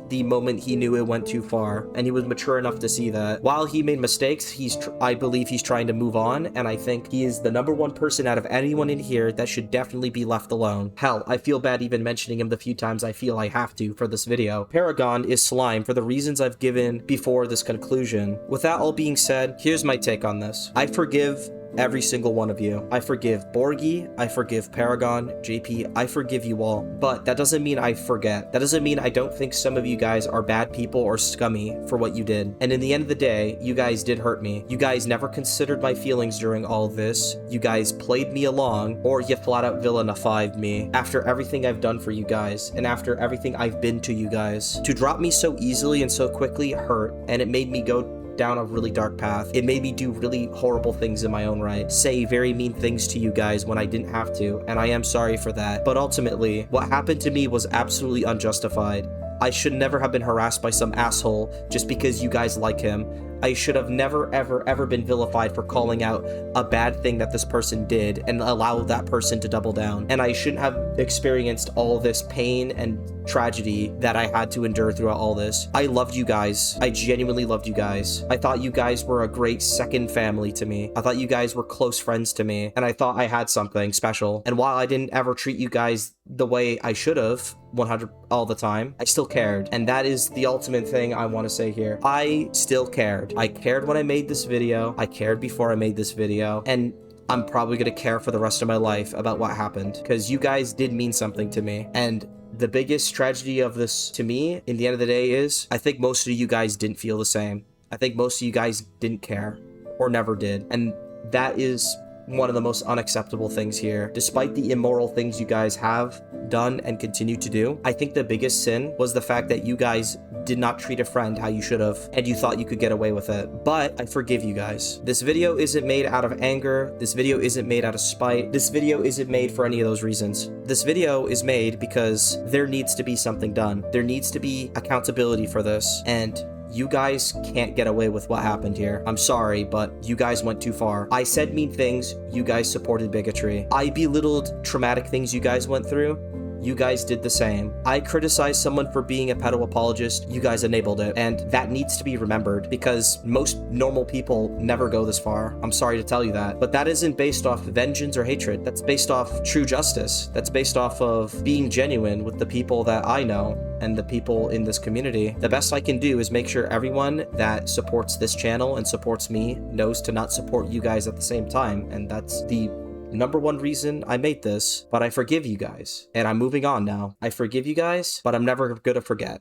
he knew it went too far, and he was mature enough to see that. While he made mistakes, I believe he's trying to move on, and I think he is the #1 person out of anyone in here that should definitely be left alone. Hell, I feel bad even mentioning him the few times I feel I have to for this video. Paragon is slime for the reasons I've given before this conclusion. With that all being said, here's my take on this. I forgive every single one of you. I forgive Borgie, I forgive Paragon, JP, I forgive you all, but that doesn't mean I forget. That doesn't mean I don't think some of you guys are bad people or scummy for what you did. And in the end of the day, you guys did hurt me. You guys never considered my feelings during all this. You guys played me along, or you flat out villainified me after everything I've done for you guys, and after everything I've been to you guys. To drop me so easily and so quickly hurt, and it made me go down a really dark path. It made me do really horrible things in my own right, say very mean things to you guys when I didn't have to, and I am sorry for that. But ultimately, what happened to me was absolutely unjustified. I should never have been harassed by some asshole just because you guys like him. I should have never, ever been vilified for calling out a bad thing that this person did and allow that person to double down. And I shouldn't have experienced all this pain and tragedy that I had to endure throughout all this. I loved you guys. I genuinely loved you guys. I thought you guys were a great second family to me. I thought you guys were close friends to me, and I thought I had something special. And while I didn't ever treat you guys the way I should have 100 all the time, I still cared. And that is the ultimate thing I want to say here. I still cared. I cared when I made this video. I cared before I made this video. And I'm probably going to care for the rest of my life about what happened, because you guys did mean something to me. And the biggest tragedy of this to me in the end of the day is I think most of you guys didn't feel the same. I think most of you guys didn't care or never did. And that is one of the most unacceptable things here. Despite the immoral things you guys have done and continue to do, I think the biggest sin was the fact that you guys did not treat a friend how you should have, and you thought you could get away with it. But I forgive you guys. This video isn't made out of anger. This video isn't made out of spite. This video isn't made for any of those reasons. This video is made because there needs to be something done. There needs to be accountability for this, and you guys can't get away with what happened here. I'm sorry, but you guys went too far. I said mean things, you guys supported bigotry. I belittled traumatic things you guys went through, you guys did the same. I criticized someone for being a pedo apologist, you guys enabled it, and that needs to be remembered because most normal people never go this far. I'm sorry to tell you that, but that isn't based off vengeance or hatred. That's based off true justice. That's based off of being genuine with the people that I know and the people in this community. The best I can do is make sure everyone that supports this channel and supports me knows to not support you guys at the same time, and that's the #1 reason I made this. But I forgive you guys, and I'm moving on now. I forgive you guys, but I'm never gonna forget.